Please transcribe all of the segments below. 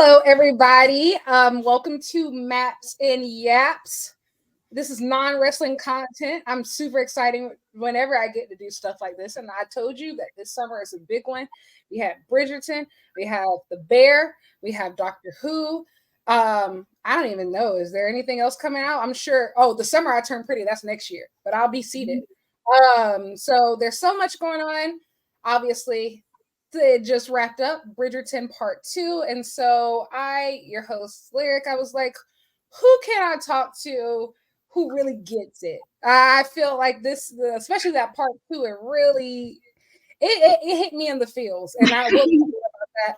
Hello, everybody. Welcome to Maps and Yaps. This is non-wrestling content. I'm super excited whenever I get to do stuff like this. And I told you that this summer is a big one. We have Bridgerton, we have The Bear, we have Doctor Who. I don't even know. Is there anything else coming out? I'm sure. Oh, The Summer I Turned Pretty. That's next year, but I'll be seated. So there's so much going on. Obviously, it just wrapped up Bridgerton Part 2. And so your host, Lyric, I was like, who can I talk to who really gets it? I feel like this, especially that Part 2, it hit me in the feels. And I will talk about that.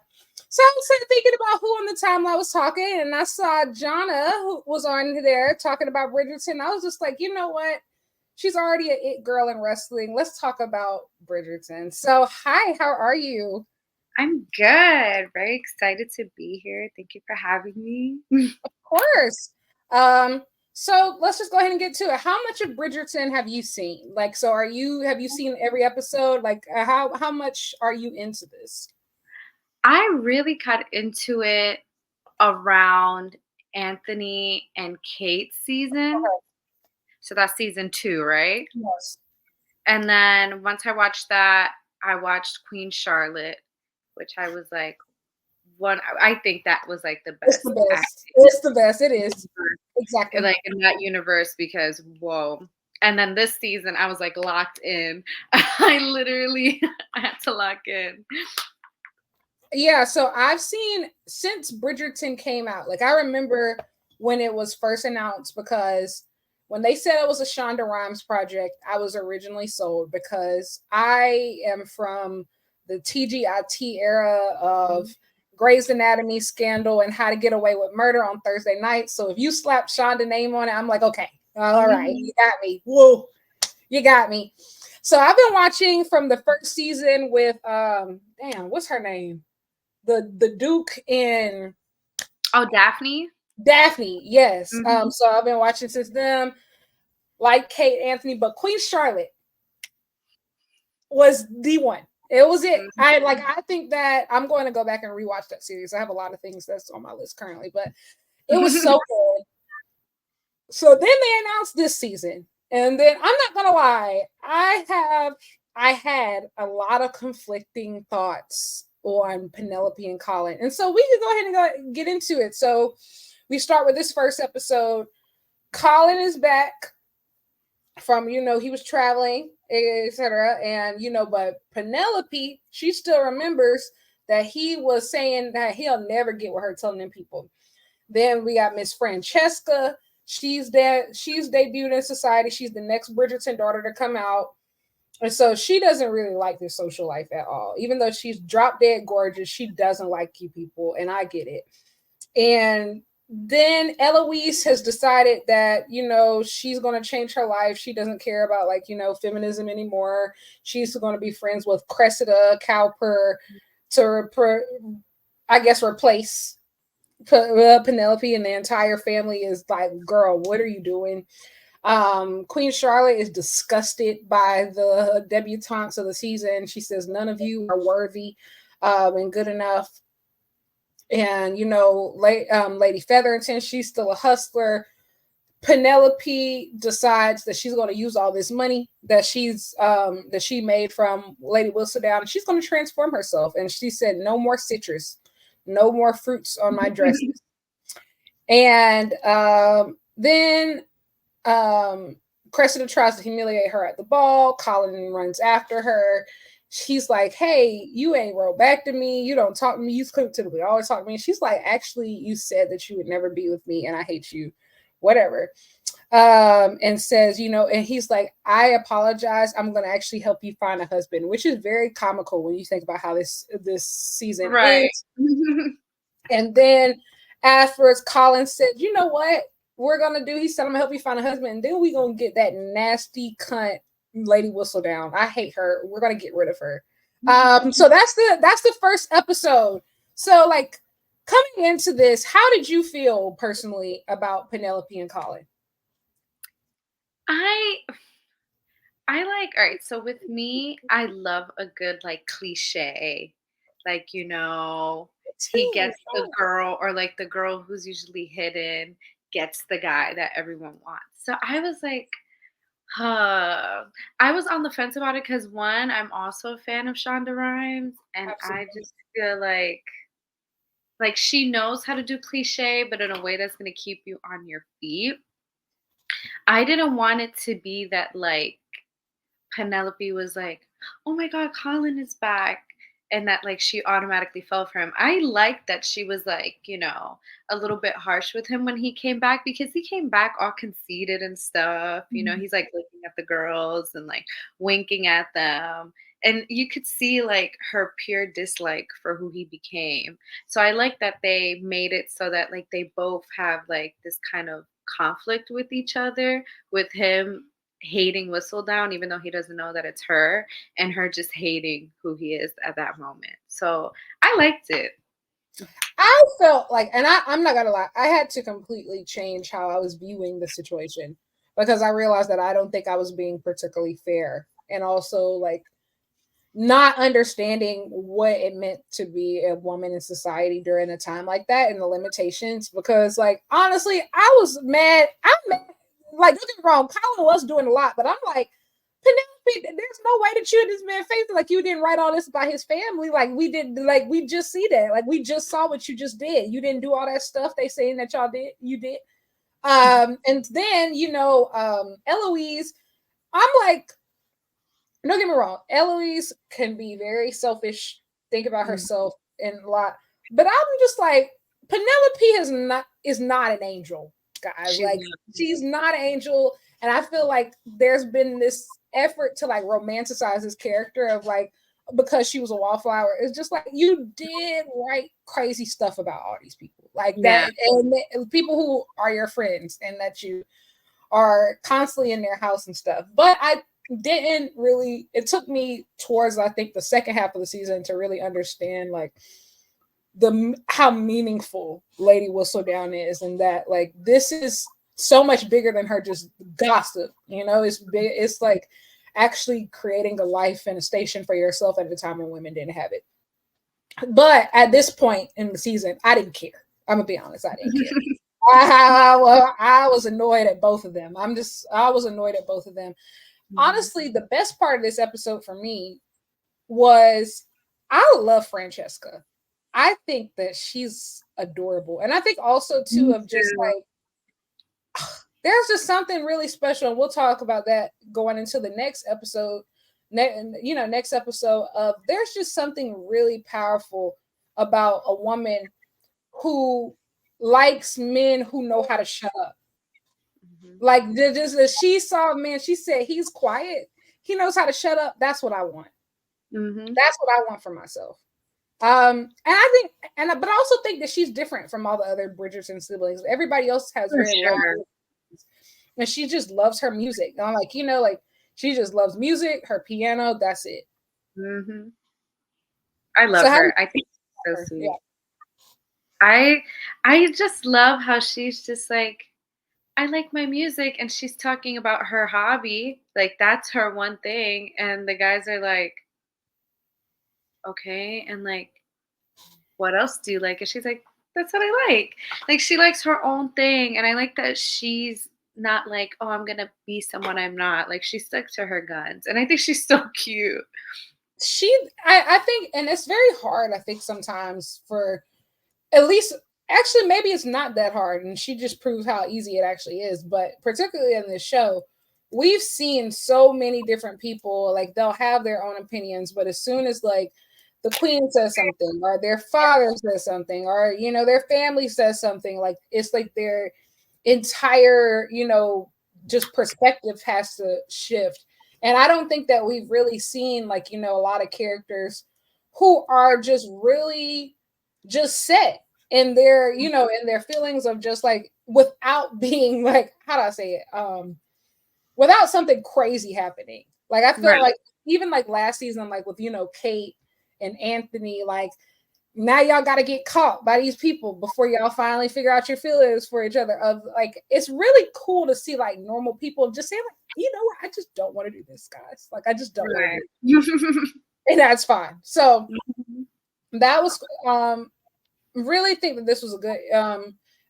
So I was thinking about who on the timeline was talking, and I saw Jana, who was on there talking about Bridgerton. I was just like, you know what? She's already an it girl in wrestling. Let's talk about Bridgerton. So, hi, how are you? I'm good. Very excited to be here. Thank you for having me. Of course. Um, so let's just go ahead and get to it. How much of Bridgerton have you seen? Like, so have you seen every episode? Like, how much are you into this? I really got into it around Anthony and Kate's season. Okay. So that's season 2, right? Yes. And then once I watched that, I watched Queen Charlotte, which I was like, I think that was like the It's best the best. acting It's the best. It is. Exactly. like in that universe because whoa. And then this season I was like locked in. I literally had to lock in. Yeah, so I've seen since Bridgerton came out. Like I remember when it was first announced because when they said it was a Shonda Rhimes project, I was originally sold because I am from the TGIT era of Grey's Anatomy scandal and How to Get Away with Murder on Thursday night. So if you slap Shonda name on it, I'm like, okay, all right, Mhm. you got me. Whoa, you got me. So I've been watching from the first season with damn, what's her name? The Duke in Oh, Daphne? Daphne. Yes. Mhm. So I've been watching since then, like Kate Anthony, but Queen Charlotte was the one. It was it. Mhm. I think that I'm going to go back and rewatch that series. I have a lot of things that's on my list currently, but it was so good. So then they announced this season. And then I'm not gonna lie, I had a lot of conflicting thoughts on Penelope and Colin. And so we can go ahead and get into it. So we start with this first episode. Colin is back from, he was traveling, etc. And but Penelope, she still remembers that he was saying that he'll never get with her telling them people. Then we got Miss Francesca. She's dead. She's debuted in society. She's the next Bridgerton daughter to come out. And so she doesn't really like this social life at all. Even though she's drop dead gorgeous, she doesn't like you people. And I get it. And then Eloise has decided that, she's going to change her life. She doesn't care about feminism anymore. She's going to be friends with Cressida Cowper to, I guess, replace Penelope, and the entire family is like, girl, what are you doing? Queen Charlotte is disgusted by the debutantes of the season. She says none of you are worthy and good enough. And Lady Featherington, she's still a hustler. Penelope decides that she's going to use all this money that she made from Lady Whistledown, and she's going to transform herself. And she said, "No more citrus, no more fruits on my dresses." And then Cressida tries to humiliate her at the ball. Colin runs after her. She's like, "Hey, you ain't wrote back to me. You don't talk to me. You typically always talk to me." And she's like, "Actually, you said that you would never be with me, and I hate you." Whatever. And says, and he's like, "I apologize. I'm gonna actually help you find a husband," which is very comical when you think about how this season Right. ends. And then afterwards, Colin said, "You know what we're gonna do?" He said, "I'm gonna help you find a husband, and then we gonna get that nasty cunt Lady Whistledown. I hate her. We're gonna get rid of her." So that's the first episode. So like coming into this, how did you feel personally about Penelope and Colin? I I like all right, so with me, I love a good like cliche. Like, he gets the girl, or like the girl who's usually hidden gets the guy that everyone wants. So I was like, huh. I was on the fence about it because one, I'm also a fan of Shonda Rhimes, and I Absolutely. just feel like she knows how to do cliche, but in a way that's gonna keep you on your feet. I didn't want it to be that like Penelope was like, "Oh my god, Colin is back." And that like she automatically fell for him. I liked that she was like, a little bit harsh with him when he came back because he came back all conceited and stuff. Mhm. He's like looking at the girls and like winking at them. And you could see like her pure dislike for who he became. So I like that they made it so that like they both have like this kind of conflict with each other, with him hating Whistledown, even though he doesn't know that it's her, and her just hating who he is at that moment. So I liked it. I felt like, and I'm not gonna lie, I had to completely change how I was viewing the situation because I realized that I don't think I was being particularly fair, and also like not understanding what it meant to be a woman in society during a time like that and the limitations. Because, like, honestly, I was mad. I'm mad. Like, don't get me wrong, Colin was doing a lot, but I'm like, Penelope, there's no way that you in this man's face, like, you didn't write all this about his family. Like, we did, like, we just see that. Like, we just saw what you just did. You didn't do all that stuff they saying that y'all did. You did. And then, Eloise, I'm like, don't get me wrong, Eloise can be very selfish, think about Mhm. herself and a lot. But I'm just like, Penelope is not an angel, guys. She's Like, she's not an angel. And I feel like there's been this effort to like romanticize this character of like because she was a wallflower. It's just like you did write crazy stuff about all these people. Like yeah. that and people who are your friends and that you are constantly in their house and stuff. But I didn't really, it took me towards, I think, the second half of the season to really understand like the how meaningful Lady Whistledown is, and that like this is so much bigger than her just gossip. It's big, it's like actually creating a life and a station for yourself at a time when women didn't have it. But at this point in the season, I didn't care. I'm gonna be honest, I didn't care. I was annoyed at both of them. I was annoyed at both of them. Mhm. Honestly, the best part of this episode for me was I love Francesca. I think that she's adorable. And I think also too Me of just too. like there's just something really special, and we'll talk about that going into the next episode. Next episode of there's just something really powerful about a woman who likes men who know how to shut up. Mhm. Like just as she saw a man, she said he's quiet. He knows how to shut up. That's what I want. Mhm. That's what I want for myself. And I think, but I also think that she's different from all the other Bridgerton siblings. Everybody else has For very sure. low, and she just loves her music. And I'm like, like she just loves music, her piano. That's it. Mhm. I So love how do you her. I think she's so her? Yeah, sweet. I I just love how she's just like, I like my music, and she's talking about her hobby. Like that's her one thing, and the guys are like, okay, and like, what else do you like? And she's like, that's what I like. Like she likes her own thing, and I like that she's not like, oh, I'm gonna be someone I'm not. Like she stuck to her guns, and I think she's so cute. she. I think, and it's very hard. I think sometimes for at least actually maybe it's not that hard, and she just proves how easy it actually is. But particularly in this show, we've seen so many different people like they'll have their own opinions, but as soon as like the queen says something or their father says something or their family says something, like it's like their entire just perspective has to shift. And I don't think that we've really seen like a lot of characters who are just really just set in their in their feelings of just like without being like, how do I say it, without something crazy happening. Like I feel Right. like even like last season, like with Kate and Anthony, like now y'all got to get caught by these people before y'all finally figure out your feelings for each other. Of like, it's really cool to see like normal people just say like, what, I just don't want to do this, guys. Like I just don't want to do Right. it. And that's fine. So Mhm. that was really think that this was a good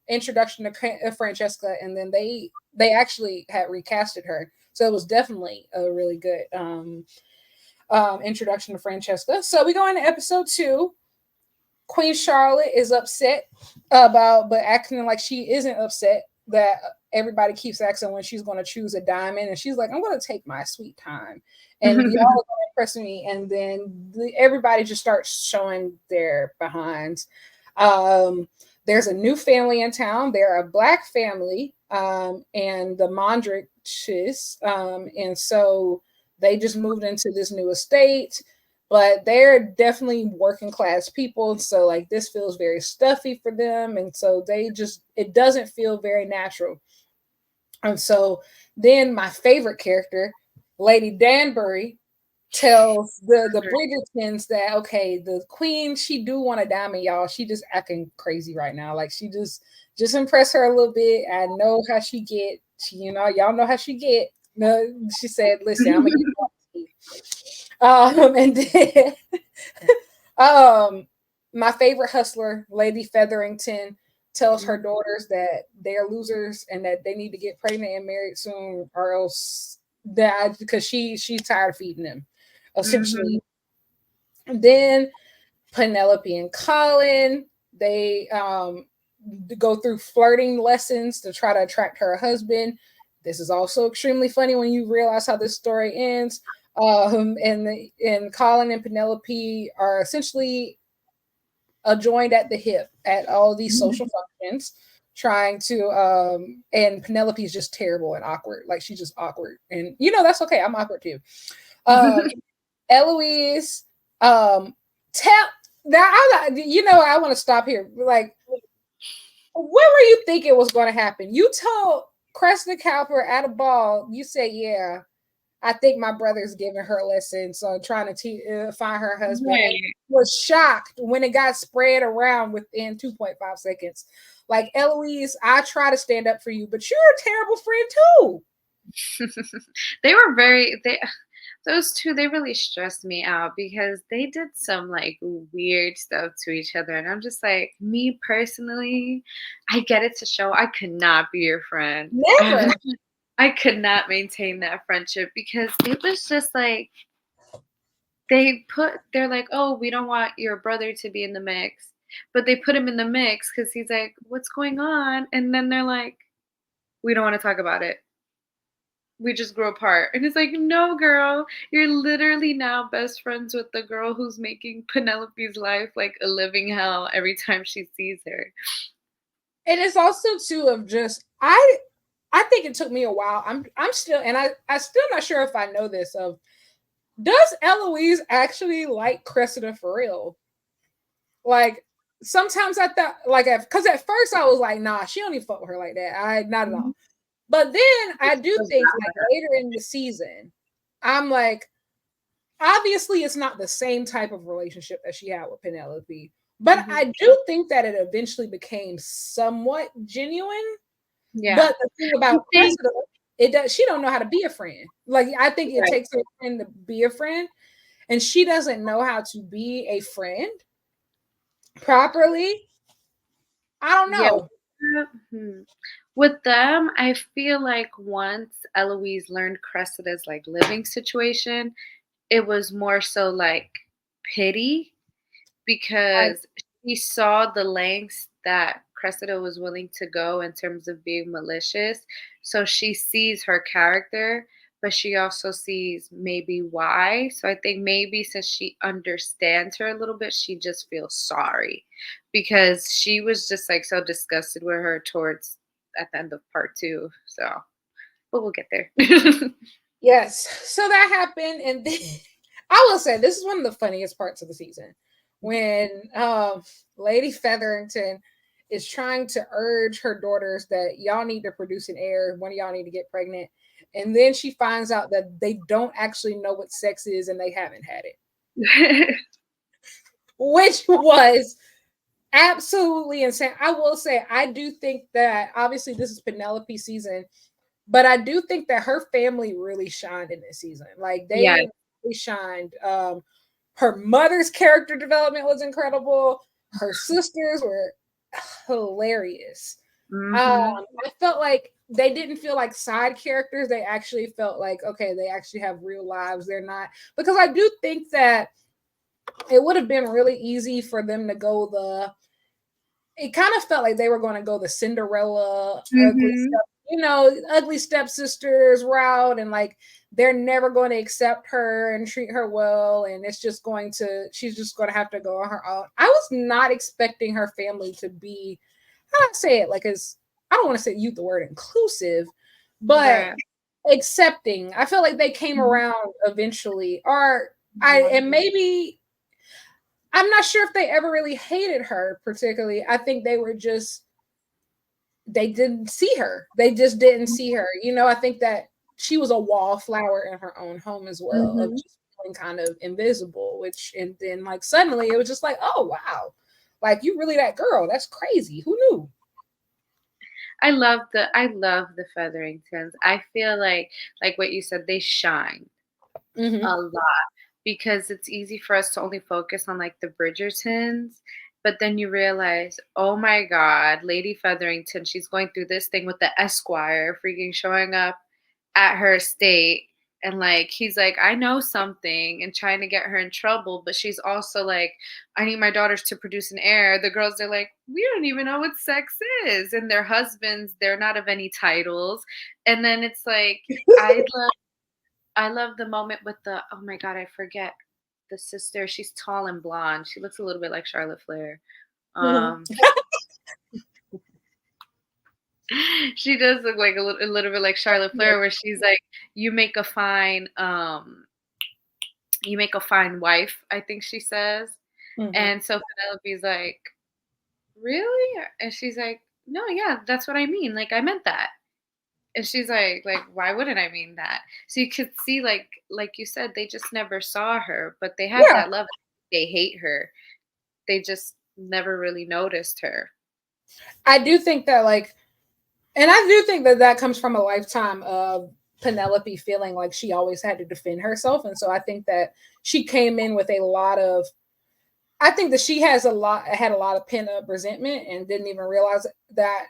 introduction to Francesca, and then they actually had recasted her, so it was definitely a really good introduction to Francesca. So we go into episode 2. Queen Charlotte is upset but acting like she isn't upset that everybody keeps asking when she's going to choose a diamond, and she's like, "I'm going to take my sweet time, and y'all are going to impress me." And then everybody just starts showing their behinds. There's a new family in town. They're a black family, and the Mondriches, and so they just moved into this new estate, but they're definitely working class people. So like this feels very stuffy for them. And so it doesn't feel very natural. And so then my favorite character, Lady Danbury, tells the Bridgertons that, okay, the queen, she do want a diamond, y'all. She just acting crazy right now. Like she just impress her a little bit. I know how she get. Y'all know how she get. No, she said, listen, I'm gonna get and then my favorite hustler, Lady Featherington, tells her daughters that they're losers and that they need to get pregnant and married soon, or else that because she's tired of feeding them, essentially. And then Penelope and Colin, they go through flirting lessons to try to attract her husband. This is also extremely funny when you realize how this story ends. And Colin and Penelope are essentially joined at the hip at all these social functions, trying to and Penelope is just terrible and awkward. Like she's just awkward, and that's okay. I'm awkward too. Eloise, tell now. I want to stop here. Like, what were you thinking was going to happen? You told Cressida Cowper at a ball. You said, "Yeah, I think my brother's giving her a lesson, so I'm trying to find her husband." Right. And was shocked when it got spread around within 2.5 seconds. Like, Eloise, I try to stand up for you, but you're a terrible friend too. They were those two, they really stressed me out because they did some like weird stuff to each other. And I'm just like, me personally, I get it to show I could not be your friend. Never. I could not maintain that friendship because it was just like they're like, oh, we don't want your brother to be in the mix. But they put him in the mix because he's like, what's going on? And then they're like, we don't want to talk about it. We just grew apart. And it's like, no, girl, you're literally now best friends with the girl who's making Penelope's life like a living hell every time she sees her. And it's also too of just I think it took me a while. I'm still, and I still not sure if I know this, of does Eloise actually like Cressida for real? Like sometimes I thought like because at first I was like, nah, she don't even fuck with her like that. I not at all. But then I do think like later in the season, I'm like, obviously it's not the same type of relationship that she had with Penelope. But I do think that it eventually became somewhat genuine. Yeah. But the thing about Cressida, she don't know how to be a friend. Like I think it takes a friend to be a friend, and she doesn't know how to be a friend properly. I don't know. Yeah. With them, I feel like once Eloise learned Cressida's like living situation, it was more so like pity because she saw the lengths that Cressida was willing to go in terms of being malicious. So she sees her character, but she also sees maybe why. So I think maybe since she understands her a little bit, she just feels sorry because she was just like so disgusted with her towards at the end of part 2. So, but we'll get there. Yes. So that happened, and then I will say this is one of the funniest parts of the season when Lady Featherington is trying to urge her daughters that y'all need to produce an heir, one of y'all need to get pregnant, and then she finds out that they don't actually know what sex is and they haven't had it, which was absolutely insane. I will say I do think that obviously this is Penelope season, but I do think that her family really shined in this season. Like they really shined. Her mother's character development was incredible. Her sisters were hilarious. Mhm. I felt like they didn't feel like side characters. They actually felt like, okay, they actually have real lives. They're not, because I do think that it would have been really easy for them to go it kind of felt like they were going to go the Cinderella ugly Mhm. step, ugly stepsisters route, and like they're never going to accept her and treat her well, and she's just going to have to go on her own. I was not expecting her family to be, how do I say it, like, as I don't want to say use the word inclusive, but Right. accepting. I feel like they came Mhm. around eventually, or I Mhm. and maybe I'm not sure if they ever really hated her particularly. I think they didn't see her. They just didn't see her. I think that she was a wallflower in her own home as well, of Mhm. just feeling kind of invisible, and then like suddenly it was just like, oh wow, like you really that girl. That's crazy. Who knew? I love the Featheringtons. I feel like what you said, they shine Hmm. a lot because it's easy for us to only focus on like the Bridgertons, but then you realize, oh my God, Lady Featherington, she's going through this thing with the Esquire freaking showing up at her estate. And like he's like, I know something, and trying to get her in trouble, but she's also like, I need my daughters to produce an heir. The girls are like, we don't even know what sex is, and their husbands, they're not of any titles. And then it's like, I love the moment with the, oh my God, I forget the sister. She's tall and blonde. She looks a little bit like Charlotte Flair. Hmm. Um, she does look like a little bit like Charlotte Yeah. Flair, where she's like, you make a fine, you make a fine wife, I think she says. Hmm. And so Penelope's like, really? And she's like, no, yeah, that's what I mean. Like, I meant that. And she's like, why wouldn't I mean that? So you could see, like you said, they just never saw her, but they have Yeah, that love. They hate her. They just never really noticed her. I do think that like, and I do think that that comes from a lifetime of Penelope feeling like she always had to defend herself, and so I think that she came in with a lot of. I think that she had a lot of pent up resentment and didn't even realize that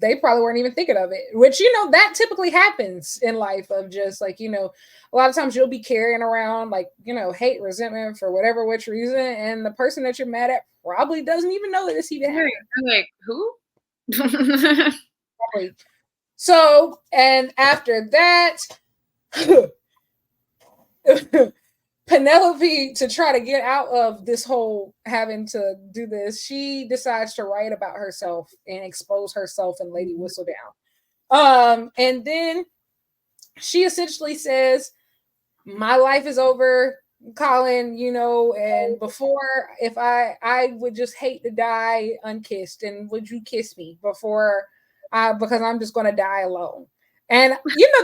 they probably weren't even thinking of it. Which that typically happens in life, of just like a lot of times you'll be carrying around like hate, resentment for whatever which reason, and the person that you're mad at probably doesn't even know that it's even Right. happening. I'm like, who? Probably. So, and after that, Penelope, to try to get out of this whole having to do this, she decides to write about herself and expose herself in Lady Mhm. Whistledown. And then she essentially says, "My life is over, Colin. And before, if I would just hate to die unkissed, and would you kiss me before? Because I'm just going to die alone." And there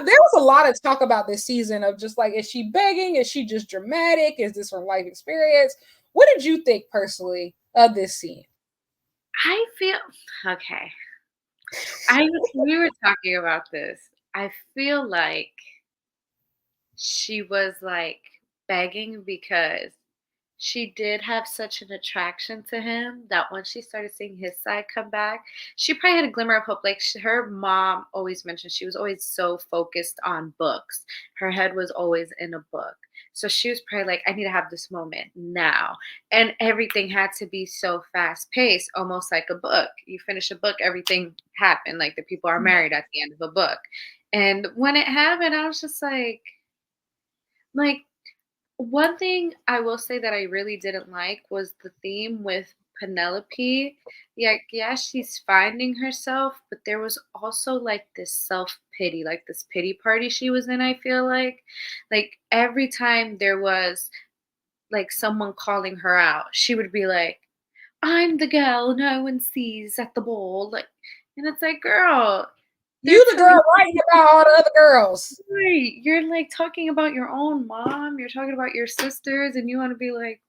was a lot of talk about this season of just like, is she begging? Is she just dramatic? Is this from life experience? What did you think personally of this scene? I feel okay. We were talking about this. I feel like she was like begging because she did have such an attraction to him that once she started seeing his side come back, she probably had a glimmer of hope. Like her mom always mentioned, she was always so focused on books. Her head was always in a book. So she was probably like, I need to have this moment now. And everything had to be so fast paced, almost like a book. You finish a book, everything happened. Like the people are married at the end of a book. And when it happened, I was just like, one thing I will say that I really didn't like was the theme with Penelope. Yeah, she's finding herself, but there was also like this self pity, like this pity party she was in. I feel like every time there was like someone calling her out, she would be like, "I'm the girl no one sees at the ball." Like, and it's like, girl, they're You the telling girl writing about all the other girls. right. You're like talking about your own mom. You're talking about your sisters, and you want to be like,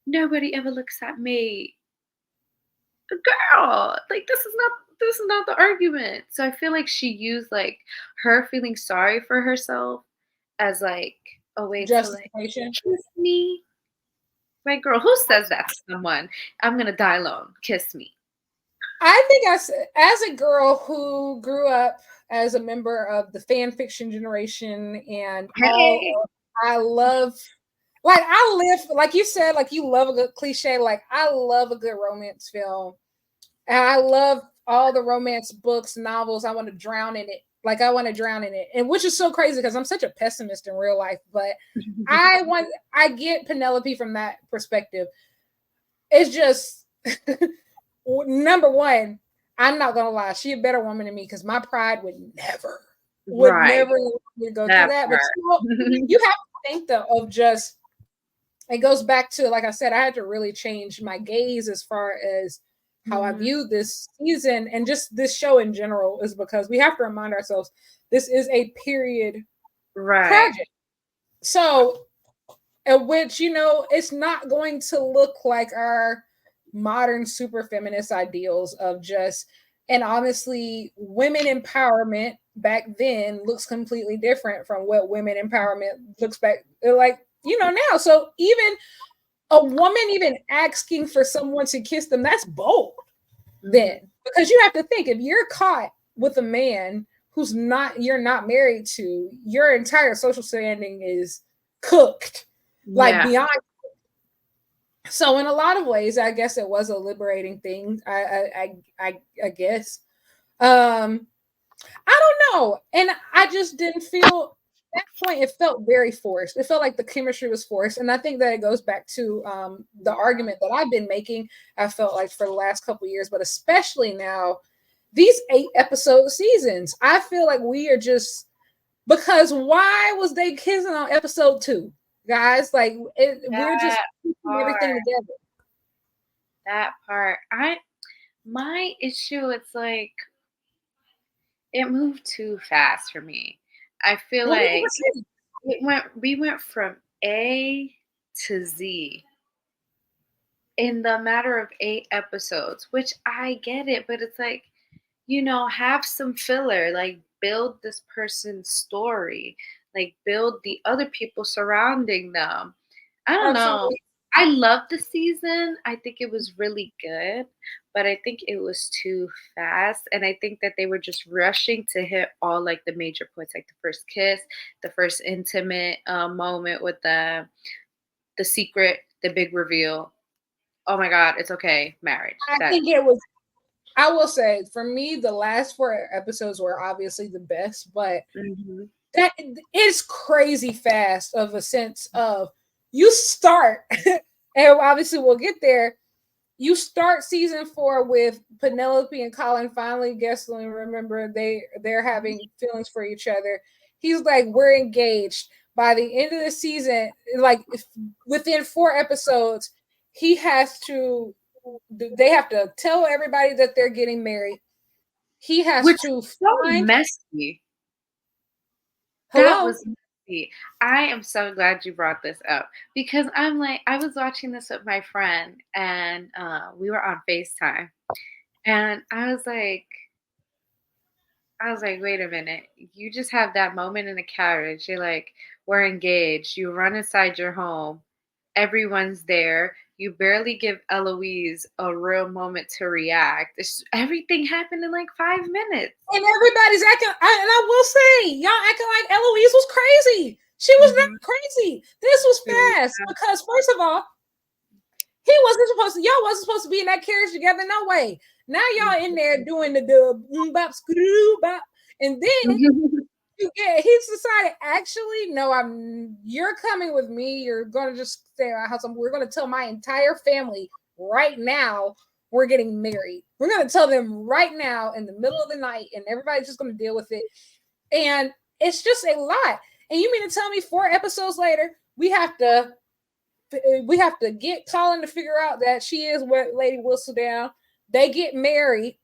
nobody ever looks at me, girl. Like this is not the argument. So I feel like she used like her feeling sorry for herself as like a way to like Justification. kiss me. Like, girl, who says that to someone? I'm gonna die alone. Kiss me. I think as a girl who grew up as a member of the fan fiction generation and Hey. I love, like, I live, like you said, like you love a good cliche. Like, I love a good romance film. And I love all the romance books, novels. I want to drown in it. Like, I want to drown in it. And which is so crazy because I'm such a pessimist in real life. But I get Penelope from that perspective. It's just, number one, I'm not gonna lie, she a better woman than me because my pride would Right. never let me go through That that. But part. you have to think though of just, it goes back to, like I said, I had to really change my gaze as far as how I Mhm. view this season and just this show in general, is because we have to remind ourselves this is a period Right. project. So, at which, it's not going to look like our modern super feminist ideals of just, and honestly, women empowerment back then looks completely different from what women empowerment looks back like, now. So even a woman even asking for someone to kiss them, that's bold Mhm. then. Because you have to think, if you're caught with a man you're not married to, your entire social standing is cooked, like Yeah. beyond. So in a lot of ways, I guess it was a liberating thing. I guess. Um, I don't know, and I just didn't feel at that point. It felt very forced. It felt like the chemistry was forced, and I think that it goes back to the argument that I've been making. I felt like for the last couple of years, but especially now, these 8 episode seasons. I feel like we are just, because why was they kissing on episode 2, guys? Like, we're just That keeping part. everything together. That part. My issue, it's like it moved too fast for me. I feel like 100%. we went from A to Z in the matter of 8 episodes, which I get it, but it's like, have some filler, like build this person's story, like build the other people surrounding them. I don't know. Absolutely. I love the season. I think it was really good, but I think it was too fast. And I think that they were just rushing to hit all like the major points, like the first kiss, the first intimate moment with the secret, the big reveal. Oh my God, it's okay, marriage. I That think it was, I will say, for me, the last 4 episodes were obviously the best, but Mhm. that is crazy fast of a sense of, you start, and obviously we'll get there. You start season 4 with Penelope and Colin finally guessing. Remember, they're having feelings for each other. He's like, we're engaged. By the end of the season, like, within 4 episodes, he has to. They have to tell everybody that they're getting married. He has Which to is so find. messy. That Hello. was messy. I am so glad you brought this up because I'm like, I was watching this with my friend and we were on FaceTime and I was like, wait a minute. You just have that moment in the carriage. You're like, we're engaged. You run inside your home. Everyone's there. You barely give Eloise a real moment to react. Everything happened in like 5 minutes. And everybody's acting, and I will say, y'all acting like Eloise was crazy. She was not Mhm. crazy. This was fast because, first of all, y'all wasn't supposed to be in that carriage together, no way. Now y'all in there doing the bop screw bop, and then he's decided, actually, no, you're coming with me. You're gonna just stay at our house. We're gonna tell my entire family right now we're getting married. We're gonna tell them right now in the middle of the night, and everybody's just gonna deal with it. And it's just a lot. And you mean to tell me 4 episodes later we have to get Colin to figure out that she is what Lady Whistledown. They get married.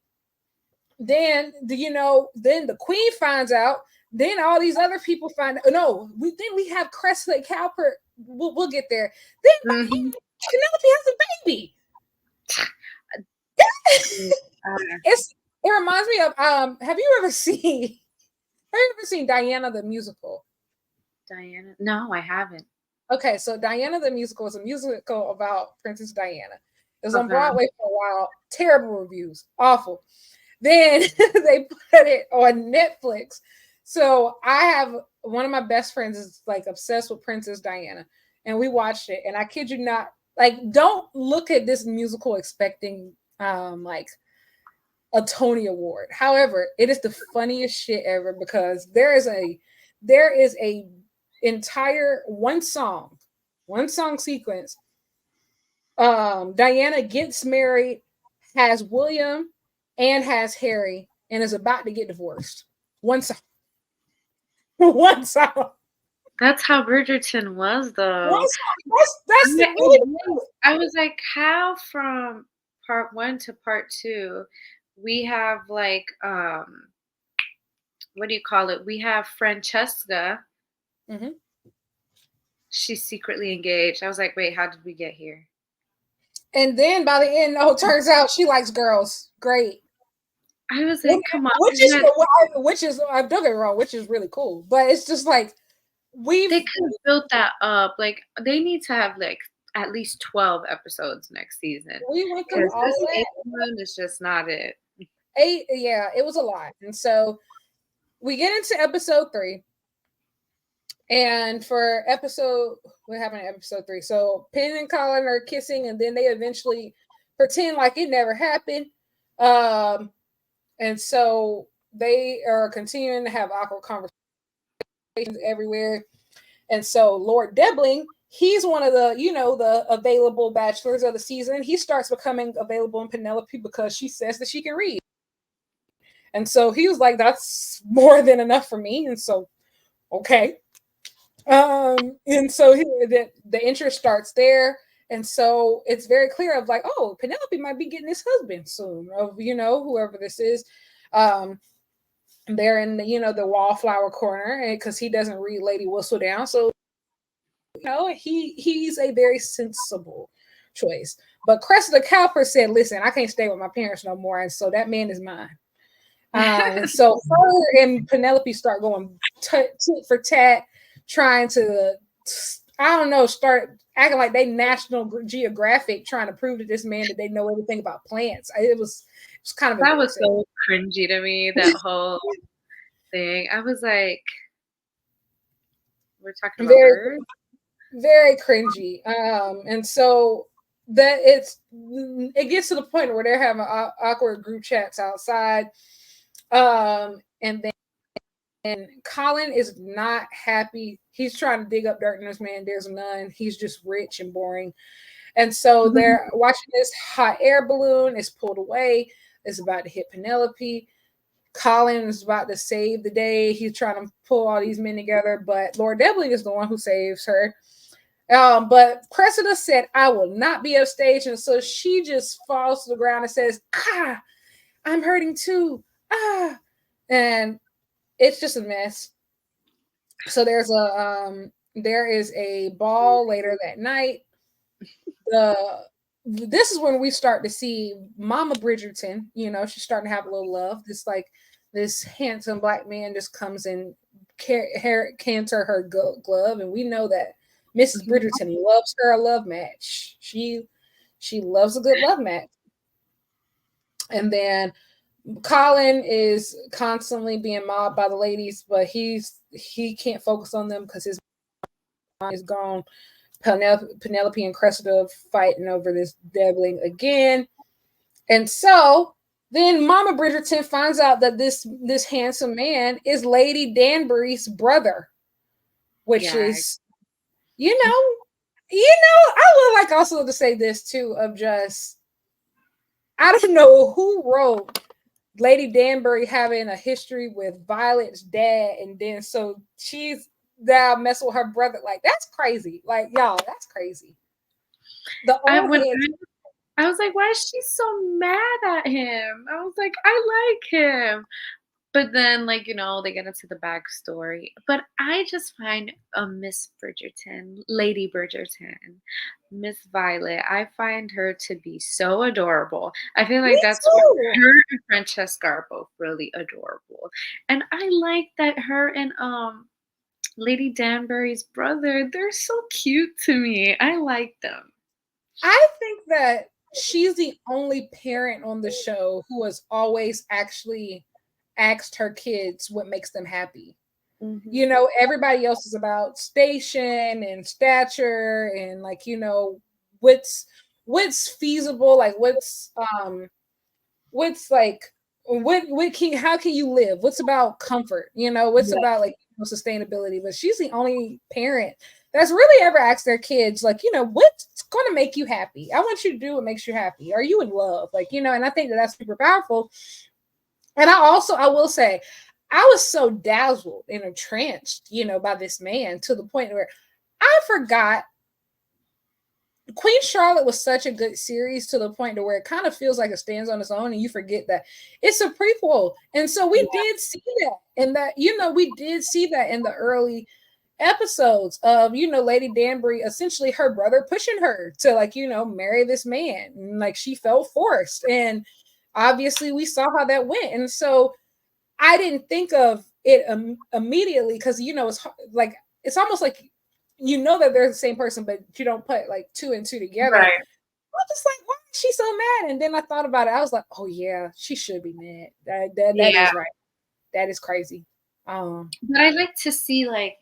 Then the Queen finds out. Then all these other people find out. No, we have Cressley Cowper. We'll get there. Then Mhm. Penelope has a baby. Uh, It reminds me of have you ever seen Diana the musical? Diana? No, I haven't. Okay, so Diana the Musical is a musical about Princess Diana. It was on Okay. Broadway for a while. Terrible reviews, awful. Then they put it on Netflix. So I have one of my best friends is like obsessed with Princess Diana, and we watched it. And I kid you not, like, don't look at this musical expecting like a Tony Award. However, it is the funniest shit ever because there is a entire one song sequence. Diana gets married, has William, and has Harry, and is about to get divorced. One song. One song. That's how Bridgerton was, One though. song. That's I, really the I was like, how from part one to part two, we have like what do you call it? We have Francesca. Mhm. She's secretly engaged. I was like, wait, how did we get here? And then by the end, oh, turns out she likes girls. Great. I was Which like, come on, which isn't is that which is don't get me wrong, which is really cool. But it's just like we've they could have built that up. Like they need to have like at least 12 episodes next season we went through because all this of that. eighth one is just not it. Eight, yeah, it was a lot. And so we get into episode 3. And for episode, what happened in episode 3? So Penn and Colin are kissing, and then they eventually pretend like it never happened. And so they are continuing to have awkward conversations everywhere. And so Lord Debling, he's one of the available bachelors of the season. He starts becoming available in Penelope because she says that she can read. And so he was like, that's more than enough for me. And so, okay. And so the interest starts there. And so it's very clear of like, oh, Penelope might be getting this husband soon, of whoever this is. Um, they're in the wallflower corner because he doesn't read Lady Whistledown. So he's a very sensible choice. But Cressida Cowper said, listen, I can't stay with my parents no more. And so that man is mine. And so her and Penelope start going tit for tat, trying to, I don't know, start acting like they National Geographic, trying to prove to this man that they know everything about plants. It was kind of That was embarrassing. so cringy to me, that whole thing. I was like, we're talking about Very, birds? very cringy. And so that it gets to the point where they're having awkward group chats outside. And then and Colin is not happy. He's trying to dig up dirt in this man. There's none. He's just rich and boring. And so they're watching this hot air balloon. It's pulled away. It's about to hit Penelope. Colin is about to save the day. He's trying to pull all these men together, but Lord Debling is the one who saves her. But Cressida said, I will not be upstage. And so she just falls to the ground and says, I'm hurting too. And it's just a mess. So there is a ball later that night. The This is when we start to see Mama Bridgerton. She's starting to have a little love. This handsome black man just comes and canter her glove, and we know that Mrs. Bridgerton loves her a love match. She loves a good love match. And then Colin is constantly being mobbed by the ladies, but he can't focus on them because his mind is gone. Penelope and Cressida fighting over this Debling again. And so then Mama Bridgerton finds out that this handsome man is Lady Danbury's brother, which Yeah. is, I would like also to say this too, of just, I don't know who wrote Lady Danbury having a history with Violet's dad, and then so she's now messing with her brother. Like, that's crazy. Like, y'all, that's crazy. The I old when head. I was like, why is she so mad at him? I was like, I like him. But then, like, they get into the backstory. But I just find Miss Bridgerton, Lady Bridgerton, Miss Violet, I find her to be so adorable. I feel Me like that's what too. her and Francesca are both really adorable. And I like that her and Lady Danbury's brother, they're so cute to me. I like them. I think that she's the only parent on the show who has always actually asked her kids what makes them happy. Mhm. You know, everybody else is about station and stature and like, you know, what's feasible, like what's like what can how can you live? What's about comfort? You know, what's Yeah. about like sustainability? But she's the only parent that's really ever asked their kids, like, you know, what's going to make you happy? I want you to do what makes you happy. Are you in love? Like, you know, and I think that that's super powerful. And I will say, I was so dazzled and entranced, you know, by this man to the point where I forgot Queen Charlotte was such a good series to the point to where it kind of feels like it stands on its own, and you forget that it's a prequel. And so we Yeah. did see that, and that, you know, we did see that in the early episodes of, you know, Lady Danbury, essentially her brother pushing her to, like, you know, marry this man, and like she felt forced, and obviously we saw how that went. And so I didn't think of it immediately because, you know, like it's almost like, you know, that they're the same person, but you don't put like two and two together. Right. I'm just like, why is she so mad? And then I thought about it. I was like, oh yeah, she should be mad. That Yeah. is right. That is crazy. But I like to see like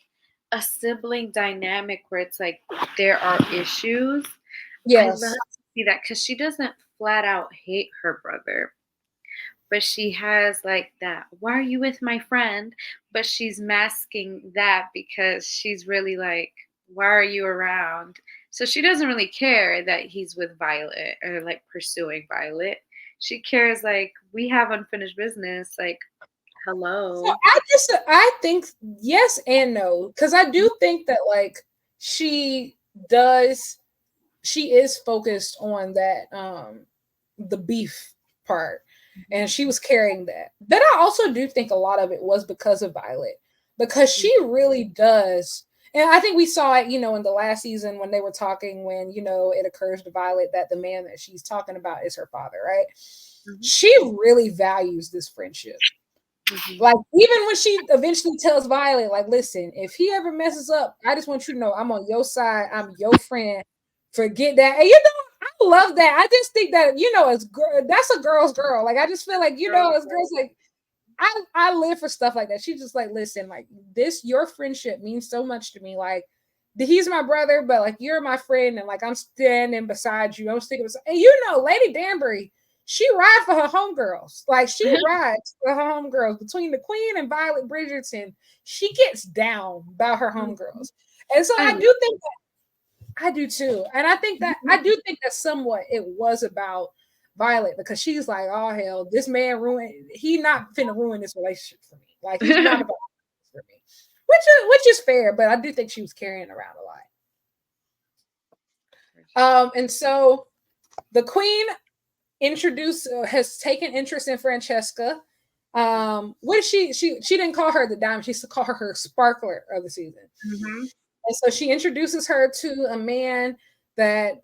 a sibling dynamic where it's like there are issues. I love yes. to see that because she doesn't flat out hate her brother, but she has like that, why are you with my friend? But she's masking that because she's really like, why are you around? So she doesn't really care that he's with Violet or like pursuing Violet. She cares like we have unfinished business. Like, So hello. I think yes and no, because I do think that like she does she is focused on that the beef part, and she was carrying that. But I also do think a lot of it was because of Violet, because she really does. And I think we saw it, you know, in the last season when they were talking, when, you know, it occurs to Violet that the man that she's talking about is her father, right? Mhm, She really values this friendship. mhm. Like, even when she eventually tells Violet, like, listen, if he ever messes up, I just want you to know I'm on your side. I'm your friend. Forget that. And you know, I love that. I just think that, you know, as girl, that's a girl's girl. Like, I just feel like, you know, Girl, as girls, like, I live for stuff like that. She's just like, listen, like, this, your friendship means so much to me. Like, he's my brother, but like, you're my friend, and like, I'm standing beside you. I'm sticking beside. And you know, Lady Danbury, she rides for her homegirls. Like, she rides for her homegirls. Between the Queen and Violet Bridgerton, she gets down about her Mhm. homegirls. And so I I love do think that I do too. And I do think that somewhat it was about Violet, because she's like, oh hell, this man ruined, he not finna ruin this relationship for me. Like, he's not it. about this for me. Which is fair, but I do think she was carrying around a lot. And so the Queen introduced has taken interest in Francesca. What is she didn't call her the diamond, she used to call her sparkler of the season. Mhm. And so she introduces her to a man that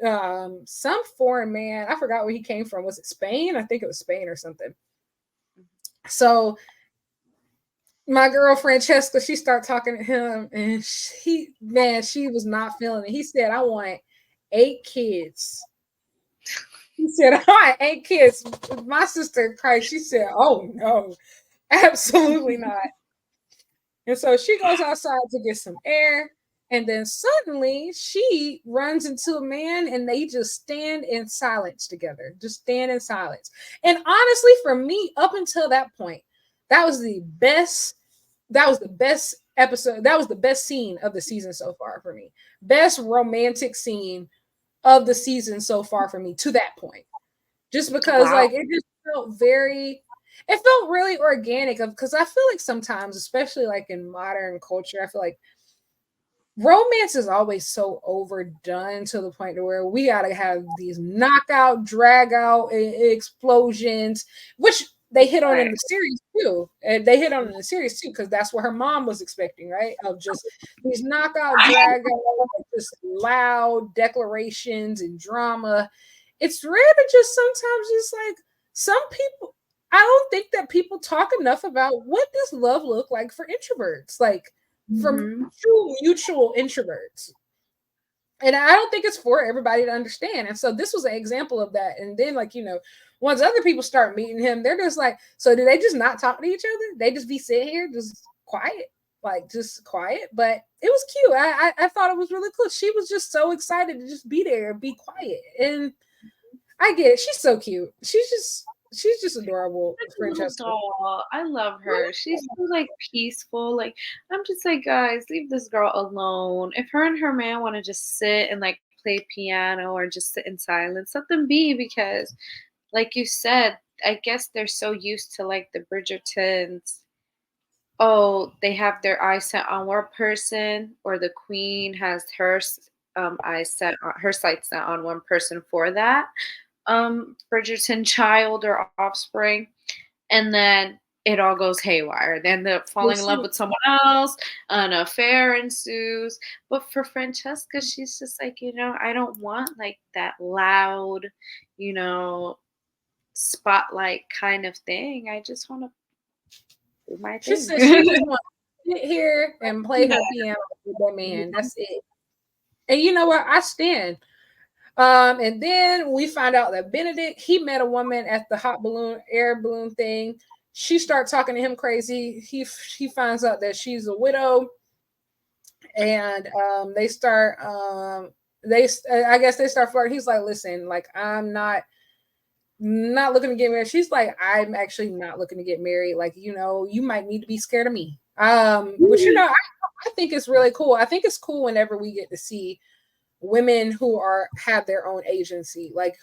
some foreign man, I forgot where he came from. Was it Spain? I think it was Spain or something. So my girl Francesca, she started talking to him, and she was not feeling it. He said, I want 8 kids. He said, I want 8 kids. My sister cried. She said, oh no, absolutely not. And so she goes outside to get some air. And then suddenly she runs into a man, and they just stand in silence together. Just stand in silence. And honestly, for me, up until that point, that was the best. That was the best episode. That was the best scene of the season so far for me. Best romantic scene of the season so far for me to that point. Just because Wow. like it just felt very, it felt really organic, of because I feel like sometimes, especially like in modern culture, I feel like romance is always so overdone to the point to where we gotta have these knockout, drag out explosions, which they hit on in Right. the series too. And they hit on in the series too, because that's what her mom was expecting, right? Of just these knockout, drag out, just loud declarations and drama. It's rare to just sometimes just like some people. I don't think that people talk enough about what does love look like for introverts. Like, from Mm-hmm. true mutual introverts. And I don't think it's for everybody to understand. And so this was an example of that. And then, like, once other people start meeting him, they're just like, so do they just not talk to each other? They just be sitting here just quiet, like just quiet. But it was cute. I thought it was really cool. She was just so excited to just be there and be quiet. And I get it. She's so cute. She's just adorable, Such a little Francesca. doll. I love her. She's so like peaceful. Like I'm just like, guys, leave this girl alone. If her and her man want to just sit and like play piano or just sit in silence, let them be because like you said, I guess they're so used to like the Bridgertons. Oh, they have their eyes set on one person, or the queen has eyes set on her sights set on one person for that Bridgerton child or offspring, and then it all goes haywire. Then they're falling in love with someone else, an affair ensues. But for Francesca, she's just like, I don't want like that loud, you know, spotlight kind of thing. I just want to do my She thing. said she just wants to sit here and play Yeah. her piano with that man. That's it. And you know what? I stand. And then we find out that Benedict, he met a woman at the air balloon thing. She starts talking to him crazy. He finds out that she's a widow, and they start I guess they start flirting. He's like, listen, like I'm not looking to get married. She's like, I'm actually not looking to get married. Like, you might need to be scared of me. Which I think it's really cool. I think it's cool whenever we get to see women who have their own agency, like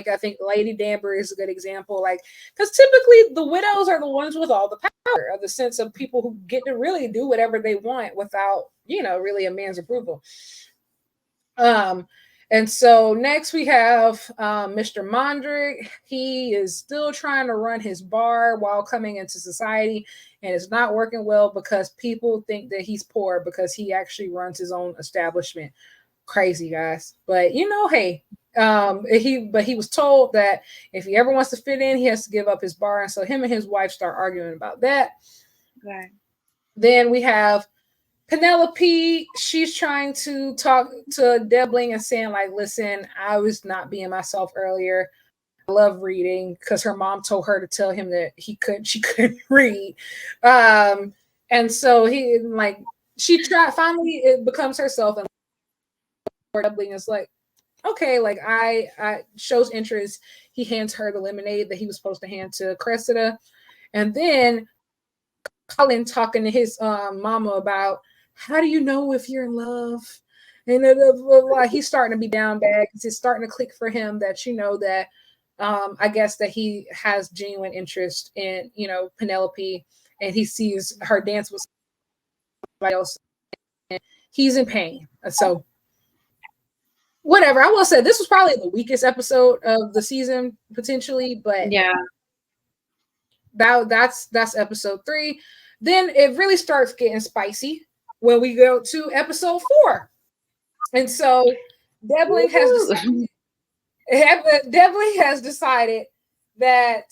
I think Lady Danbury is a good example, like because typically the widows are the ones with all the power, of the sense of people who get to really do whatever they want without really a man's approval. And so next we have Mr. Mondrick. He is still trying to run his bar while coming into society, and it's not working well because people think that he's poor because he actually runs his own establishment. Crazy, guys. But hey, he was told that if he ever wants to fit in, he has to give up his bar. And so him and his wife start arguing about that. Right. Then we have Penelope. She's trying to talk to Debling and saying, like, listen, I was not being myself earlier. I love reading, because her mom told her to tell him that she couldn't read. And so she tried, finally it becomes herself, and Debling is like, okay, like I shows interest. He hands her the lemonade that he was supposed to hand to Cressida. And then Colin talking to his mama about, how do you know if you're in love? And he's starting to be down bad because it's starting to click for him that that I guess that he has genuine interest in Penelope, and he sees her dance with somebody else, and he's in pain. So whatever. I will say this was probably the weakest episode of the season potentially, but Yeah. that's episode 3. Then it really starts getting spicy when we go to episode 4. And so Devlin has decided that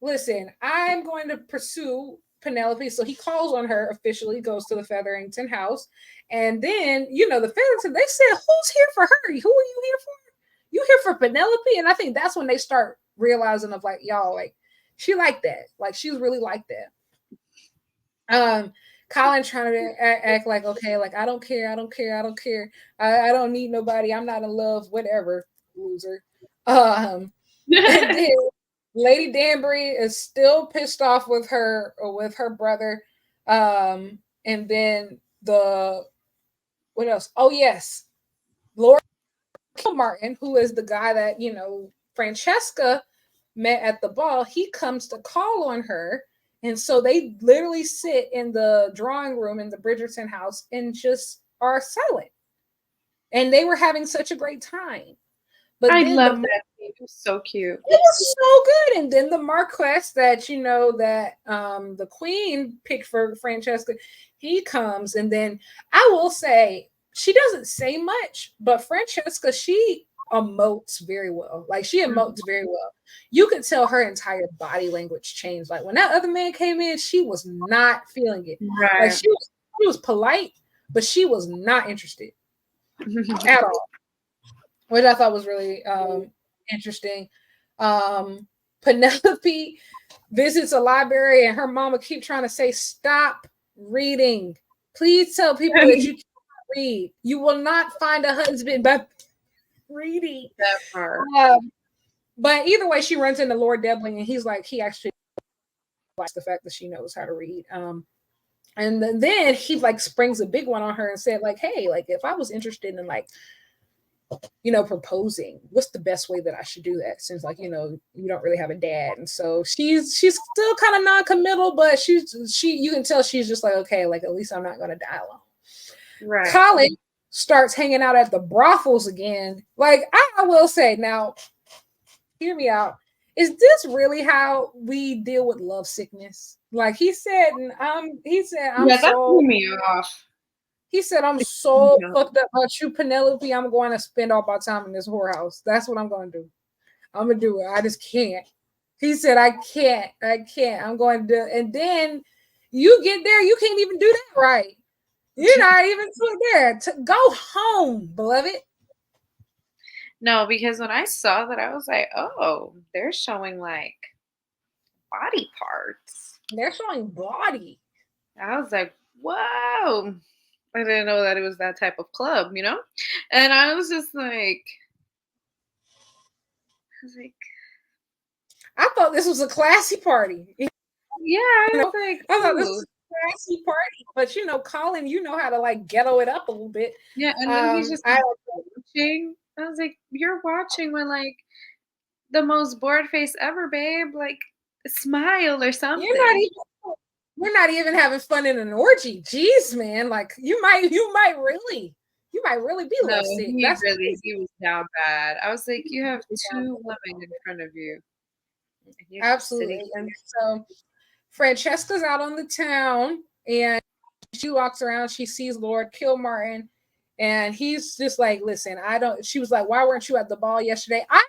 listen, I'm going to pursue Penelope. So he calls on her officially, goes to the Featherington house. And then, the Featherington, they said, who's here for her? Who are you here for? You here for Penelope? And I think that's when they start realizing of like, y'all, like, she like that. Like, she's really like that. Colin trying to act like, okay, like, I don't care. I don't need nobody. I'm not in love, whatever, loser. And then Lady Danbury is still pissed off with her brother. And then what else? Oh yes, Lord Martin, who is the guy that Francesca met at the ball. He comes to call on her, and so they literally sit in the drawing room in the Bridgerton house and just are silent. And they were having such a great time. But I then love that scene. It was so cute. it was so good. And then the Marquess that the Queen picked for Francesca, he comes, and then I will say she doesn't say much, but Francesca, she emotes very well. Like, she emotes very well. You could tell her entire body language changed. Like, when that other man came in, she was not feeling it. Like, Right. she She was polite, but she was not interested at all, which I thought was really interesting. Penelope visits a library, and her mama keep trying to say, "Stop reading. Please tell people that you can't read. You will not find a husband by reading." But either way, she runs into Lord Debling, and he's like, he actually likes the fact that she knows how to read. And then he like springs a big one on her and said, like, "Hey, like if I was interested in like, proposing, what's the best way that I should do that? Since like, you don't really have a dad." And so she's still kind of non-committal, but you can tell she's just like, okay, like at least I'm not gonna die alone. Right. Colin starts hanging out at the brothels again. Like I will say now, hear me out. Is this really how we deal with love sickness? Like he said, I'm that threw me off. He said, "I'm so fucked up about you, Penelope. I'm going to spend all my time in this whorehouse. That's what I'm going to do. I'm going to do it. I just can't." He said, I can't. I'm going to do it." And then you get there, you can't even do that right. You're not even there. Go home, beloved. No, because when I saw that, I was like, oh, they're showing like body parts. They're showing body. I was like, whoa. I didn't know that it was that type of club, And I was just like, I thought this was a classy party. Yeah, I was like, I thought this was a classy party. But Colin, you know how to like ghetto it up a little bit. Yeah, and then he's just watching. I was like, you're watching when like the most bored face ever, babe. Like smile or something. We're not even having fun in an orgy. Jeez, man. Like you might really be lovesick. He was down bad. I was like, you have two women in front of you. Absolutely. And so Francesca's out on the town and she walks around, she sees Lord Kilmartin, and he's just like, "Listen, she was like, "Why weren't you at the ball yesterday?" I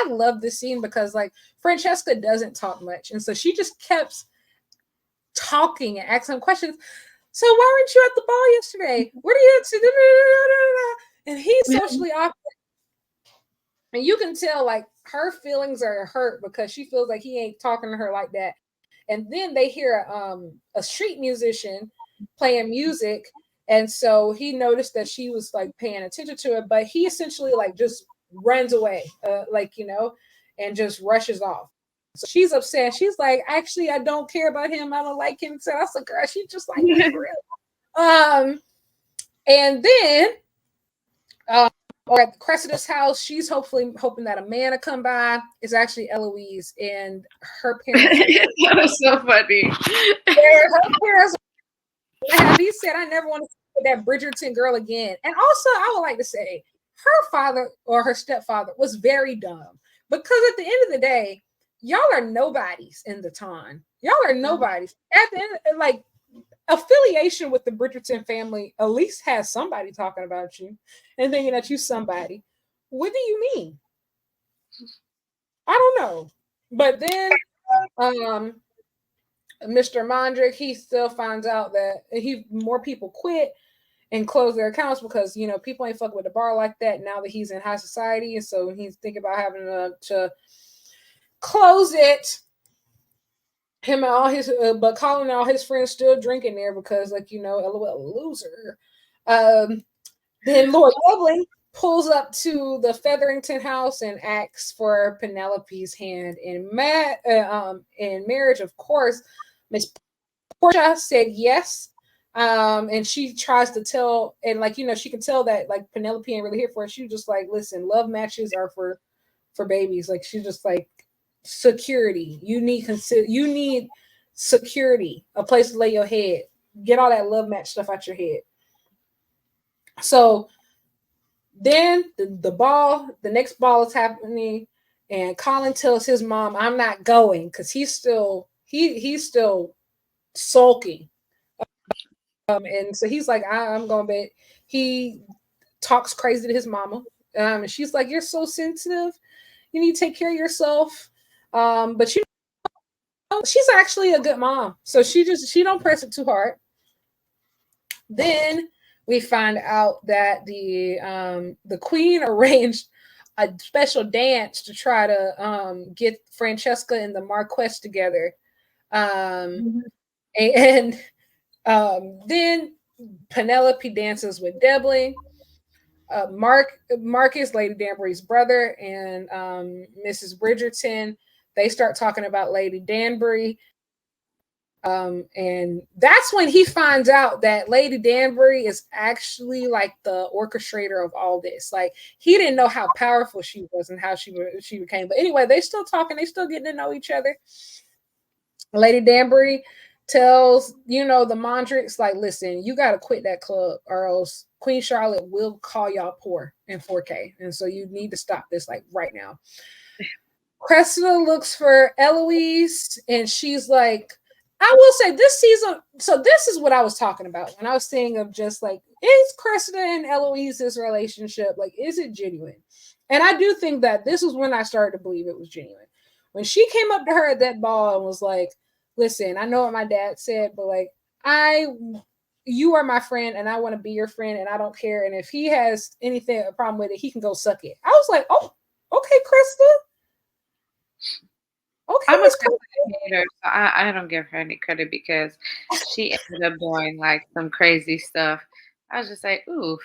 love this scene because like Francesca doesn't talk much. And so she just kept talking and asking questions. "So why weren't you at the ball yesterday? What are you to?" And he's socially awkward. And you can tell like her feelings are hurt because she feels like he ain't talking to her like that. And then they hear a street musician playing music. And so he noticed that she was like paying attention to it, but he essentially like just runs away, and just rushes off. So she's upset. She's like, "Actually, I don't care about him. I don't like him." So I was like, "Girl, she just like me for real." And then or at Cressida's house, she's hoping that a man to come by. It's actually Eloise and her parents. That was so funny. Her parents. He said, "I never want to see that Bridgerton girl again." And also, I would like to say, her father or her stepfather was very dumb because at the end of the day, y'all are nobodies in the town. Y'all are nobodies. At the end, like affiliation with the Bridgerton family at least has somebody talking about you and thinking that you somebody. What do you mean? I don't know. But then Mr. Mondrick, he still finds out that more people quit and close their accounts because people ain't fucking with the bar like that now that he's in high society, and so he's thinking about having to close it. Him and all his, but Colin and all his friends still drinking there because, like, LOL loser. Then Lord Dublin pulls up to the Featherington house and asks for Penelope's hand in marriage. Of course, Miss Portia said yes. And she tries to tell, and like, she can tell that like Penelope ain't really here for it. She just like, "Listen, love matches are for babies." Like, she's just like, security. You need security, a place to lay your head. Get all that love match stuff out your head. So then the next ball is happening, and Colin tells his mom, "I'm not going," because he's still sulking. And so he's like, "I'm going to bed." He talks crazy to his mama. And she's like, "You're so sensitive. You need to take care of yourself." But she's actually a good mom. So she don't press it too hard. Then we find out that the queen arranged a special dance to try to get Francesca and the Marquess together. Um, and then Penelope dances with Devlin. Marcus, Lady Danbury's brother, and Mrs. Bridgerton, they start talking about Lady Danbury. And that's when he finds out that Lady Danbury is actually like the orchestrator of all this. Like he didn't know how powerful she was and how she became. But anyway, they still talking. They still getting to know each other. Lady Danbury tells the Mondricks, like, listen, you got to quit that club or else Queen Charlotte will call y'all poor in 4K, and so you need to stop this like right now. Cressida looks for Eloise, and she's like, I will say this season, so this is what I was talking about when I was saying of just like, is Cressida and Eloise's relationship, like, is it genuine? And I do think that this is when I started to believe it was genuine. When she came up to her at that ball and was like, listen, I know what my dad said, but like, you are my friend and I want to be your friend and I don't care. And if he has a problem with it, he can go suck it. I was like, oh, okay, Krista. Okay, I'm a hater, so I don't give her any credit because she ended up doing like some crazy stuff. I was just like, ooh.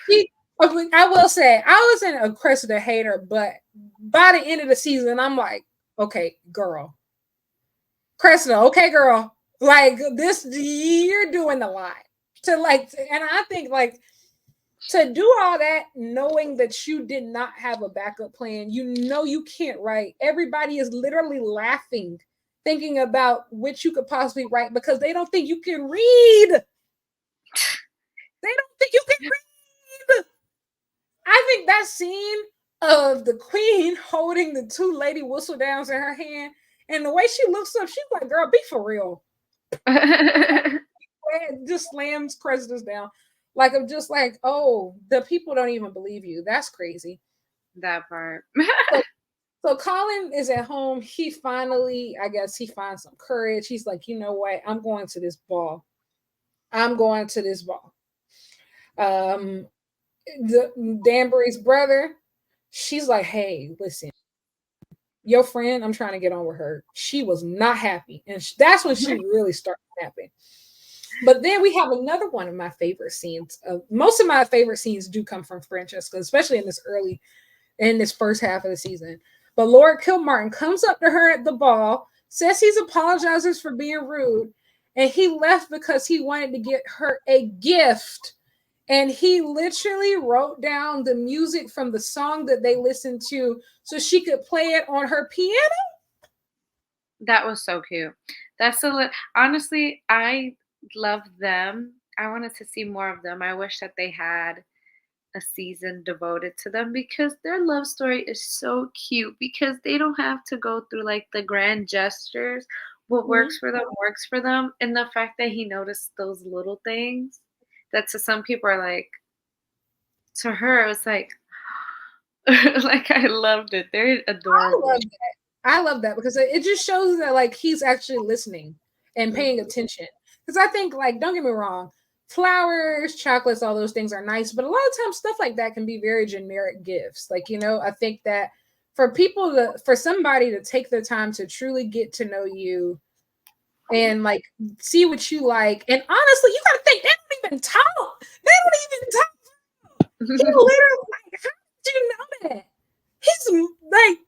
I will say I wasn't a Cressida hater, but by the end of the season, I'm like, okay, girl. Cressida, okay, girl. Like this, you're doing a lot. And I think like to do all that, knowing that you did not have a backup plan, you can't write. Everybody is literally laughing, thinking about which you could possibly write because they don't think you can read. They don't think you can read. I think that scene of the queen holding the two lady whistledowns in her hand and the way she looks up, she's like, girl, be for real. Just slams Cressida's down. Like, I'm just like, oh, the people don't even believe you. That's crazy. That part. So Colin is at home. He finally, I guess he finds some courage. He's like, you know what? I'm going to this ball. Danbury's brother, she's like, hey, listen, your friend, I'm trying to get on with her. She was not happy. And that's when she really started happy. But then we have another one of my favorite scenes. Most of my favorite scenes do come from Francesca, especially in this first half of the season. But Lord Kilmartin comes up to her at the ball, says he's apologizes for being rude, and he left because he wanted to get her a gift. And he literally wrote down the music from the song that they listened to so she could play it on her piano. That was so cute. Honestly, I love them. I wanted to see more of them. I wish that they had a season devoted to them because their love story is so cute because they don't have to go through like the grand gestures. What works for them. And the fact that he noticed those little things that to some people are like, to her, it was like, like I loved it. They're adorable. I love that because it just shows that like he's actually listening and paying attention. Because I think like, don't get me wrong, flowers, chocolates, all those things are nice, but a lot of times stuff like that can be very generic gifts. Like, I think that for somebody to take the time to truly get to know you and like see what you like, and honestly, you gotta think they don't even talk. They don't even talk. He literally like, how did you know that? He's like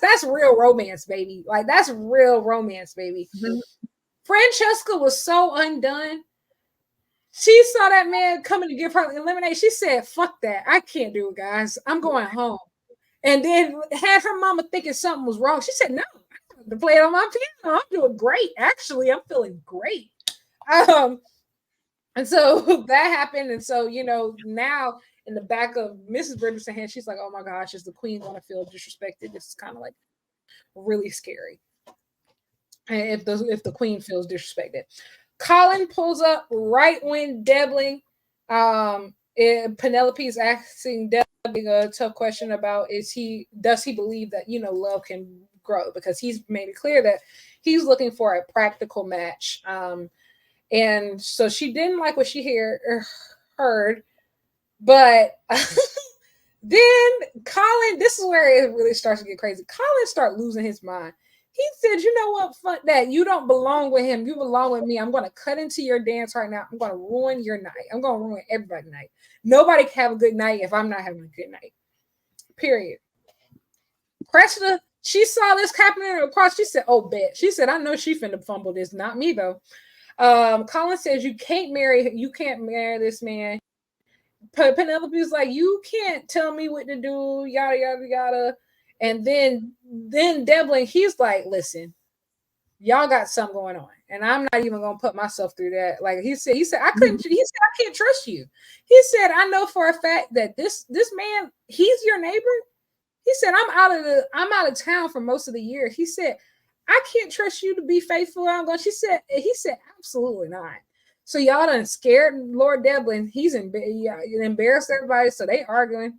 that's real romance, baby. Like that's real romance, baby. Mm-hmm. Francesca was so undone. She saw that man coming to give her lemonade. She said, fuck that. I can't do it, guys. I'm going home. And then had her mama thinking something was wrong. She said, no, I have to play it on my piano. I'm doing great. Actually, I'm feeling great. And so that happened. And so, now in the back of Mrs. Bridgerton's hand, she's like, oh my gosh, is the queen going to feel disrespected? This is kind of like really scary. And if the queen feels disrespected. Colin pulls up right when Devlin, Penelope is asking Devlin a tough question about does he believe that, love can grow? Because he's made it clear that he's looking for a practical match. And so she didn't like what she heard. But then Colin, this is where it really starts to get crazy. Colin start losing his mind. He said, "You know what? Fuck that. You don't belong with him. You belong with me. I'm going to cut into your dance right now. I'm going to ruin your night. I'm going to ruin everybody's night. Nobody can have a good night if I'm not having a good night. Period." Cressida, she saw this happening across. She said, "Oh, bet." She said, "I know she finna fumble this. Not me though." Colin says, "You can't marry this man." Penelope's like, "You can't tell me what to do, yada yada yada." And then Devlin, he's like, "Listen, y'all got something going on, and I'm not even gonna put myself through that." Like he said, "I couldn't." He said, "I can't trust you." He said, "I know for a fact that this man, he's your neighbor." He said, I'm out of town for most of the year." He said, "I can't trust you to be faithful." I'm going. He said, "Absolutely not." So y'all done scared Lord Devlin. He's embarrassed everybody. So they arguing.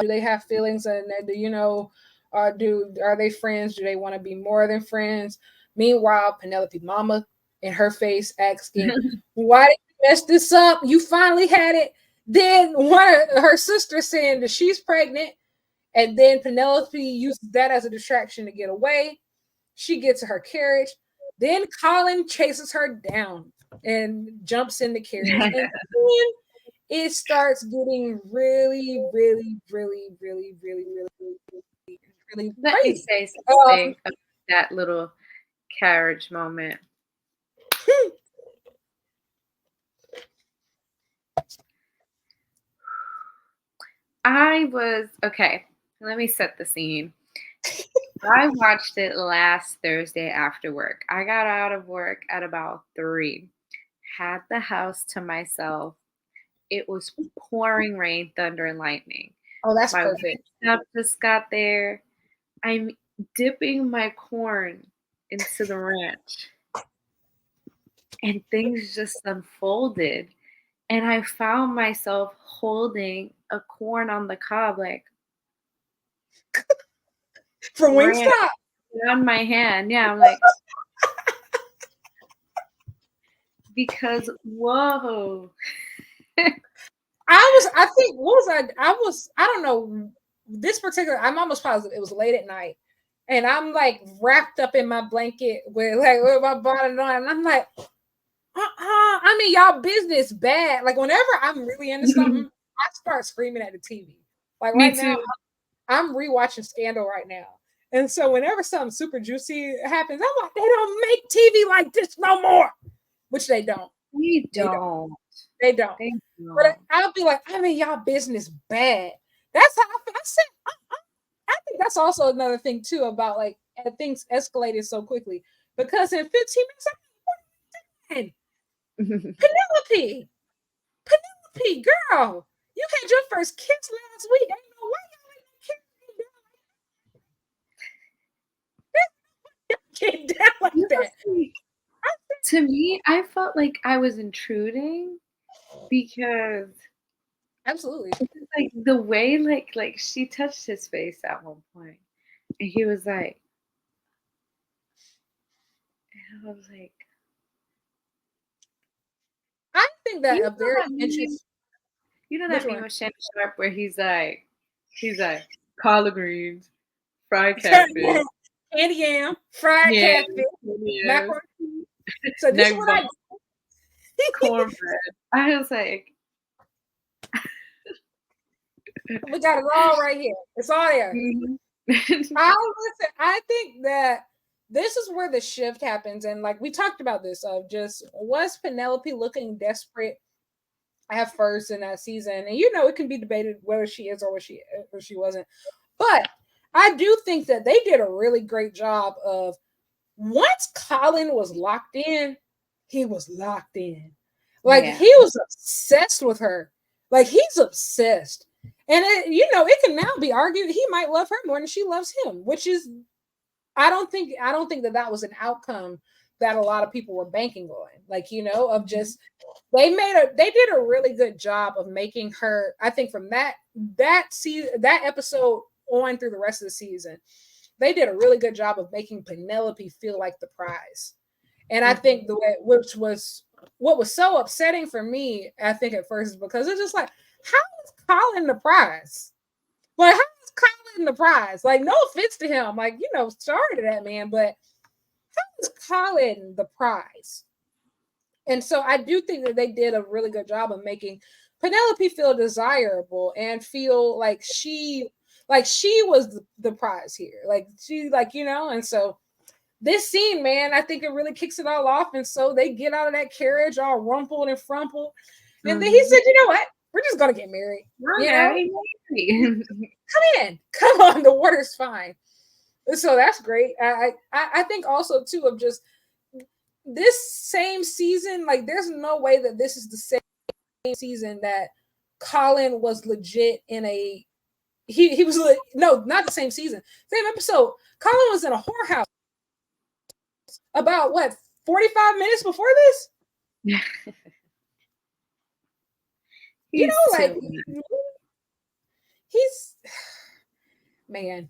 Do they have feelings? And do are they friends? Do they want to be more than friends? Meanwhile, Penelope Mama in her face asking, "Why did you mess this up? You finally had it." Then one of her sisters saying that she's pregnant. And then Penelope uses that as a distraction to get away. She gets to her carriage. Then Colin chases her down and jumps in the carriage. And then it starts getting really, really, really, really, really, really, really Let me crazy. say something about that little carriage moment. Okay, let me set the scene. I watched it last Thursday after work. I got out of work at about 3, had the house to myself. It was pouring rain, thunder, and lightning. Oh, that's My perfect. stuff just got there. I'm dipping my corn into the ranch, and things just unfolded. And I found myself holding a corn on the cob, like From ranch Wingstop. on my hand. Yeah, I'm like, because whoa. I think, what was I don't know, this particular, I'm almost positive it was late at night. And I'm like wrapped up in my blanket with my bottom on. And I'm like, I mean, y'all business bad. Like whenever I'm really into something, I start screaming at the TV. Like Me right now, too. I'm rewatching Scandal right now. And so whenever something super juicy happens, I'm like, they don't make TV like this no more. Which they don't. We They don't. don't. They don't. They But don't. I'll be like, I mean, y'all business bad. That's how I feel. I said, I think that's also another thing too about like things escalated so quickly because in 15 minutes, I'm Penelope, Penelope, girl, you had your first kiss last week. I don't know why y'all get down like that. To me, I felt like I was intruding because Absolutely. like the way like she touched his face at one point, and he was like, and I was like, I think that you a know very that meme, interesting. you know Which that meme one? of Shannon Sharp where he's like collard greens, fried catfish, Candy yam, fried yeah, catfish, yes, macaroni. So this is neck what bone, I cornbread. I was like, we got it all right here. It's all there. mhm. I think that this is where the shift happens, and like we talked about this of just was Penelope looking desperate at first in that season, and it can be debated whether she is or she wasn't, but I do think that they did a really great job of once Colin was locked in, he was locked in. Like Yeah. he was obsessed with her. Like he's obsessed. And it can now be argued he might love her more than she loves him, which is I don't think that was an outcome that a lot of people were banking on. Like, of just they did a really good job of making her, I think from that episode on through the rest of the season, they did a really good job of making Penelope feel like the prize. And I think the way, which was what was so upsetting for me, I think at first, is because it's just like, how is Colin the prize? Like, how is Colin the prize? Like, no offense to him, like, you know, sorry to that man, but how is Colin the prize? And so I do think that they did a really good job of making Penelope feel desirable and feel like she was the prize here. Like she, like, you know, and so this scene, man, I think it really kicks it all off. And so they get out of that carriage all rumpled and frumpled. And then he said, you know what? We're just gonna get married. Okay. Come in. Come on, the water's fine. So that's great. I think also too of just this same season, like there's no way that this is the same season that Colin was legit in a he was no, not the same season. Same episode. Colin was in a whorehouse about what 45 minutes before this? You know, like he's man.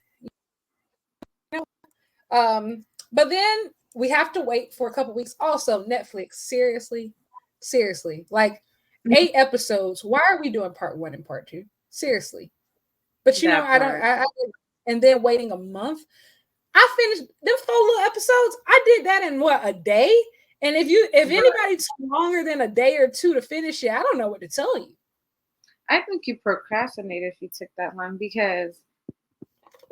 But then we have to wait for a couple weeks. Also, Netflix, seriously, like 8 episodes. Why are we doing part 1 and part 2? Seriously. But you know, I and then waiting a month. I finished them 4 little episodes. I did that in what, a day? And if anybody took longer than a day or 2 to finish it, I don't know what to tell you. I think you procrastinated if you took that long, because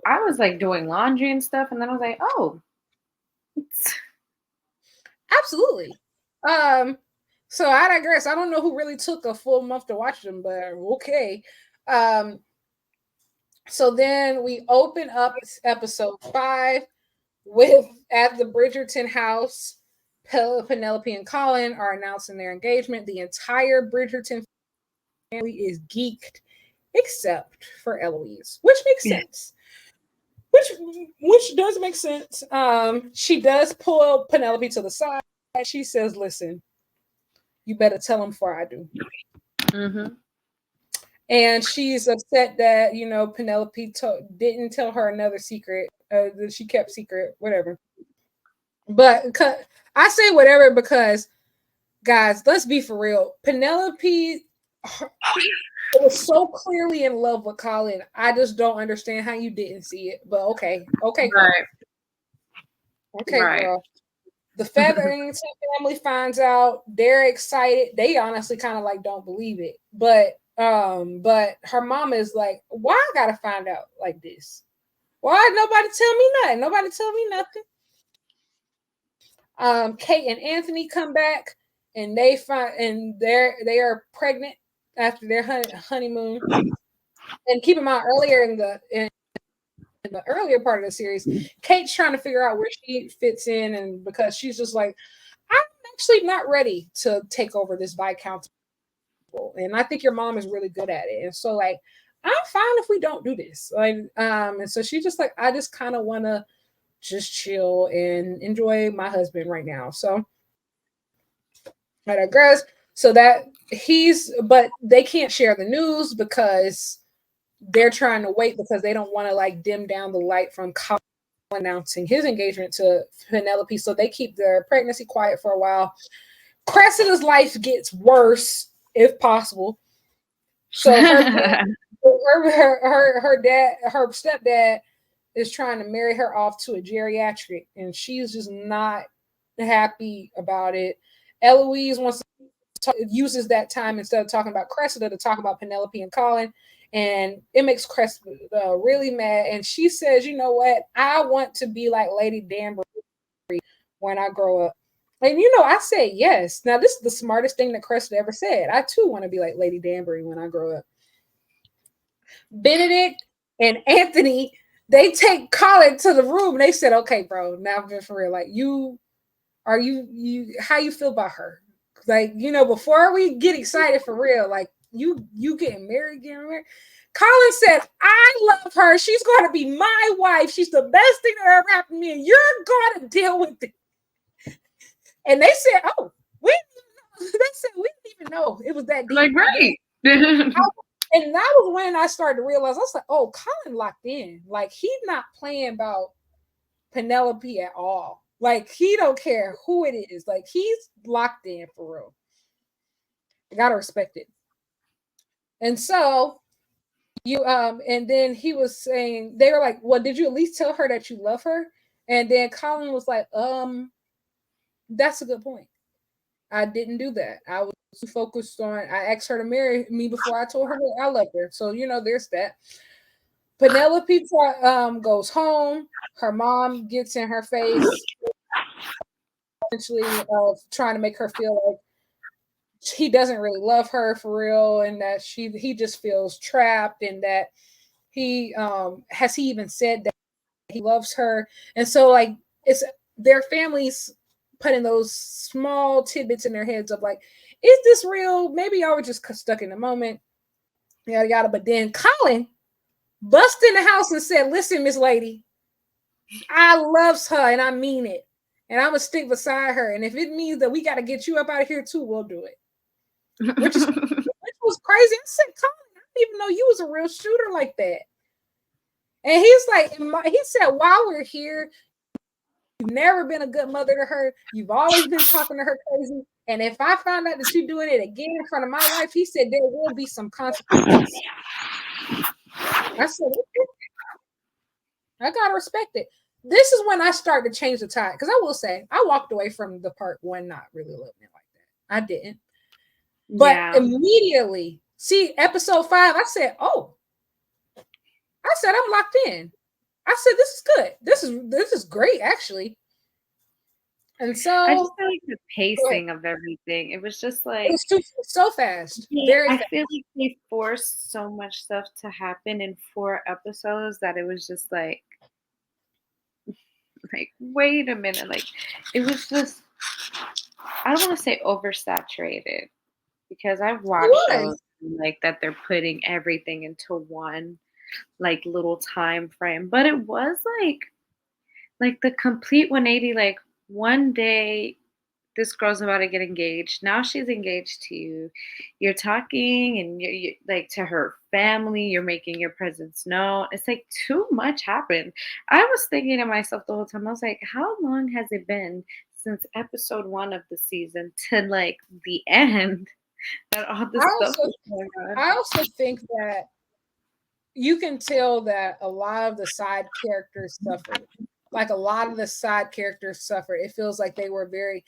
I was like doing laundry and stuff, and then I was like, oh. Absolutely. So I digress. I don't know who really took a full month to watch them, but okay. So then we open up episode 5 with at the Bridgerton house. Penelope and Colin are announcing their engagement. The entire Bridgerton family is geeked, except for Eloise, which makes sense. Which does make sense. She does pull Penelope to the side. She says, "Listen, you better tell him before I do." Mm-hmm. And she's upset that, you know, Penelope didn't tell her another secret that she kept secret, whatever. But I say whatever because, guys, let's be for real. Penelope was so clearly in love with Colin. I just don't understand how you didn't see it. But okay, right. Okay, right. Girl. The Featherington family finds out. They're excited. They honestly kind of like don't believe it. But her mom is like, why I gotta find out like this? Why nobody tell me nothing? Nobody tell me nothing. Kate and Anthony come back and they they are pregnant after their honeymoon. And keep in mind, earlier in the earlier part of the series, Kate's trying to figure out where she fits in, and because she's just like, I'm actually not ready to take over this Viscount, and I think your mom is really good at it, and so like, I'm fine if we don't do this, like, and so she's just like, I just kind of want to just chill and enjoy my husband right now. So I digress. So that but they can't share the news because they're trying to wait because they don't want to like dim down the light from Colin announcing his engagement to Penelope. So they keep their pregnancy quiet for a while. Cressida's life gets worse if possible. So her stepdad is trying to marry her off to a geriatric, and she's just not happy about it. Eloise uses that time instead of talking about Cressida to talk about Penelope and Colin. And it makes Cressida really mad. And she says, you know what? I want to be like Lady Danbury when I grow up. And, you know, I say yes. Now, this is the smartest thing that Cressida ever said. I, too, want to be like Lady Danbury when I grow up. Benedict and Anthony, they take Colin to the room. And they said, okay, bro, now for real. Like, how you feel about her? Like, you know, before we get excited for real, like, you getting married. Colin said, I love her. She's going to be my wife. She's the best thing that ever happened to me. And you're going to deal with it. And they said, oh, we didn't even know it was that deep. Like, great. And that was when I started to realize, I was like, oh, Colin locked in. Like, he's not playing about Penelope at all. Like he don't care who it is. Like he's locked in for real. I gotta respect it. And so you and then he was saying they were like, well, did you at least tell her that you love her? And then Colin was like, that's a good point. I didn't do that. I was focused on I asked her to marry me before I told her that I loved her. So there's that. Penelope goes home. Her mom gets in her face, essentially of trying to make her feel like he doesn't really love her for real, and that he just feels trapped, and that he has he even said that he loves her, and so like it's their families putting those small tidbits in their heads of like, is this real? Maybe y'all were just stuck in the moment, yada yada. But then Colin busted in the house and said, "Listen, Miss Lady, I loves her and I mean it, and I'm gonna stick beside her. And if it means that we got to get you up out of here too, we'll do it." Which was crazy. I said, "Colin, I didn't even know you was a real shooter like that." And he's like, he said, "While we're here, you've never been a good mother to her. You've always been talking to her crazy. And if I find out that you're doing it again in front of my wife," he said, "there will be some consequences." I said, "Okay, I gotta respect it." This is when I start to change the tide. Because I will say, I walked away from the part one not really loving it like that. I didn't. But immediately, see, episode 5, I said, "Oh," I said, "I'm locked in." I said, "This is good. This is great, actually." And so I just feel like the pacing of everything. It was just it like was so fast, very I fast. feel like they forced so much stuff to happen in 4 episodes that it was just like wait a minute, like it was just I don't want to say oversaturated because I've It watched shows was. like that they're putting everything into one like little time frame, but it was like the complete 180. Like one day this girl's about to get engaged. Now she's engaged to you. You're talking and you like to her family. You're making your presence known. It's like too much happened. I was thinking to myself the whole time. I was like, how long has it been since episode 1 of the season to like the end that all I this stuff also was going on? I also think that you can tell that a lot of the side characters suffered. Like a lot of the side characters suffered. It feels like they were very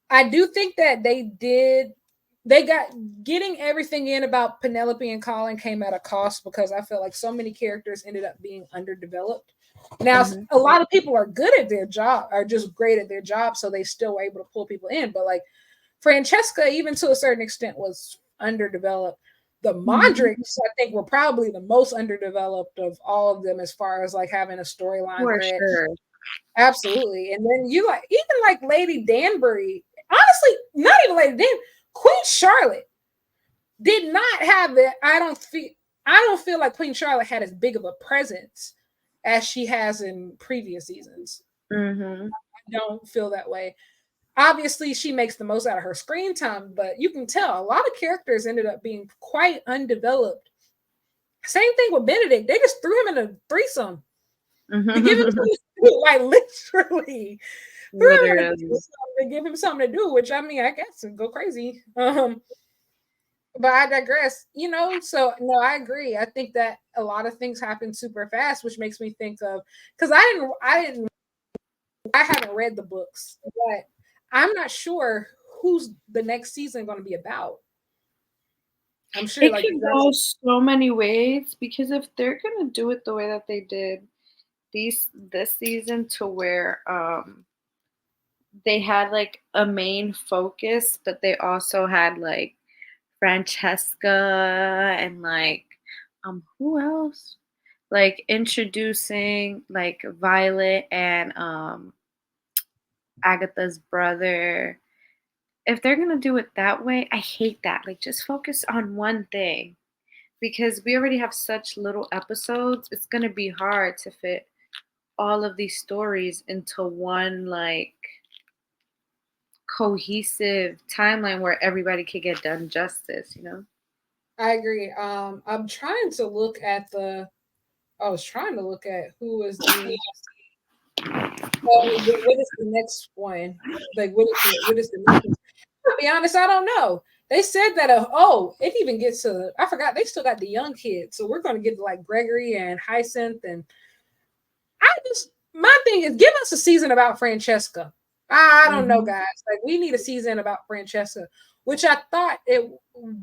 I do think that they got getting everything in about Penelope and Colin came at a cost because I feel like so many characters ended up being underdeveloped. Now, Mhm. a lot of people are good at their job, are just great at their job, so they still were able to pull people in. But like Francesca, even to a certain extent, was underdeveloped. The Mhm. Mondricks, I think, were probably the most underdeveloped of all of them as far as like having a storyline For thread. sure. Absolutely. And then you like even like Lady Danbury, honestly, not even Lady Dan, Queen Charlotte did not have it. I don't feel like Queen Charlotte had as big of a presence as she has in previous seasons. Mhm. I don't feel that way. Obviously, she makes the most out of her screen time, but you can tell a lot of characters ended up being quite undeveloped. Same thing with Benedict. They just threw him in a threesome to give him something to do, like literally. Threw him in a Literally. threesome to give him something to do, which I mean, I guess go crazy. But I digress. So no, I agree. I think that a lot of things happen super fast, which makes me think of because I haven't read the books, but I'm not sure who's the next season going to be about. I'm sure, It like could you guys. go so many ways because if they're gonna do it the way that they did this season to where they had like a main focus, but they also had like Francesca and like who else? Like introducing like Violet and Agatha's brother. If they're gonna do it that way, I hate that. Like just focus on one thing. Because we already have such little episodes, it's going to be hard to fit all of these stories into one like cohesive timeline where everybody could get done justice. I agree. I'm trying to look at the. I was trying to look at who is the What is the next one? Like, what is the next one? To be honest, I don't know. They said that, it even gets to, I forgot, they still got the young kids. So we're going to get to like Gregory and Hyacinth. And my thing is, give us a season about Francesca. I don't know, Mhm. guys. Like, we need a season about Francesca, which I thought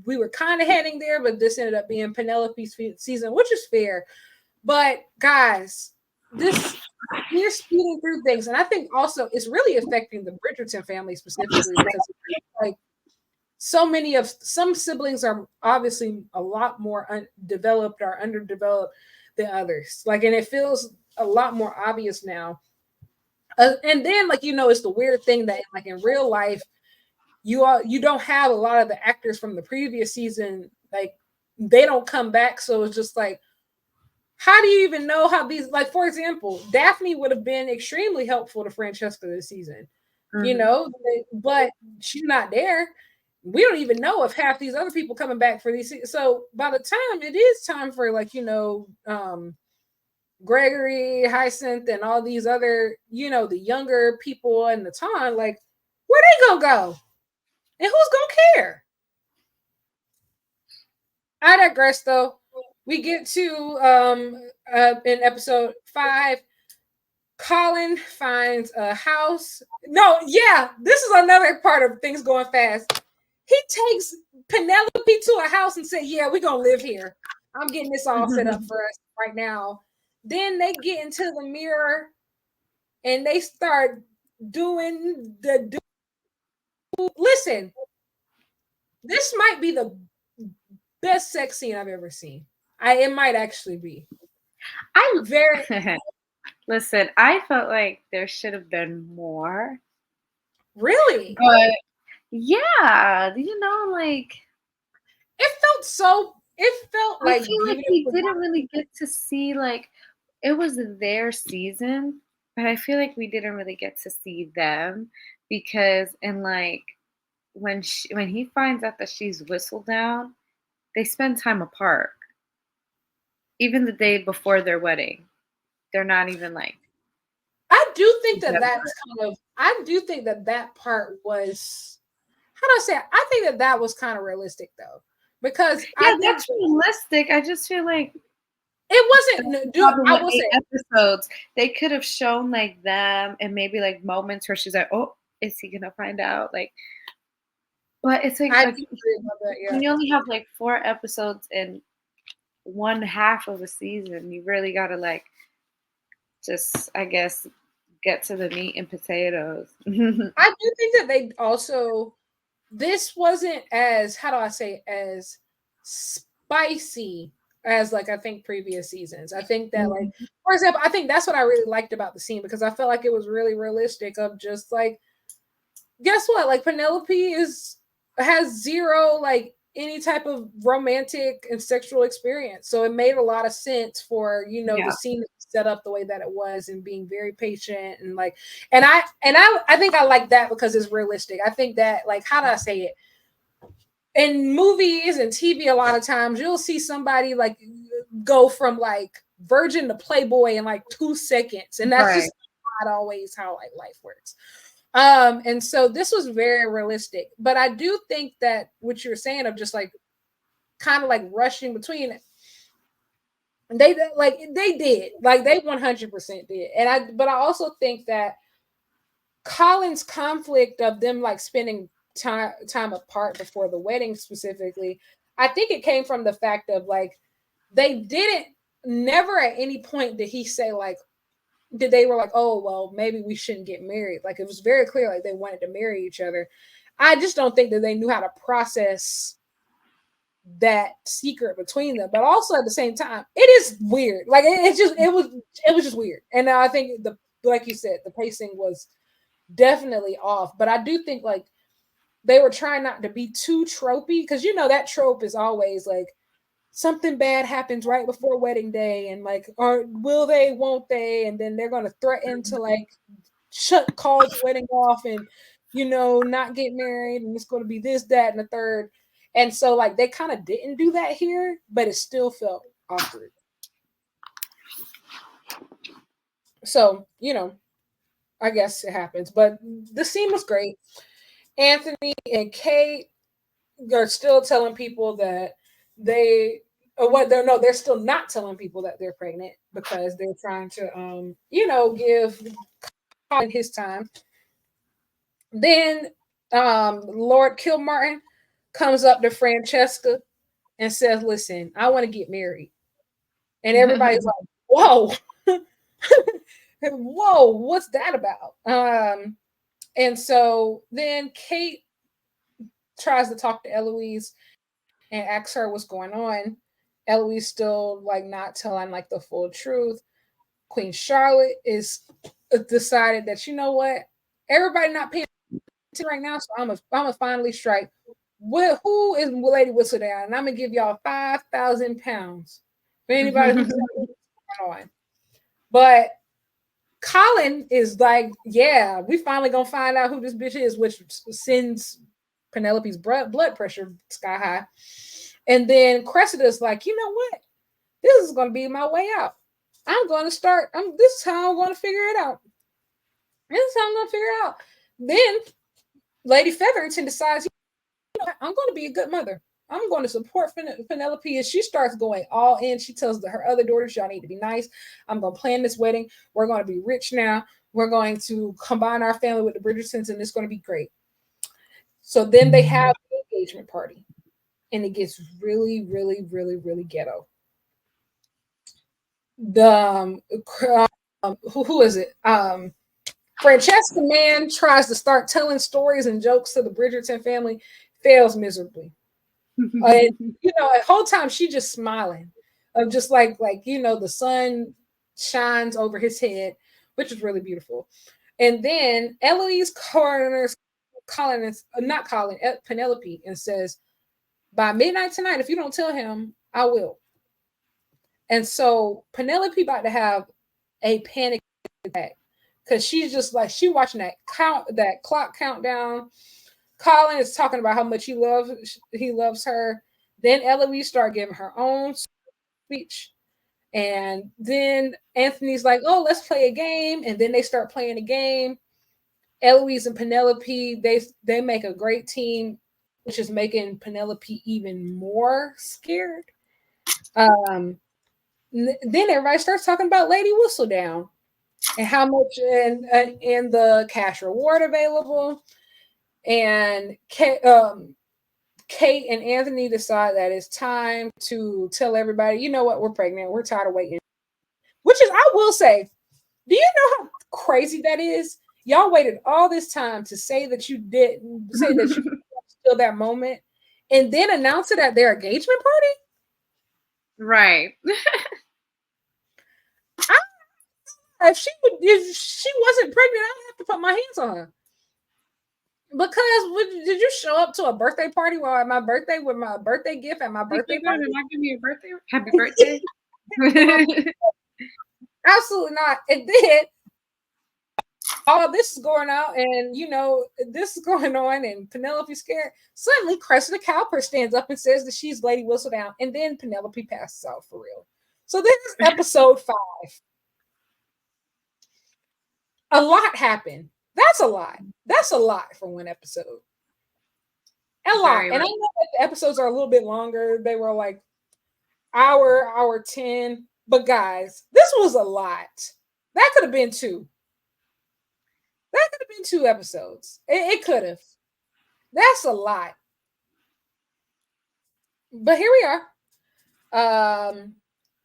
we were kind of heading there, but this ended up being Penelope's season, which is fair. But guys, this we're speeding through things, and I think also it's really affecting the Bridgerton family specifically because like some siblings are obviously a lot more undeveloped or underdeveloped than others. Like, and it feels a lot more obvious now. And then, like, it's the weird thing that like in real life, you don't have a lot of the actors from the previous season. Like, they don't come back, so it's just like, how do you even know how these, like, for example, Daphne would have been extremely helpful to Francesca this season, Mhm. but she's not there. We don't even know if half these other people coming back for these. So by the time it is time for, like, Gregory, Hyacinth, and all these other, the younger people in the time, like, where they gonna go? And who's gonna care? I digress though. We get to in episode 5, Colin finds a house. No, yeah, this is another part of things going fast. He takes Penelope to a house and said, "Yeah, we're gonna live here. I'm getting this all set up for us right now." Then they get into the mirror and they start doing the listen. This might be the best sex scene I've ever seen. It might actually be I very listen. I felt like there should have been more, really. but yeah, like It felt I like feel like we beautiful. didn't really get to see like it was their season, but I feel like we didn't really get to see them because and like when he finds out that she's whistled down, they spend time apart. Even the day before their wedding, they're not even like I do think that together. I do think that that part was, how do I say it? I think that that was kind of realistic though, because I Yeah, think that's realistic. I just feel like it wasn't. that's the Do problem I with will say 8 episodes. They could have shown, like, them and maybe, like, moments where she's like, "Oh, is he gonna find out?" Like but it's like, I do agree about that. when Yeah, you only have, like, 4 episodes in 1/2 of a season, you really gotta, like, just, I guess, get to the meat and potatoes. I do think that they also, this wasn't as, how do I say, as spicy as, like, I think previous seasons. I think that, like, Mhm. for example, I think that's what I really liked about the scene because I felt like it was really realistic of just like, guess what? Like, Penelope has zero, like, any type of romantic and sexual experience. So it made a lot of sense for, the Yeah. scene to be set up the way that it was and being very patient and like, I think I like that because it's realistic. I think that, like, how do I say it? In movies and TV, a lot of times you'll see somebody like go from like virgin to playboy in like 2 seconds. And that's Right. just not always how like life works. And so this was very realistic, but I do think that what you're saying of just like kind of like rushing between it, they did, like, they 100% did. But I also think that Colin's conflict of them like spending time apart before the wedding specifically, I think it came from the fact of like they didn't, never at any point did he say like, did they were like, oh well, maybe we shouldn't get married. Like, it was very clear like they wanted to marry each other. I just don't think that they knew how to process that secret between them. But also at the same time, it is weird. Like, it was just weird. And I think the, like you said, the pacing was definitely off. But I do think like they were trying not to be too tropey because that trope is always like something bad happens right before wedding day and like, or will they, won't they, and then they're going to threaten to like call the wedding off and not get married, and it's going to be this, that, and the third. And so like they kind of didn't do that here, but it still felt awkward. So I guess it happens. But the scene was great. Anthony and Kate are still telling people that they or what they're no, they're still not telling people that they're pregnant because they're trying to give Colin his time. Then Lord Kilmartin comes up to Francesca and says, "Listen, I want to get married." And everybody's like, "Whoa." Whoa, what's that about? And so then Kate tries to talk to Eloise and asks her what's going on. Eloise still like not telling like the full truth. Queen Charlotte is decided that you know what, everybody not paying attention right now, so I'm gonna finally strike. Who is Lady Whistledown? And I'm gonna give y'all £5,000 for anybody who's on. But Colin is like, yeah, we finally gonna find out who this bitch is, which sends Penelope's blood pressure sky high. And then Cressida's like, you know what? This is gonna be my way out. I'm gonna start. This is how I'm gonna figure it out. This is how I'm gonna figure it out. Then Lady Featherington decides, you know what? I'm gonna be a good mother. I'm going to support Penelope as she starts going all in. She tells her other daughters, y'all need to be nice. I'm going to plan this wedding. We're going to be rich now. We're going to combine our family with the Bridgertons, and it's going to be great. So then they have the engagement party, and it gets really, really, really, really ghetto. The who is it? Francesca man tries to start telling stories and jokes to the Bridgerton family, fails miserably. And the whole time she just smiling, of just like the sun shines over his head, which is really beautiful. And then Eloise corners Colin, not Colin, Penelope, and says, "By midnight tonight, if you don't tell him, I will." And so Penelope about to have a panic attack because she's just like she watching that clock countdown. Colin is talking about how much he loves her. Then Eloise start giving her own speech. And then Anthony's like, "Oh, let's play a game." And then they start playing a game. Eloise and Penelope, they make a great team, which is making Penelope even more scared. Um, then everybody starts talking about Lady Whistledown and how much and the cash reward available. And Kate and Anthony decide that it's time to tell everybody, you know what, we're pregnant. We're tired of waiting. Which is, I will say, do you know how crazy that is? Y'all waited all this time to say that you didn't say that you still that moment, and then announce it at their engagement party. Right. If she wasn't pregnant, I'd have to put my hands on her. Because did you show up to a birthday party while at my birthday with my birthday gift at my birthday You're party? not give me a birthday. Happy birthday. Absolutely not. And then all this is going out, and this is going on, and Penelope's scared. Suddenly, Cressida Cowper stands up and says that she's Lady Whistledown, and then Penelope passes out for real. So this is episode 5. A lot happened. That's a lot. That's a lot for one episode. A lot. And I know that the episodes are a little bit longer. They were like hour 10. But guys, this was a lot. That could have been 2. That could have been 2 episodes. It could have. That's a lot. But here we are.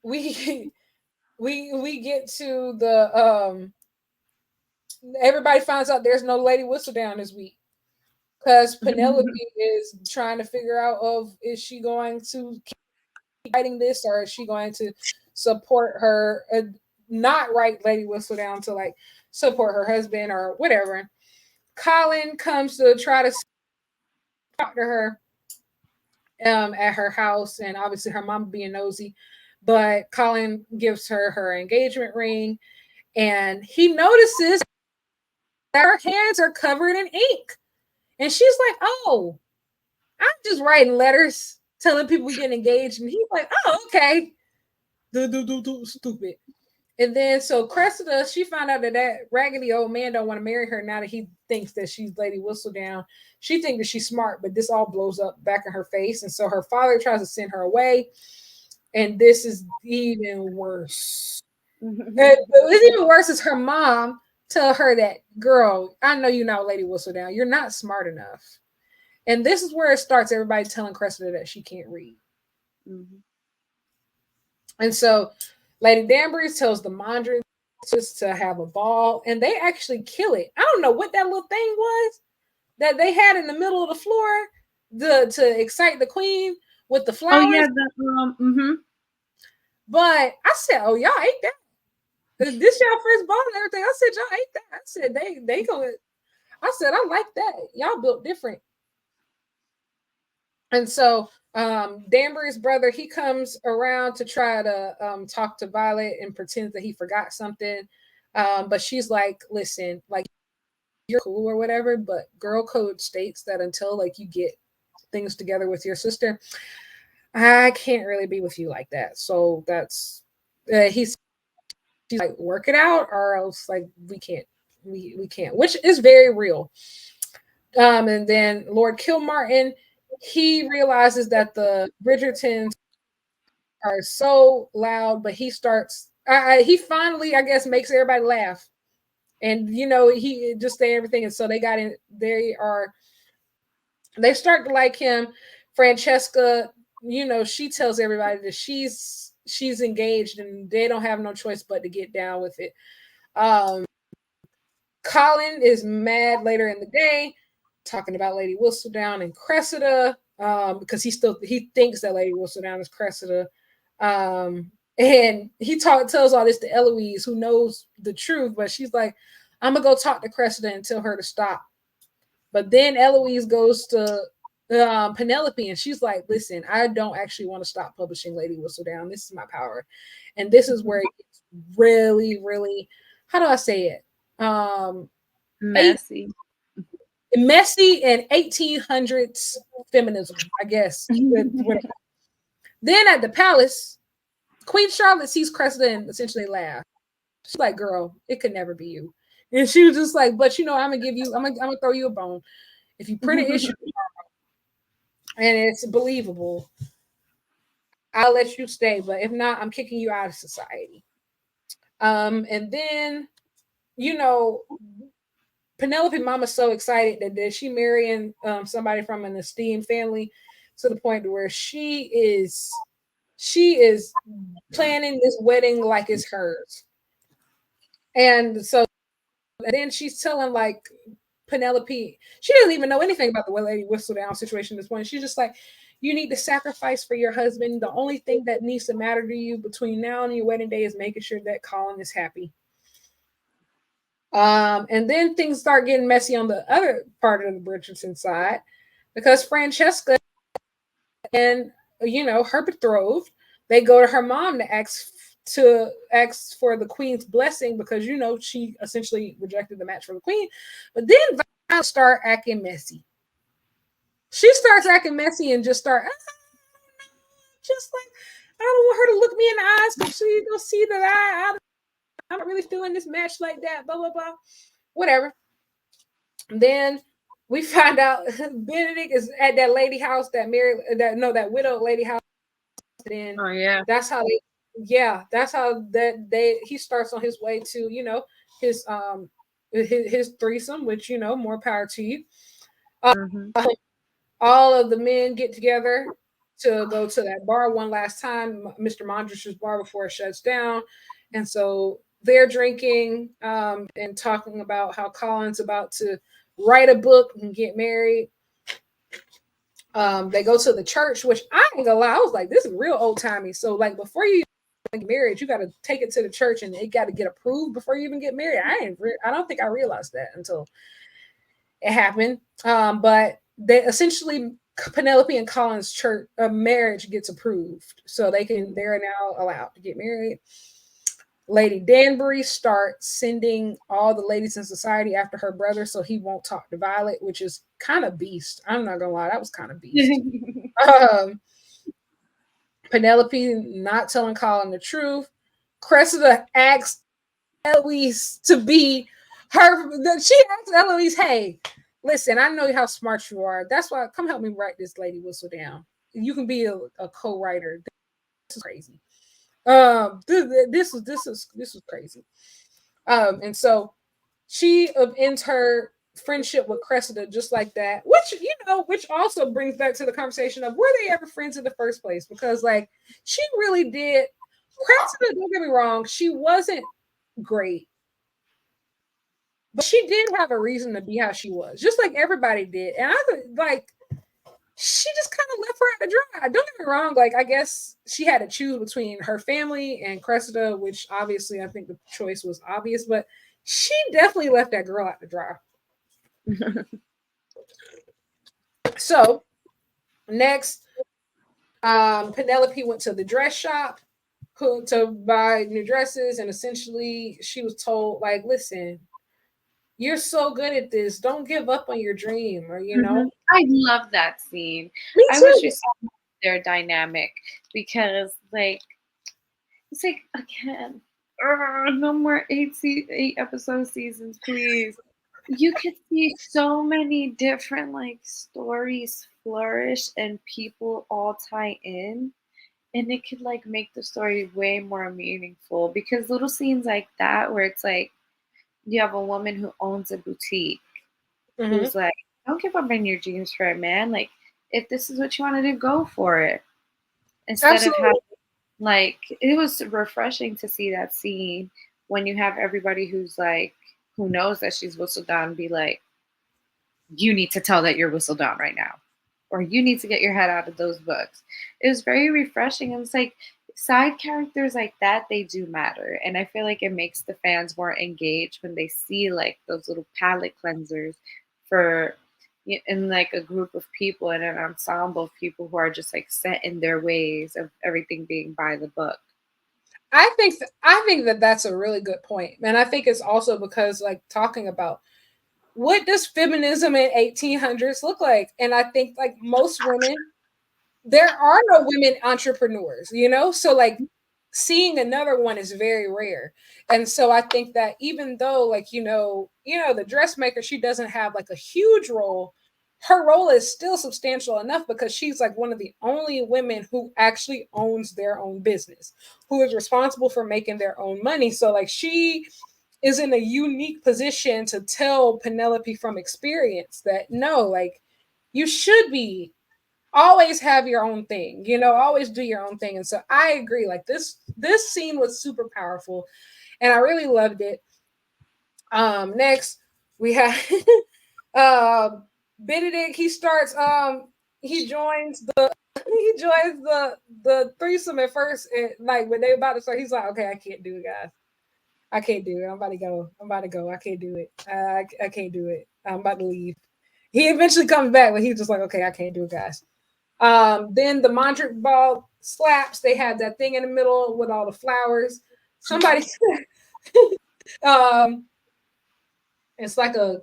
We we get to the everybody finds out there's no Lady Whistledown this week because Penelope is trying to figure out is she going to keep fighting this, or is she going to support her not write Lady Whistledown to like support her husband or whatever. Colin comes to try to talk to her at her house, and obviously her mom being nosy, but Colin gives her engagement ring, and he notices that her hands are covered in ink, and she's like, "Oh, I'm just writing letters telling people we get engaged," and he's like, "Oh, okay, do stupid." And then so Cressida, she found out that that raggedy old man don't want to marry her now that he thinks that she's Lady Whistledown. She thinks that she's smart, but this all blows up back in her face. And so her father tries to send her away. And this is even worse. What's even worse is her mom tell her that, girl, I know you're not Lady Whistledown. You're not smart enough. And this is where it starts. Everybody telling Cressida that she can't read. Mm-hmm. And so Lady Danbury tells the Mondrians to have a ball, and they actually kill it. I don't know what that little thing was that they had in the middle of the floor to excite the queen with the flowers. Oh yeah, But I said, "Oh, y'all ate that? This y'all first ball and everything?" I said, "Y'all ate that?" I said, "They gonna." I said, "I like that. Y'all built different." And so Danbury's brother, he comes around to try to talk to Violet and pretends that he forgot something. But she's like, listen, like, you're cool or whatever, but girl code states that until like you get things together with your sister, I can't really be with you like that. So that's she's like, work it out or else like we can't, which is very real. And then Lord Kilmartin, he realizes that the Bridgertons are so loud, but he starts. He finally, I guess, makes everybody laugh, and he just say everything. And so they got in. They start to like him. Francesca, she tells everybody that she's engaged, and they don't have no choice but to get down with it. Colin is mad later in the day, talking about Lady Whistledown and Cressida, because he thinks that Lady Whistledown is Cressida. And he tells all this to Eloise, who knows the truth, but she's like, I'm gonna go talk to Cressida and tell her to stop. But then Eloise goes to Penelope, and she's like, listen, I don't actually want to stop publishing Lady Whistledown. This is my power. And this is where it gets really, really, how do I say it? Messy and 1800s feminism, I guess. Then at the palace, Queen Charlotte sees Cressida and essentially laughs. She's like, girl, it could never be you. And she was just like, but I'm gonna throw you a bone. If you print an issue and it's believable, I'll let you stay. But if not, I'm kicking you out of society. And then, Penelope mama's so excited that she marrying somebody from an esteemed family to the point where she is planning this wedding like it's hers. And so then she's telling like Penelope, she doesn't even know anything about the Lady Whistledown situation at this point. She's just like, you need to sacrifice for your husband. The only thing that needs to matter to you between now and your wedding day is making sure that Colin is happy. And then things start getting messy on the other part of the Bridgerton side because Francesca and her betrothed, they go to her mom to ask for the queen's blessing because she essentially rejected the match for the queen. But then Violet start acting messy. She starts acting messy and just just like, I don't want her to look me in the eyes because she gonna see that I'm not really feeling this match like that. Blah blah blah, whatever. Then we find out Benedict is at that lady house that widowed lady house. And that's how he starts on his way to his threesome, which more power to you. All of the men get together to go to that bar one last time, Mr. Mondrich's bar, before it shuts down. And so they're drinking and talking about how Colin's about to write a book and get married. They go to the church, which I ain't gonna lie, I was like, this is real old timey. So like before you get married, you got to take it to the church and it got to get approved before you even get married. I don't think I realized that until it happened. But they essentially, Penelope and Colin's church marriage gets approved, so they're now allowed to get married. Lady Danbury starts sending all the ladies in society after her brother so he won't talk to Violet, which is kind of beast. I'm not gonna lie, that was kind of beast. Penelope not telling Colin the truth. Cressida asked Eloise to be her. She asked Eloise, "Hey, listen, I know how smart you are. That's why come help me write this Lady Whistle down. You can be a co-writer. This is crazy. This was crazy. And so she ends her friendship with Cressida just like that, which also brings back to the conversation of were they ever friends in the first place? Because like she really did. Cressida, don't get me wrong, she wasn't great, but she did have a reason to be how she was, just like everybody did. And I like she just kind of left her out to dry. Don't get me wrong, like I guess she had to choose between her family and Cressida, which obviously I think the choice was obvious, but she definitely left that girl out to dry. So next, Penelope went to the dress shop to buy new dresses, and essentially she was told, like, listen, you're so good at this. Don't give up on your dream, or I love that scene. Me I wish we too. saw their dynamic because, like, it's like again, no more 8 episode seasons, please. You could see so many different like stories flourish and people all tie in, and it could like make the story way more meaningful because little scenes like that where it's like you have a woman who owns a boutique Hmm. who's like, don't give up on your dreams for it, man. Like, if this is what you want to do, go for it. Instead of having, Absolutely. like, it was refreshing to see that scene when you have everybody who's like, who knows that she's whistled down, be like, you need to tell that you're whistled down right now, or you need to get your head out of those books. It was very refreshing. And it's like side characters like that, they do matter. And I feel like it makes the fans more engaged when they see like those little palate cleansers for in like a group of people and an ensemble of people who are just like set in their ways of everything being by the book. I think that that's a really good point, and I think it's also because like talking about what does feminism in 1800s look like, and I think like most women, there are no women entrepreneurs, so like seeing another one is very rare. And so I think that even though like the dressmaker, she doesn't have like a huge role, her role is still substantial enough because she's like one of the only women who actually owns their own business, who is responsible for making their own money. So like she is in a unique position to tell Penelope from experience that no, like you should be always have your own thing, always do your own thing. And so I agree, like this scene was super powerful and I really loved it. Next we have Benedict. He joins the the threesome at first, and like when they about to start, he's like, okay, I can't do it, guys. I can't do it. I'm about to go. I can't do it. I can't do it. I'm about to leave. He eventually comes back, but he's just like, okay, I can't do it, guys. Then the Mondrian ball slaps. They have that thing in the middle with all the flowers. Somebody, um, it's like a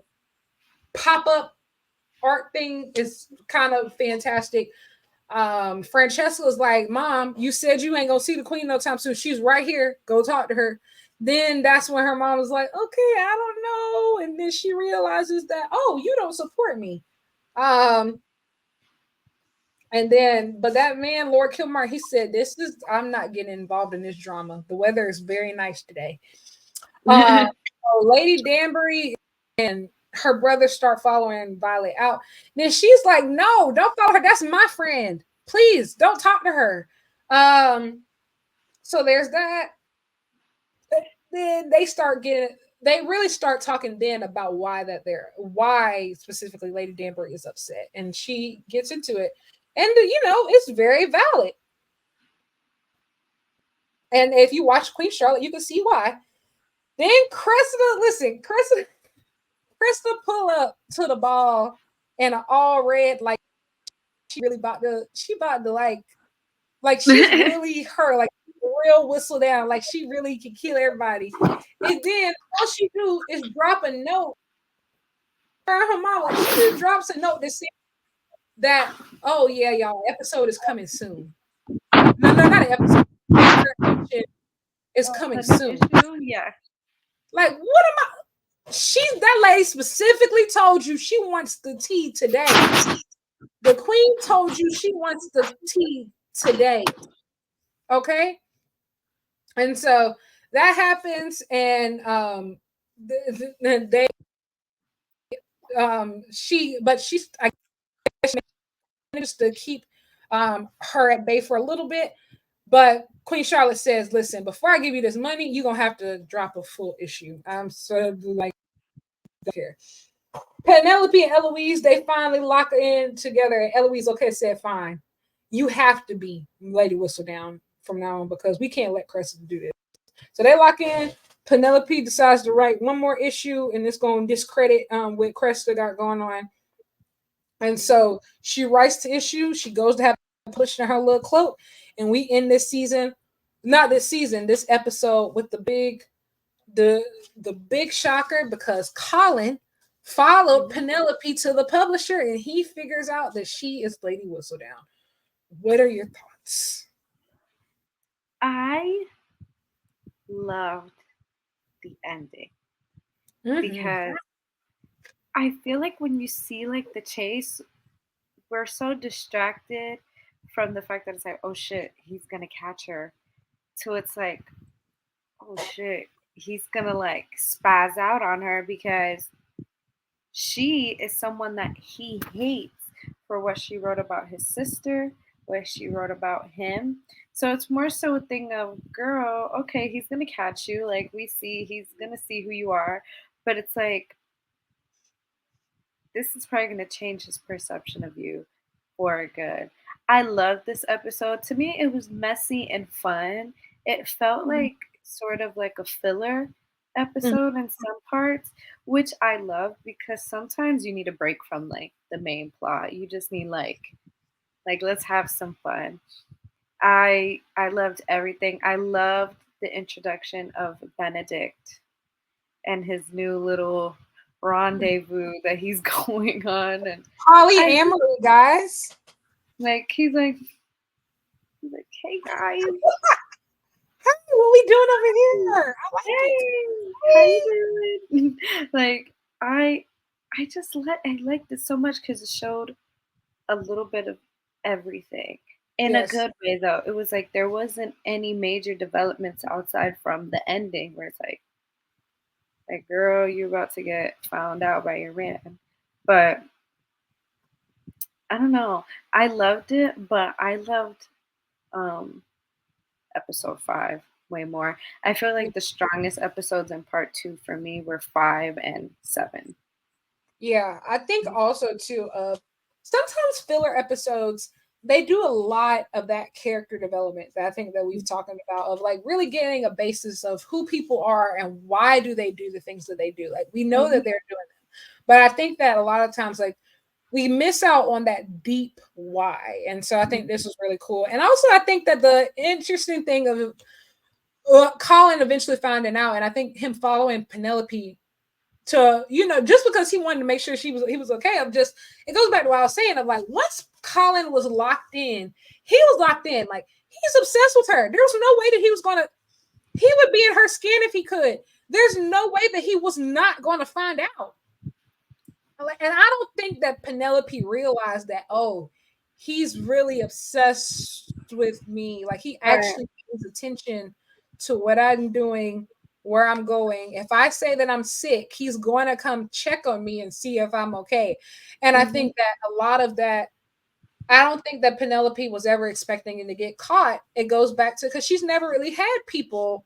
pop up art thing. It's kind of fantastic. Francesca was like, Mom, you said you ain't gonna see the queen no time soon. She's right here. Go talk to her. Then that's when her mom was like, okay, I don't know. And then she realizes that, oh, you don't support me. Um, and then, but that man, Lord Kilmar, he said, I'm not getting involved in this drama. The weather is very nice today. So Lady Danbury and her brother start following Violet out. Then she's like, no, don't follow her. That's my friend. Please don't talk to her. Um, so there's that. Then they really start talking then about why specifically Lady Danbury is upset. And she gets into it. And it's very valid. And if you watch Queen Charlotte, you can see why. Then Crystal pull up to the ball in an all red, like she about to like she's really her, like real whistle down, like she really can kill everybody. And then all she do is drop a note. Her mama, she just drops a note that says that, oh yeah, y'all, episode is coming soon. No, not an episode. is coming The new soon. issue, yeah. Like, what am I? That lady specifically told you she wants the tea today. The queen told you she wants the tea today. Okay. And so that happens, and they she's I guess she managed to keep her at bay for a little bit. But Queen Charlotte says, listen, before I give you this money, you're gonna have to drop a full issue. I'm sort of like, don't care. Penelope and Eloise, they finally lock in together. And Eloise, okay, said, fine. You have to be Lady Whistledown from now on because we can't let Cressida do this. So they lock in. Penelope decides to write one more issue, and it's going to discredit what Cressida got going on. And so she writes the issue. She goes to have pushed in her little cloak, and we end this season, not this season, this episode with the big shocker because Colin followed Penelope to the publisher, and he figures out that she is Lady Whistledown. What are your thoughts? I loved the ending because I feel like when you see like the chase, we're so distracted from the fact that it's like, oh shit, he's gonna catch her, to it's like, oh shit, he's gonna like spaz out on her because she is someone that he hates for what she wrote about his sister, what she wrote about him. So it's more so a thing of, girl, okay, he's gonna catch you. Like we see, he's gonna see who you are. But it's like, this is probably gonna change his perception of you for good. I love this episode. To me, it was messy and fun. It felt like sort of like a filler episode in some parts, which I love because sometimes you need a break from like the main plot. You just need like let's have some fun. I loved everything. I loved the introduction of Benedict and his new little rendezvous that he's going on, and I Polyamory, guys. like he's like, hey guys, Hey, what we doing over here? I like it. hey, how Hey. you doing? Like I liked it so much because it showed a little bit of everything in a Yes. good way though. It was like there wasn't any major developments outside from the ending where it's like girl, you're about to get found out by your man. But I don't know. I loved it, but I loved um episode 5 way more. I feel like the strongest episodes in part 2 for me were 5 and 7. Yeah, I think also too sometimes filler episodes they do a lot of that character development that I think that we've talked about of like really getting a basis of who people are and why do they do the things that they do. Like we know Mhm. that they're doing them. But I think that a lot of times like we miss out on that deep why. And so I think this was really cool. And also I think that the interesting thing of Colin eventually finding out, and I think him following Penelope to just because he wanted to make sure he was okay. I'm just it goes back to what I was saying of like once Colin was locked in, he was locked in. Like he's obsessed with her. There was no way that he would be in her skin if he could. There's no way that he was not going to find out. And I don't think that Penelope realized that, oh, he's really obsessed with me. Like he Right. actually pays attention to what I'm doing, where I'm going. If I say that I'm sick, he's going to come check on me and see if I'm okay. And I Mhm. think that a lot of that, I don't think that Penelope was ever expecting him to get caught. It goes back to because she's never really had people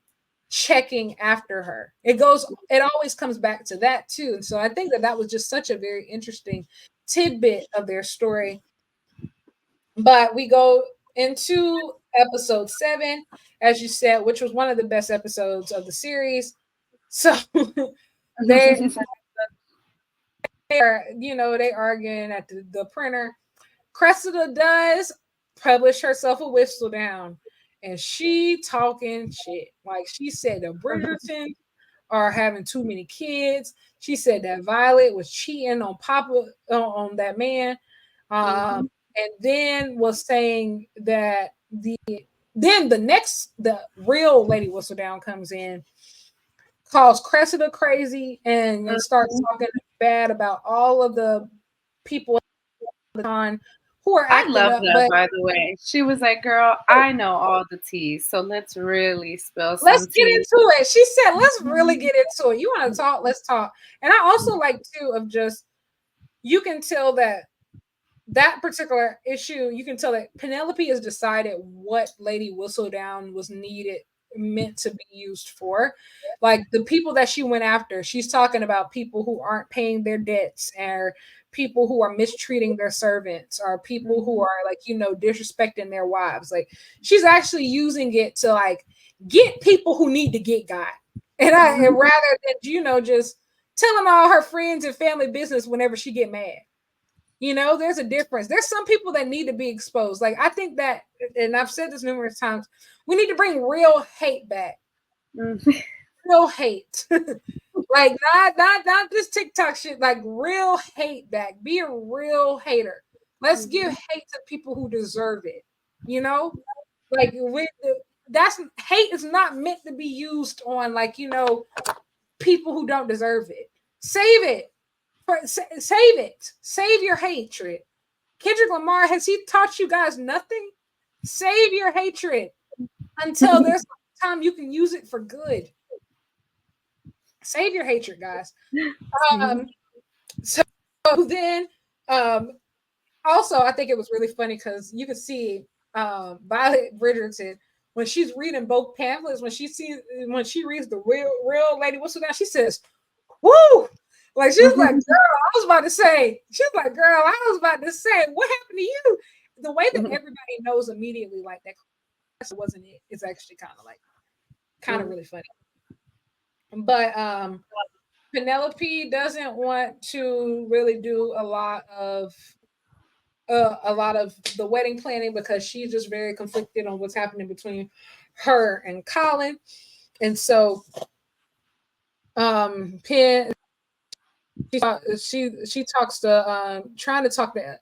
checking after her. It always comes back to that too. And so I think that that was just such a very interesting tidbit of their story. But we go into episode 7, as you said, which was one of the best episodes of the series. So they they arguing at the printer. Cressida does publish herself a whistle down, and she talking shit. Like she said, the Bridgertons are having too many kids. She said that Violet was cheating on Papa on that man, Mhm. and then was saying that Then the real Lady Whistledown comes in, calls Cressida crazy, and starts Mhm. talking bad about all of the people on who are I acting love up. that, But by the way. She was like, "Girl, I know all the tea, so let's really spill let's some get tea." into it. She said, let's really Mhm. get into it. You want to talk? Let's talk. And I also like too of just, you can tell that that particular issue, you can tell that Penelope has decided what Lady Whistledown was needed, meant to be used for. Like the people that she went after, she's talking about people who aren't paying their debts, or people who are mistreating their servants, or people who Mhm. are like, disrespecting their wives. Like she's actually using it to like get people who need to get got. And Mhm. rather than, just telling all her friends and family business whenever she get mad. There's a difference. There's some people that need to be exposed. Like I think that, and I've said this numerous times, we need to bring real hate back. Mhm. Real hate. Like not this TikTok shit, like real hate back. Be a real hater. Let's give Mhm. hate to people who deserve it. You know? Like that's hate is not meant to be used on like, people who don't deserve it. Save it. Save it. Save your hatred. Kendrick Lamar, has he taught you guys nothing? Save your hatred until there's time you can use it for good. Save your hatred, guys. Mhm. Um, so then, um, also, I think it was really funny because you could see Violet Bridgerton when she's reading both pamphlets. When she reads the real Lady Whistledown, she says, "Woo!" Like she's like, "Girl, I was about to say." She's like, "Girl, I was about to say, what happened to you?" The way that everybody knows immediately, like that wasn't it. It's actually kind of Mhm. really funny. But Penelope doesn't want to really do a lot of the wedding planning because she's just very conflicted on what's happening between her and Colin. And so Penn she talks to trying to talk to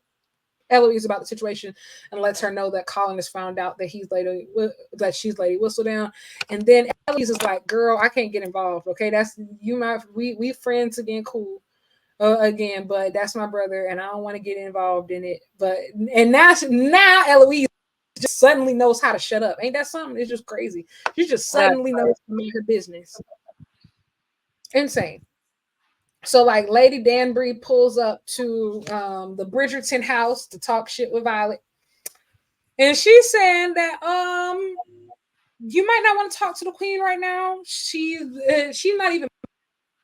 Eloise about the situation and lets her know that Colin has found out that she's Lady Whistledown. And then Eloise is like, "Girl, I can't get involved. Okay, that's you my we friends again, cool." Again, but that's my brother, and I don't want to get involved in it. But and now Eloise just suddenly knows how to shut up. Ain't that something? It's just crazy. She just That's suddenly knows to make her business. Insane. So like Lady Danbury pulls up to the Bridgerton house to talk shit with Violet, and she's saying that you might not want to talk to the queen right now. She's not even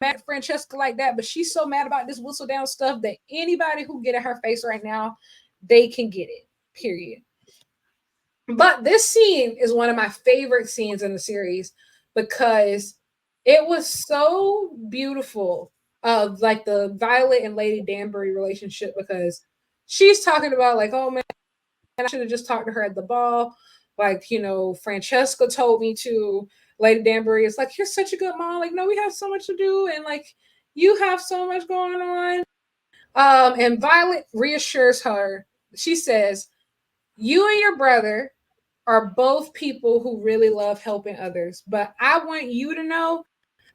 mad at Francesca like that, but she's so mad about this Whistledown stuff that anybody who get in her face right now, they can get it. Period. But this scene is one of my favorite scenes in the series because it was so beautiful of like the Violet and Lady Danbury relationship because she's talking about like, oh man, I should have just talked to her at the ball. Like, Francesca told me to. Lady Danbury is like, you're such a good mom. Like, no, we have so much to do, and like, you have so much going on. And Violet reassures her. She says, you and your brother are both people who really love helping others. But I want you to know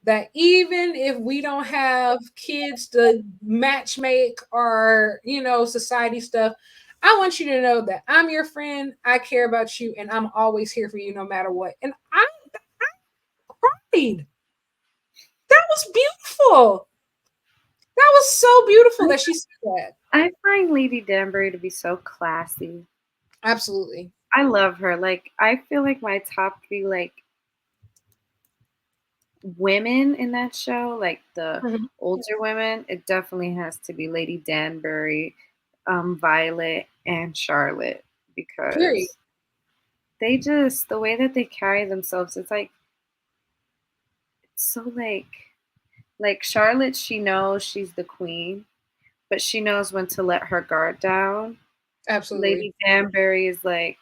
that even if we don't have kids to match make or, society stuff, I want you to know that I'm your friend. I care about you and I'm always here for you no matter what. And I cried. That was beautiful. That was so beautiful that she said that. I find Lady Danbury to be so classy. Absolutely. I love her. Like, I feel like my top three, like, women in that show, like the Mhm. older women, it definitely has to be Lady Danbury, Violet, and Charlotte Period. because they just the way that they carry themselves, it's like so like Charlotte, she knows she's the queen, but she knows when to let her guard down. Absolutely. Lady Danbury is like,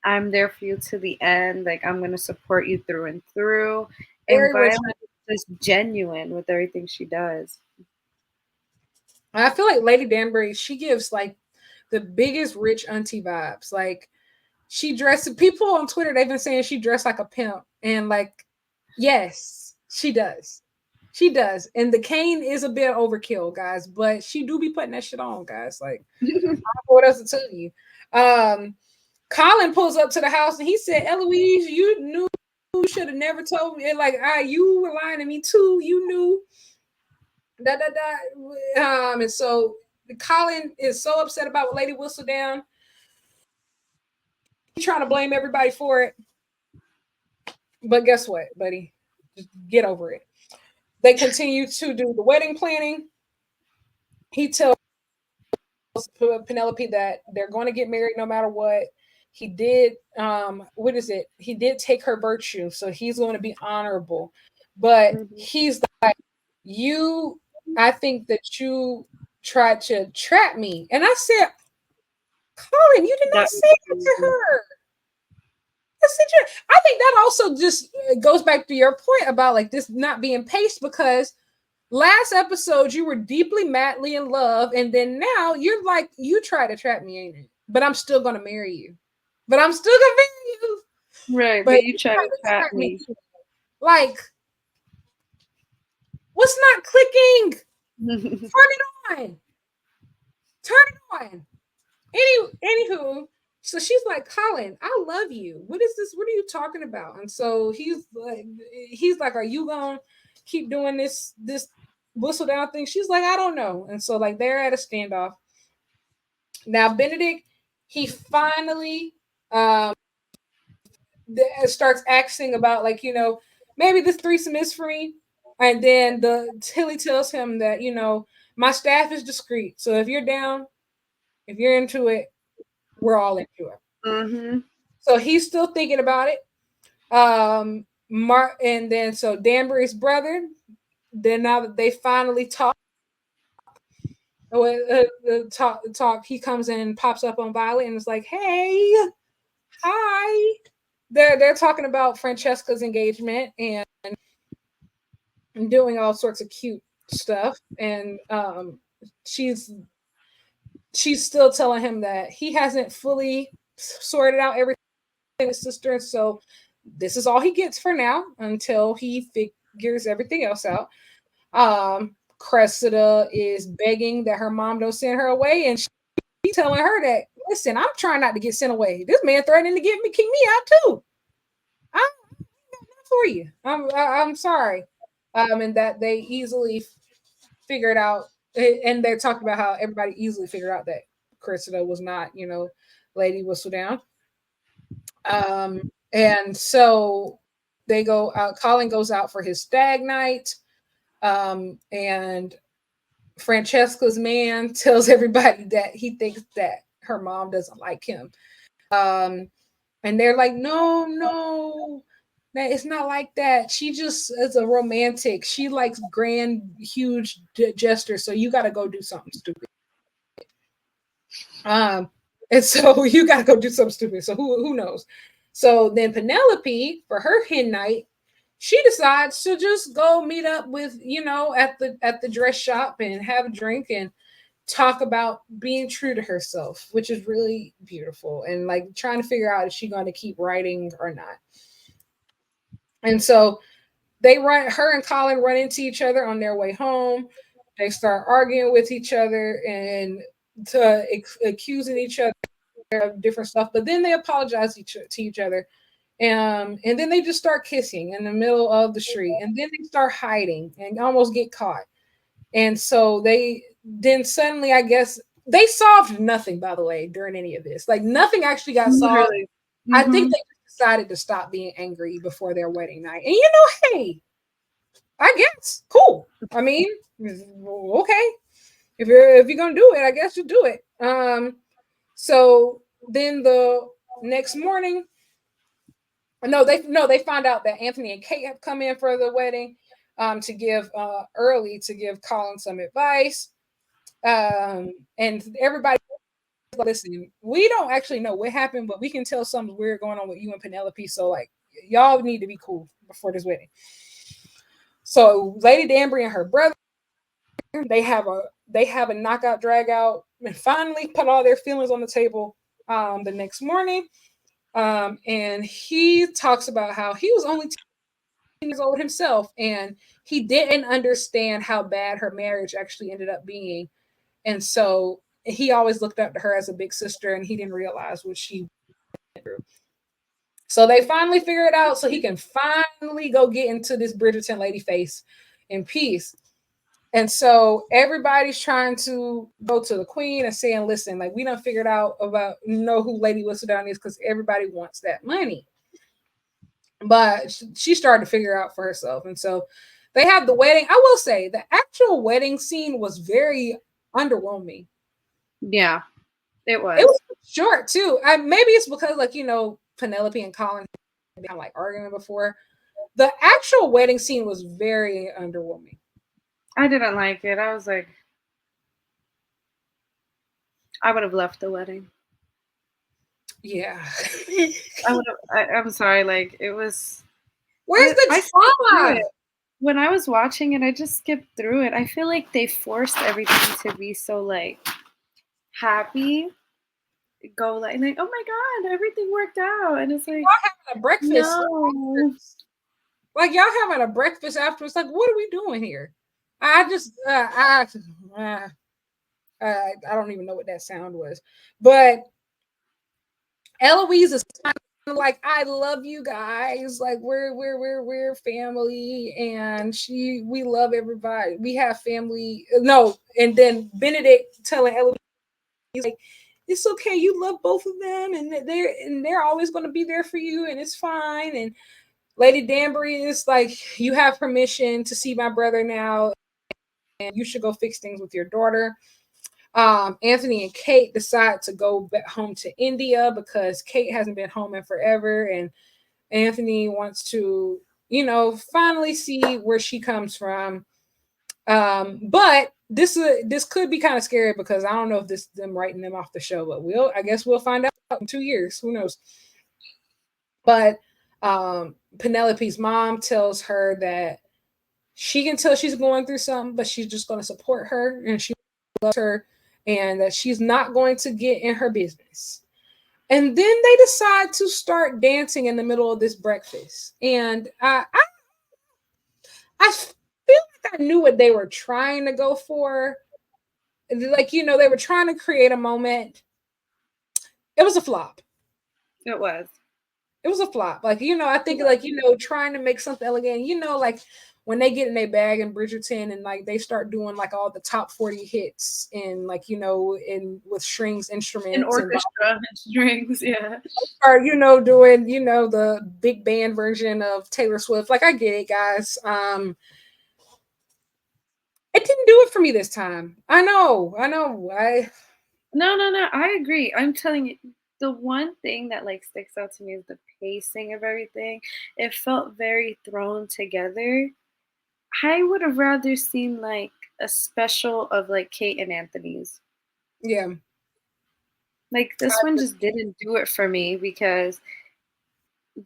I'm there for you to the end. Like, I'm gonna support you through and through. And Very Violet rich. is just genuine with everything she does. I feel like Lady Danbury, she gives like the biggest rich auntie vibes. Like She dressed people on Twitter, they've been saying she dressed like a pimp. And like, yes, she does. She does. And the cane is a bit overkill, guys, but she do be putting that shit on, guys. Like, I don't know what else to tell you. Um, Colin pulls up to the house and he said, Eloise, you knew you should have never told me. And like, you were lying to me too. You knew. Da da da. And so Colin is so upset about what Lady Whistledown. He's trying to blame everybody for it. But guess what, buddy? Just get over it. They continue to do the wedding planning. He tells Penelope that they're going to get married no matter what. He did, what is it? He did take her virtue, so he's going to be honorable. But Mhm. he's like, you, I think that you tried to trap me. And I said, Colin, you did not That say was that to crazy. her. I think that also just goes back to your point about like this not being paced because last episode you were deeply madly in love, and then now you're like, you try to trap me, ain't it? But I'm still gonna marry you. But I'm still gonna marry you. Right, But but you you try try to to trap trap me me. too. Like, what's not clicking? Turn it on. Turn it on. Anywho, so she's like, Colin, I love you. What is this? What are you talking about? And so he's like, are you gonna keep doing this whistle down thing? She's like, I don't know. And so like they're at a standoff. Now Benedict, he finally um starts asking about like, maybe this threesome is for me. And then the Tilly tells him that, my staff is discreet. So if you're down, if you're into it, we're all into it. Mhm. So he's still thinking about it. Mark, and then so Danbury's brother. Then now that they finally talk, he comes in and pops up on Violet and is like, "Hey, hi." They're talking about Francesca's engagement and doing all sorts of cute stuff, and she's she's still telling him that he hasn't fully sorted out everything with his sister, so this is all he gets for now until he figures everything else out. Cressida is begging that her mom don't send her away, and she's telling her that, listen, I'm trying not to get sent away. This man threatening to kick me out too. I'm not for you. I'm sorry. And that they easily figured out, and they're talking about how everybody easily figured out that Cressida was not, Lady Whistledown. And so they go out. Colin goes out for his stag night, and Francesca's man tells everybody that he thinks that her mom doesn't like him. Um, and they're like, no, no, that it's not like that. She just is a romantic. She likes grand, huge gestures. So you got to go do something stupid. Um, and so you got to go do something stupid. So who knows? So then Penelope, for her hen night, she decides to just go meet up with, at the dress shop and have a drink and talk about being true to herself, which is really beautiful, and like trying to figure out if she's going to keep writing or not. And so her and Colin run into each other on their way home. They start arguing with each other and accusing each other of different stuff, but then they apologize to each other. And then they just start kissing in the middle of the street, and then they start hiding and almost get caught. And so then suddenly, I guess they solved nothing, by the way, during any of this. Like nothing actually got solved. Literally. I think Mhm. they just decided to stop being angry before their wedding night. And hey, I guess cool. I mean, okay, if you're gonna do it, I guess you do it. So then the next morning, no, they find out that Anthony and Kate have come in for the wedding, to give Colin some advice. And everybody, listen, we don't actually know what happened, but we can tell something's weird going on with you and Penelope. So like, y'all need to be cool before this wedding. So Lady Danbury and her brother, they have a knockout drag out and finally put all their feelings on the table the next morning. And he talks about how he was only 10 years old himself, and he didn't understand how bad her marriage actually ended up being. And so he always looked up to her as a big sister, and he didn't realize what she went through. So they finally figure it out, so he can finally go get into this Bridgerton lady face in peace. And so everybody's trying to go to the queen and saying, listen, like, we done figured out about who Lady Whistledown is, because everybody wants that money. But she started to figure out for herself. And so they have the wedding. I will say the actual wedding scene was very underwhelming. Yeah, it It was. was short too. Maybe it's because, like, Penelope and Colin had been like arguing before. The actual wedding scene was very underwhelming. I didn't like it. I was like, I would have left the wedding. Yeah. I would have. I'm sorry. Like it was. Where's I the skipped through drama? it. When I was watching it, I just skipped through it. I feel like they forced everything to be so like happy. Go like oh my god, everything worked out, and it's like Y'all having a breakfast. no. Like, y'all having a breakfast afterwards. Like, what are we doing here? I just I don't even know what that sound was. But Eloise is kind of like, I love you guys. Like, we're family, and we love everybody. We have family. No, and then Benedict telling Eloise, like, it's okay, you love both of them, and they're always going to be there for you, and it's fine. And Lady Danbury is like, you have permission to see my brother now, and you should go fix things with your daughter. Anthony and Kate decide to go back home to India because Kate hasn't been home in forever, and Anthony wants to, finally see where she comes from. But this could be kind of scary, because I don't know if this is them writing them off the show, but I guess we'll find out in 2 years. Who knows? But Penelope's mom tells her that she can tell she's going through something, but she's just going to support her, and she loves her, and that she's not going to get in her business. And then they decide to start dancing in the middle of this breakfast. And I feel like I knew what they were trying to go for. Like, they were trying to create a moment. It was a flop. It was. It was a flop. Like, I think, like, trying to make something elegant, like when they get in their bag in Bridgerton, and like they start doing like all the top 40 hits, and like, in with strings, An instruments, and orchestra and strings, yeah. or doing, the big band version of Taylor Swift. Like, I get it, guys. It didn't do it for me this time. I know. No. I agree. I'm telling you, the one thing that like sticks out to me is the pacing of everything. It felt very thrown together. I would have rather seen like a special of like Kate and Anthony's. Yeah. Like this one just didn't do it for me because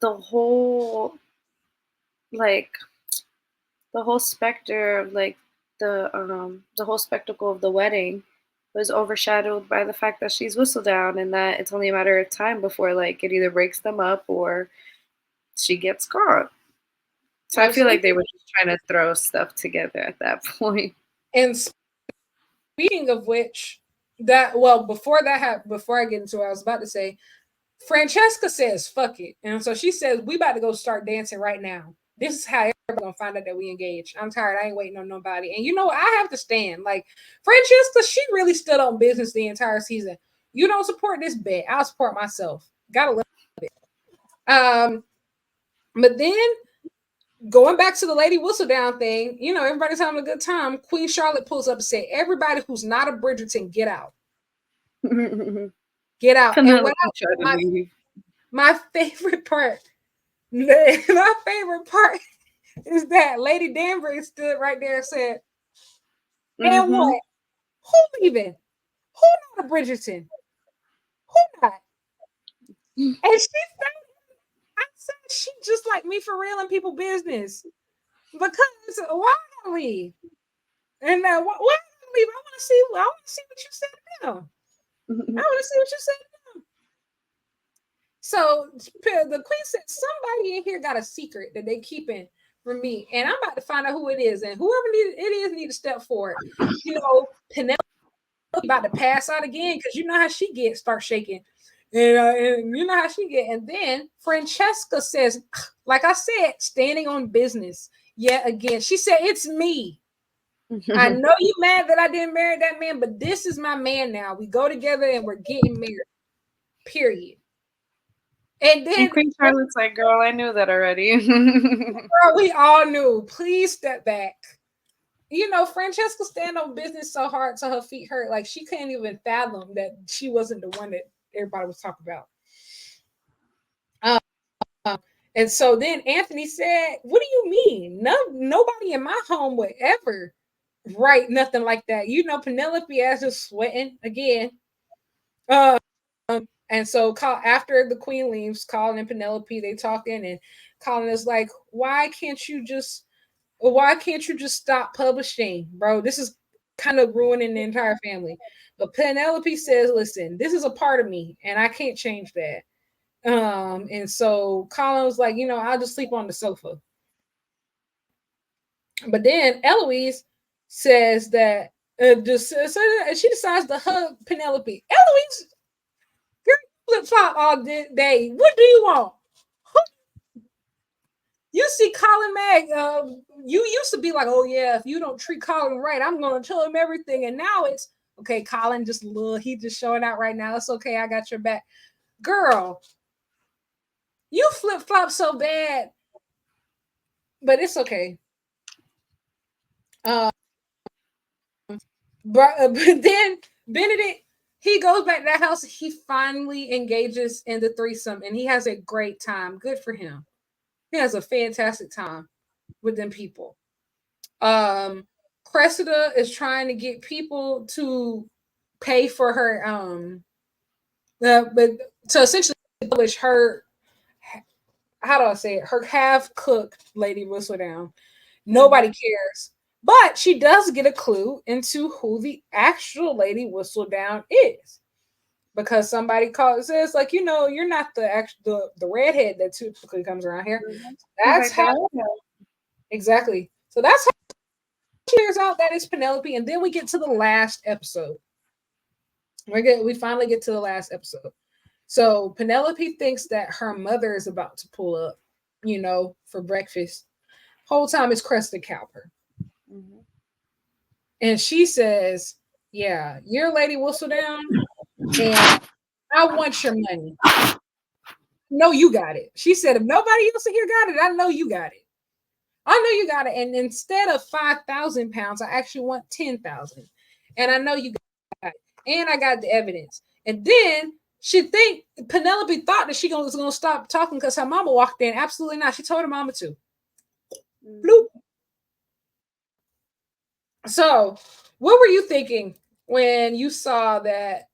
the whole like the whole specter of like the whole spectacle of the wedding was overshadowed by the fact that she's Whistledown and that it's only a matter of time before like it either breaks them up or she gets caught. So I feel like they were just trying to throw stuff together at that point. And speaking of which, before I get into it, I was about to say, Francesca says, fuck it. And so she says, we about to go start dancing right now. This is how everybody's gonna find out that we engaged. I'm tired. I ain't waiting on nobody. And I have to stand. Like, Francesca, she really stood on business the entire season. You don't support this bet, I'll support myself. Gotta love it. But then going back to the Lady Whistledown thing, everybody's having a good time. Queen Charlotte pulls up and says, everybody who's not a Bridgerton, get out. Get out. Penelope And tried to leave. my favorite part, my favorite part is that Lady Danbury stood right there and said, and what? Who leaving? Who not a Bridgerton? Who not? And I said, she just like me for real in people business. Because why not leave? And why not leave? I want to see what you said now. I want to see what you said now. So the queen said, somebody in here got a secret that they keeping from me, and I'm about to find out who it is, and whoever need to step forward. Penelope about to pass out again because you know how she gets, start shaking. And you know how she get. And then Francesca says, like I said, standing on business yet again. She said, it's me. I know you mad that I didn't marry that man, but this is my man now. We go together and we're getting married. Period. And then Queen Charlotte's like, girl, I knew that already. girl, we all knew. Please step back. Francesca stand on business so hard till her feet hurt. Like she couldn't even fathom that she wasn't the one that everybody was talking about. And so then Anthony said, "What do you mean? Nobody in my home would ever write nothing like that." Penelope is just sweating again. And so after the queen leaves, Colin and Penelope they talking, and Colin is like, why can't you just stop publishing, bro? This is kind of ruining the entire family. But Penelope says, listen, this is a part of me and I can't change that. And so Colin was like, I'll just sleep on the sofa. But then Eloise says that she decides to hug Penelope. Eloise, girl, flip flop all day. What do you want? You see Colin Mag, you used to be like, oh yeah, if you don't treat Colin right, I'm gonna tell him everything. And now it's okay, Colin he just showing out right now. It's okay, I got your back. Girl, you flip-flop so bad, but it's okay. But then Benedict, he goes back to that house. He finally engages in the threesome and he has a great time. Good for him. He has a fantastic time with them people. Cressida is trying to get people to pay for her but to essentially publish her, how do I say it, her half-cooked Lady Whistledown. Nobody cares. But she does get a clue into who the actual Lady Whistledown is. Because somebody says, like, you're not the redhead that typically comes around here. That's how exactly. So that's how figures out that it's Penelope, and then we get to the last episode. We finally get to the last episode. So Penelope thinks that her mother is about to pull up, for breakfast. Whole time it's Cresta Cowper. Mm-hmm. And she says, yeah, you're Lady Whistledown, and I want your money. No, you got it. She said, if nobody else here got it, I know you got it. I know you got it. And instead of 5,000 pounds, I actually want 10,000. And I know you got it. And I got the evidence. And then Penelope thought that she was going to stop talking because her mama walked in. Absolutely not. She told her mama to. Bloop. So, what were you thinking when you saw that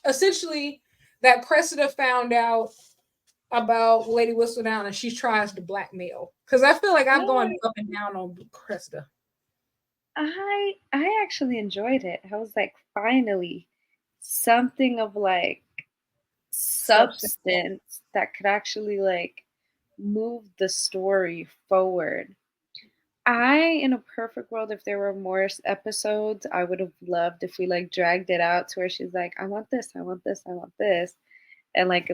essentially that Cressida found out about Lady Whistledown and she tries to blackmail? Because I feel like I've gone up and down on Cressida. I actually enjoyed it. I was like, finally, something of like substance that could actually like move the story forward. In a perfect world, if there were more episodes, I would have loved if we like dragged it out to where she's like, I want this, I want this, I want this. And like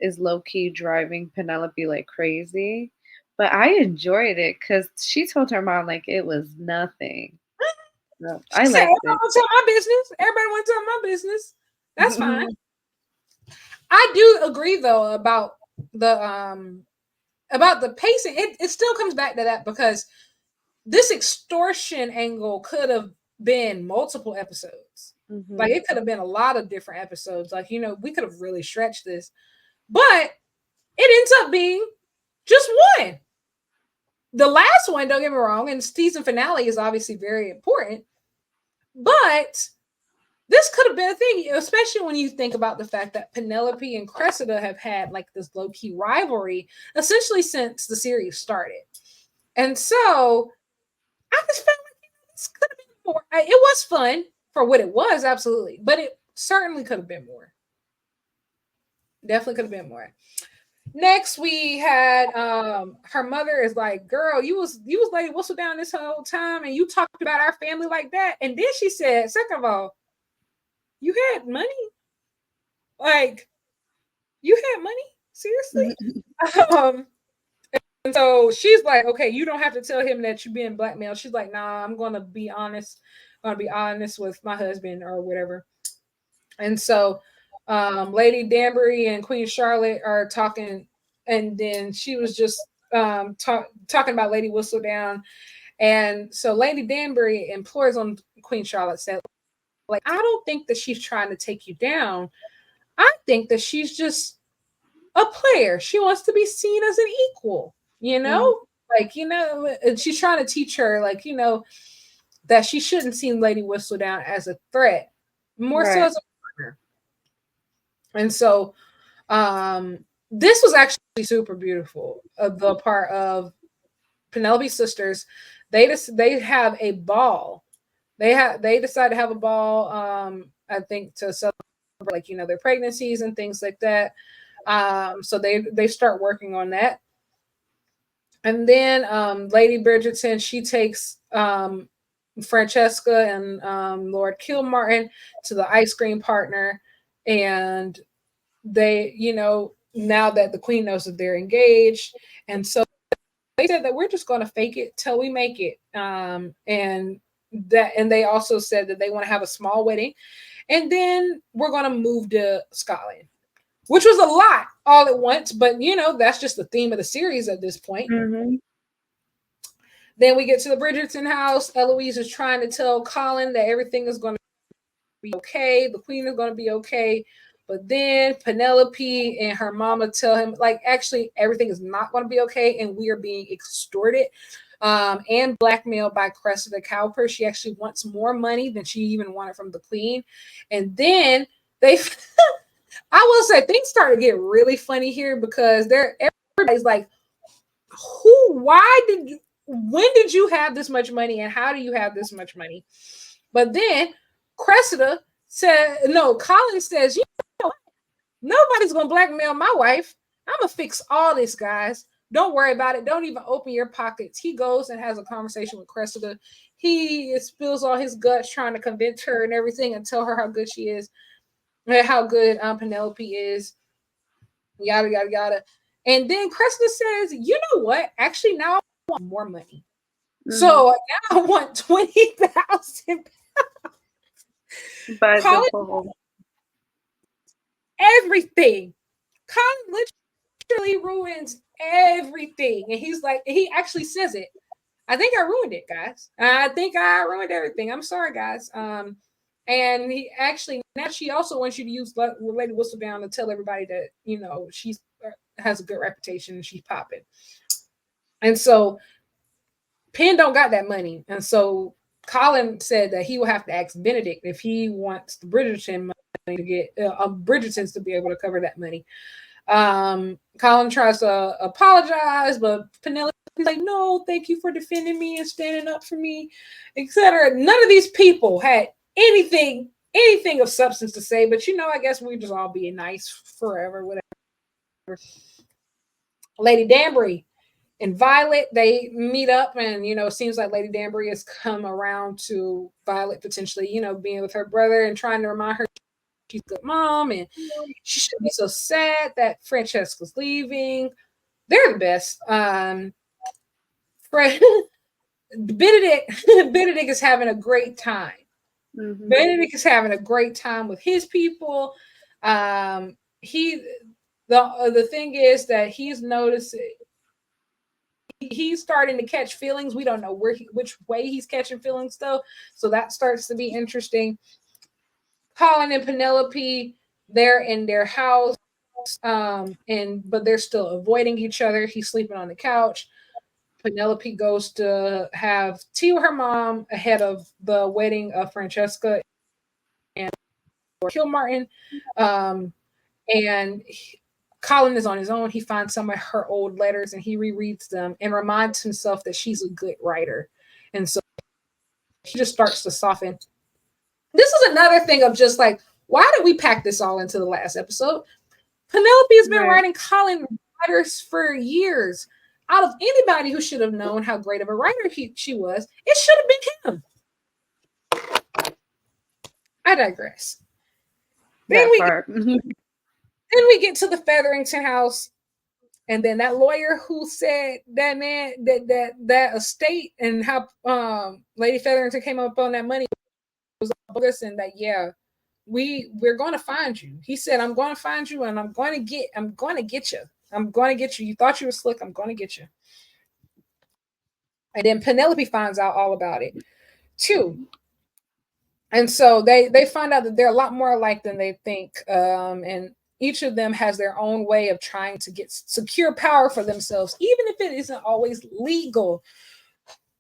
is low key driving Penelope like crazy. But I enjoyed it because she told her mom like it was nothing. So I said, liked it. Want to tell my business. Everybody want to tell my business. That's fine. I do agree though about the pacing. It still comes back to that because this extortion angle could have been multiple episodes. Mm-hmm. Like it could have been a lot of different episodes. Like, we could have really stretched this. But it ends up being just one. The last one, don't get me wrong, and season finale is obviously very important. But this could have been a thing, especially when you think about the fact that Penelope and Cressida have had like this low-key rivalry essentially since the series started. And so I just felt like this could have been more. It was fun for what it was, absolutely, but it certainly could have been more. Definitely could have been more. Next, we had her mother is like, "Girl, you was Lady Whistledown this whole time, and you talked about our family like that." And then she said, "Second of all, you had money, like you had money, seriously." um, and so she's like, "Okay, you don't have to tell him that you're being blackmailed." She's like, "Nah, I'm gonna be honest. I'm gonna be honest with my husband or whatever." And so Lady Danbury and Queen Charlotte are talking, and then she was just talking about Lady Whistledown. And so Lady Danbury implores on Queen Charlotte, said, like, I don't think that she's trying to take you down. I think that she's just a player. She wants to be seen as an equal, you Mhm. know? Like, and she's trying to teach her, like, that she shouldn't see Lady Whistledown as a threat, more so Right. as a partner. And so this was actually super beautiful. The part of Penelope's sisters, they have a ball. They decide to have a ball. I think to celebrate, like, their pregnancies and things like that. So they start working on that. And then Lady Bridgerton, she takes Francesca and Lord Kilmartin to the ice cream partner, and they, now that the queen knows that they're engaged, and so they said that we're just going to fake it till we make it. And they also said that they want to have a small wedding, and then we're going to move to Scotland, which was a lot all at once, but that's just the theme of the series at this point. Mhm. Then we get to the Bridgerton house. Eloise is trying to tell Colin that everything is going to be okay. The queen is going to be okay. But then Penelope and her mama tell him, like, actually, everything is not going to be okay, and we are being extorted and blackmailed by Cressida Cowper. She actually wants more money than she even wanted from the queen. And then they, I will say, things start to get really funny here because everybody's like, why did you, when did you have this much money, and how do you have this much money? But then Cressida said, no, Colin says, know, nobody's gonna blackmail my wife. I'm gonna fix all this, guys. Don't worry about it. Don't even open your pockets. He goes and has a conversation with Cressida. He spills all his guts trying to convince her and everything and tell her how good she is, how good Penelope is, yada yada yada. And then Cressida says, "You know what? Actually, now I want more money. Mhm. So now I want 20,000." By the Colin, ball. everything. Colin literally ruins everything. And he's like, he actually says it. I think I ruined it, guys. I think I ruined everything. I'm sorry, guys. And he actually, now she also wants you to use Lady Whistledown to tell everybody that, she's has a good reputation and she's popping. And so Penn don't got that money. And so Colin said that he will have to ask Benedict if he wants the Bridgerton money to get Bridgertons to be able to cover that money. Colin tries to apologize, but Penelope's like, "No, thank you for defending me and standing up for me, etc." None of these people had anything of substance to say, but I guess we just all being nice forever, whatever. Lady Danbury and Violet, they meet up, and it seems like Lady Danbury has come around to Violet potentially, being with her brother and trying to remind her she's a good mom and she shouldn't be so sad that Francesca's leaving. They're the best. Fred, Benedict is having a great time. Mhm. Benedict is having a great time with his people. He the thing is that he's noticing he's starting to catch feelings. We don't know which way he's catching feelings though, so that starts to be interesting. Colin and Penelope, they're in their house, and but they're still avoiding each other. He's sleeping on the couch. Penelope goes to have tea with her mom ahead of the wedding of Francesca and Kilmartin. Um, and Colin is on his own. He finds some of her old letters and he rereads them and reminds himself that she's a good writer. And so he just starts to soften. This is another thing of just like, why did we pack this all into the last episode? Penelope has been Right. writing Colin letters for years. Out of anybody who should have known how great of a writer she was, it should have been him. I digress. Then That we part. then we get to the Featherington house, and then that lawyer who said that man that estate and how Lady Featherington came up on that money was bogus, and that yeah, we're going to find you. He said, I'm going to find you, and I'm going to get you. I'm going to get you. You thought you were slick. I'm going to get you. And then Penelope finds out all about it too. And so they find out that they're a lot more alike than they think. And each of them has their own way of trying to get secure power for themselves, even if it isn't always legal.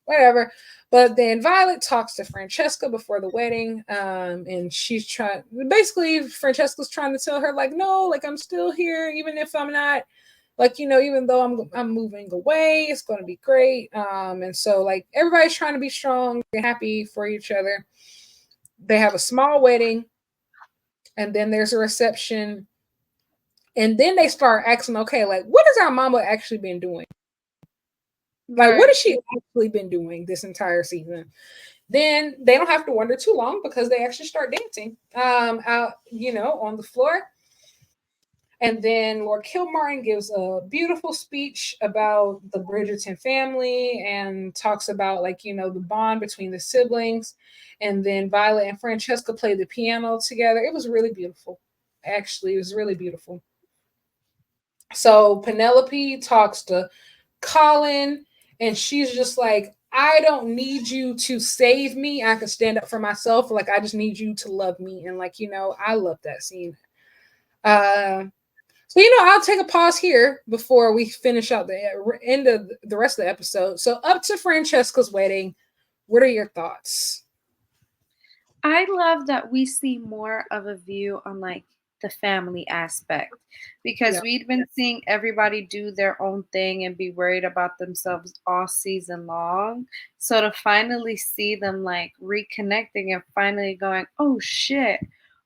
Whatever. But then Violet talks to Francesca before the wedding, and she's trying. Basically, Francesca's trying to tell her like, no, like I'm still here, even if I'm not, like even though I'm moving away, it's going to be great. And so like everybody's trying to be strong and happy for each other. They have a small wedding, and then there's a reception, and then they start asking, okay, like what has our mama actually been doing? Like what Right. has she actually been doing this entire season? Then they don't have to wonder too long because they actually start dancing out, on the floor. And then Lord Kilmartin gives a beautiful speech about the Bridgerton family and talks about like, the bond between the siblings. And then Violet and Francesca play the piano together. It was really beautiful. Actually, it was really beautiful. So Penelope talks to Colin, and she's just like, I don't need you to save me. I can stand up for myself. Like, I just need you to love me. And, like, I love that scene. Uh, so, I'll take a pause here before we finish out the end of the rest of the episode. So, up to Francesca's wedding, what are your thoughts? I love that we see more of a view on like the family aspect because Yeah. we'd been seeing everybody do their own thing and be worried about themselves all season long. So to finally see them like reconnecting and finally going, oh shit,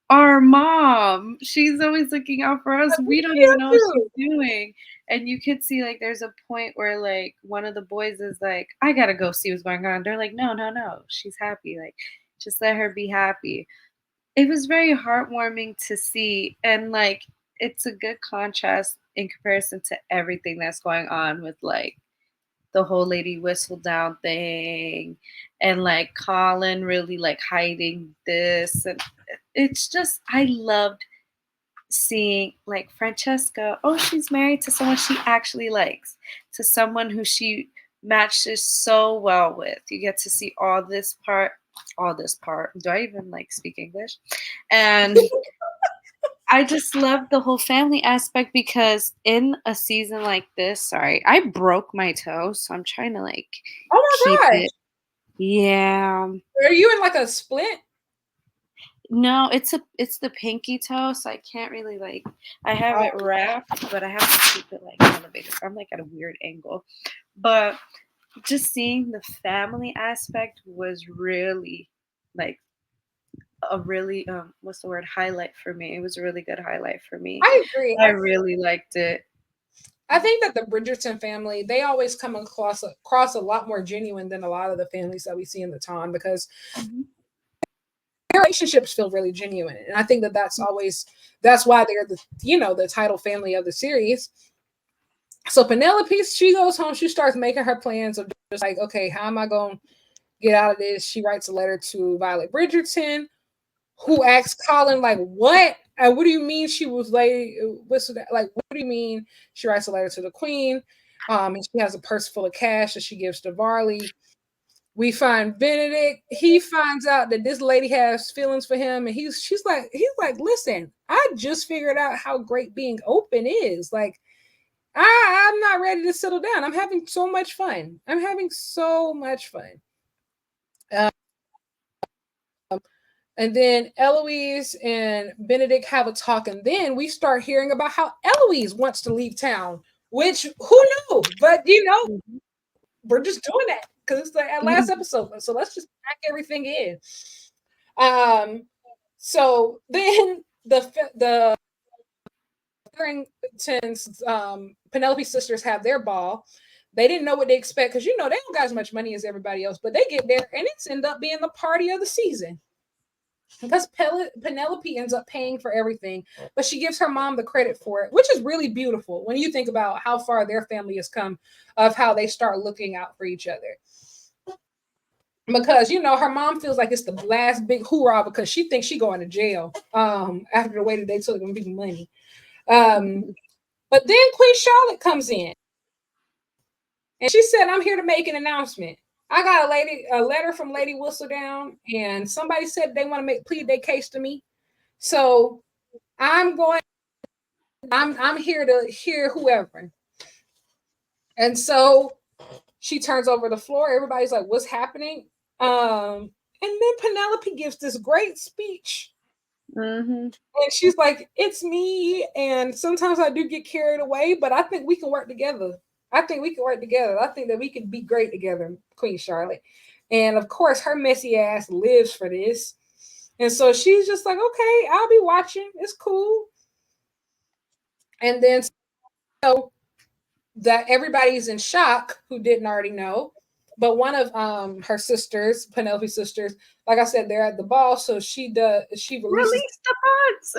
our mom, she's always looking out for us. We don't even know what she's doing. And you could see like there's a point where like one of the boys is like, I gotta go see what's going on. They're like, no, no, no, she's happy. Like, just let her be happy. It was very heartwarming to see, and like it's a good contrast in comparison to everything that's going on with like the whole Lady Whistle Down thing and like Colin really like hiding this, and it's just I loved seeing like Francesca, oh, she's married to someone she actually likes, to someone who she matches so well with. You get to see all this part. Do I even like speak English? And I just love the whole family aspect because in a season like this, sorry, I broke my toe, so I'm trying to like Oh keep my gosh. it. Yeah. Are you in like a splint? No, it's the pinky toe, so I can't really like I have Oh, it wrapped, but I have to keep it like elevated. I'm like at a weird angle. But just seeing the family aspect was really like a really what's the word, highlight for me. It was a really good highlight for me. I agree. I really liked it. I think that the Bridgerton family, they always come across a lot more genuine than a lot of the families that we see in the time because Mhm. their relationships feel really genuine. And I think that that's why they're the title family of the series. So Penelope, she goes home, she starts making her plans of just like, okay, how am I going to get out of this? She writes a letter to Violet Bridgerton, who asks Colin, like, what? And what do you mean she was late? What's that? Like, what do you mean? She writes a letter to the queen. And she has a purse full of cash that she gives to Varley. We find Benedict. He finds out that this lady has feelings for him, and he's like, listen, I just figured out how great being open is. Like, I'm not ready to settle down. I'm having so much fun. I'm having so much fun. Um, and then Eloise and Benedict have a talk, and then we start hearing about how Eloise wants to leave town. Which who knew? But Mhm. we're just doing that because it's the last Mhm. episode. So let's just pack everything in. Um, so then the Bridgerton's Penelope sisters have their ball. They didn't know what they expect because they don't got as much money as everybody else, but they get there and it's end up being the party of the season because Penelope ends up paying for everything, but she gives her mom the credit for it, which is really beautiful when you think about how far their family has come, of how they start looking out for each other. Because her mom feels like it's the last big hoorah because she thinks she going to jail after the way that they took them people money. But then Queen Charlotte comes in and she said, "I'm here to make an announcement. I got a letter from Lady Whistledown, and somebody said they want to plead their case to me. So I'm here to hear whoever." And so she turns over the floor. Everybody's like, "What's happening?" And then Penelope gives this great speech. And she's like, "It's me. And sometimes I do get carried away, but I think we can work together. I think that we can be great together, Queen Charlotte." And of course, her messy ass lives for this. And so she's just like, "Okay, I'll be watching. It's cool." And then so that everybody's in shock who didn't already know. But one of her sisters, Penelope's sisters, like I said, they're at the ball. So she releases Release the box.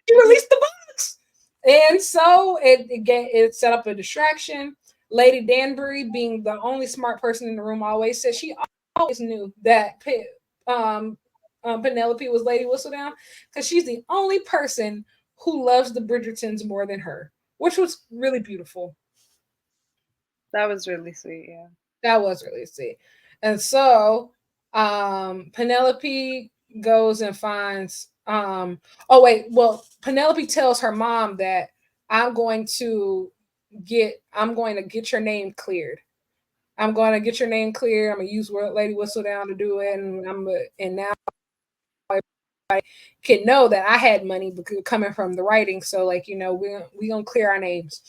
she released the box. And so it set up a distraction. Lady Danbury, being the only smart person in the room, always said she always knew that Penelope was Lady Whistledown because she's the only person who loves the Bridgertons more than her, which was really beautiful. That was really sweet, yeah. That was really sweet. And so Penelope goes and finds Penelope tells her mom that I'm going to get your name cleared. I'm going to get your name cleared. I'm going to use Lady Whistledown to do it, and now I can know that I had money coming from the writing. So we gonna clear our names.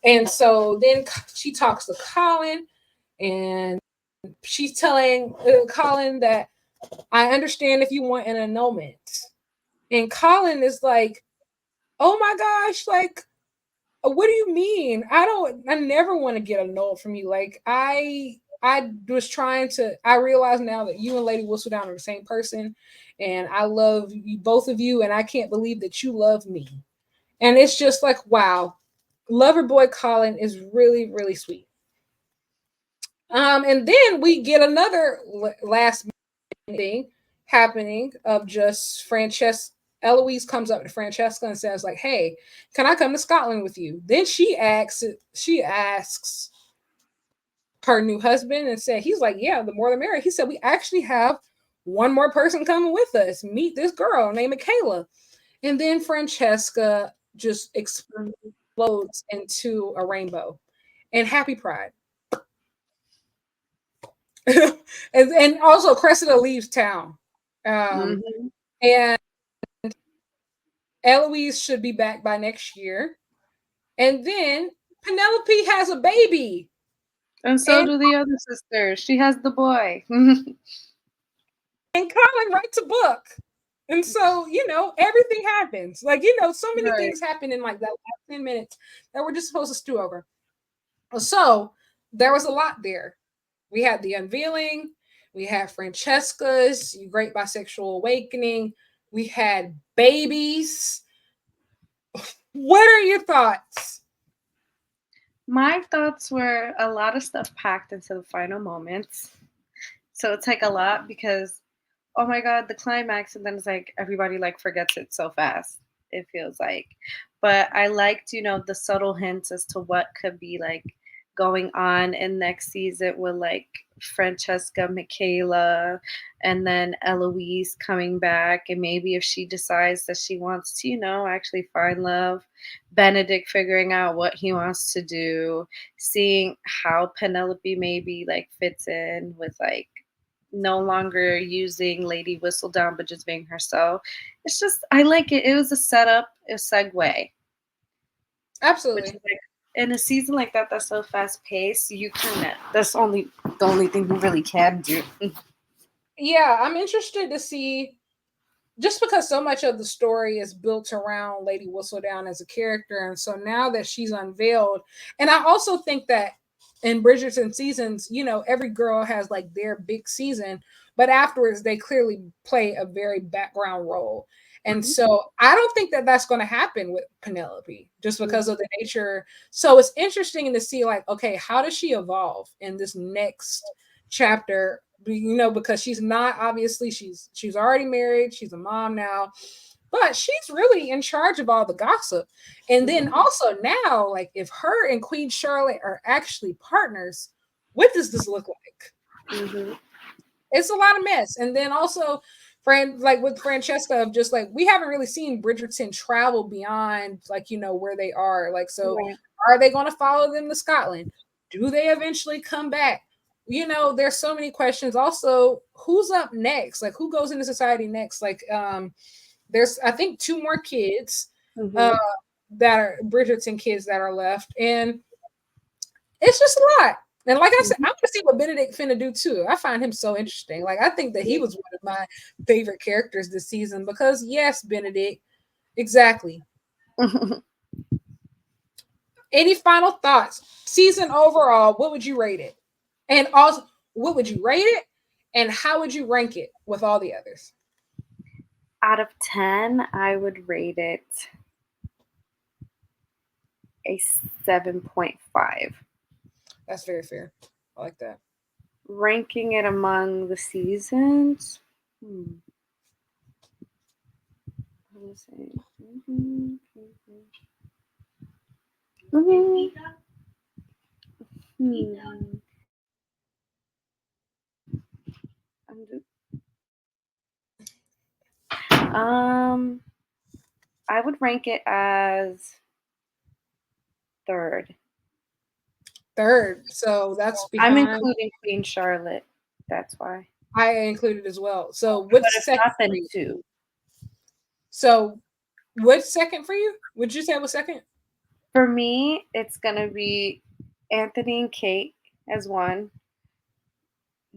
And so then she talks to Colin, and she's telling Colin that I understand if you want an annulment. And Colin is like, "Oh my gosh, like, what do you mean? I never want to get annulled from you. Like, I was trying to, I realize now that you and Lady Whistledown are the same person, and I love you, both of you, and I can't believe that you love me." And it's just like, wow, lover boy Colin is really, really sweet. And then we get another last thing happening of just Francesca. Eloise comes up to Francesca and says, like, "Hey, can I come to Scotland with you?" Then she asks her new husband and said, he's like, "Yeah, the more the merrier." He said, "We actually have one more person coming with us. Meet this girl named Michaela." And then Francesca just explodes into a rainbow and happy pride. and also Cressida leaves town. And Eloise should be back by next year. And then Penelope has a baby. And so do the other sisters. She has the boy. And Colin writes a book. And so, everything happens. Like, so many things happen in like that last 10 minutes that we're just supposed to stew over. So there was a lot there. We had the unveiling. We had Francesca's great bisexual awakening. We had babies. What are your thoughts? My thoughts were a lot of stuff packed into the final moments. So it's like a lot because, oh my God, the climax, and then it's like everybody like forgets it so fast. It feels like. But I liked, the subtle hints as to what could be like going on in next season with like Francesca, Michaela, and then Eloise coming back. And maybe if she decides that she wants to, actually find love, Benedict figuring out what he wants to do, seeing how Penelope maybe like fits in with like no longer using Lady Whistledown, but just being herself. It's just, I like it. It was a setup, a segue. Absolutely. Which is like, in a season like that, that's so fast paced, that's the only thing you really can do. Yeah, I'm interested to see just because so much of the story is built around Lady Whistledown as a character. And so now that she's unveiled, and I also think that in Bridgerton seasons, every girl has like their big season, but afterwards they clearly play a very background role. And Mhm. so I don't think that that's going to happen with Penelope just because Mhm. of the nature. So it's interesting to see, like, okay, how does she evolve in this next chapter? Because she's not, obviously she's already married, she's a mom now, but she's really in charge of all the gossip. And then Mhm. also now, like, if her and Queen Charlotte are actually partners, what does this look like? Mhm. It's a lot of mess. And then also, like with Francesca, of just like, we haven't really seen Bridgerton travel beyond, like, where they are. Like, so Right. are they going to follow them to Scotland? Do they eventually come back? There's so many questions. Also, who's up next? Like, who goes into society next? Like, there's, I think, two more kids uh Mhm. that are Bridgerton kids that are left. And it's just a lot. And like I said, Mhm. I'm gonna see what Benedict finna do too. I find him so interesting. Like, I think that he was one of my favorite characters this season because, yes, Benedict, exactly. Any final thoughts? Season overall, what would you rate it? And also, what would you rate it? And how would you rank it with all the others? Out of 10, I would rate it a 7.5. That's very fair. I like that. Ranking it among the seasons. Let me see. Mhm. Hmm. Um, I would rank it as third. Third. So that's I'm behind. including Queen Charlotte. That's why. I included as well. So But what's if second not, for then you? two. So what's second for you? Would you say it was second? For me, it's gonna be Anthony and Kate as one,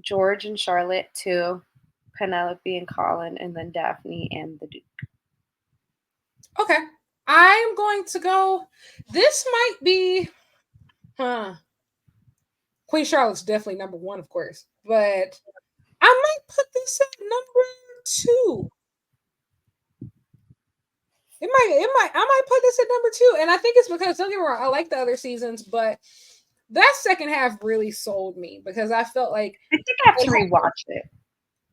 George and Charlotte two, Penelope and Colin, and then Daphne and the Duke. Okay. I'm going to go. This might be, huh? Queen Charlotte's definitely number one, of course, but I might put this at number two. I might put this at number two, and I think it's because, don't get me wrong, I like the other seasons, but that second half really sold me because I felt like I think I have it to rewatch it.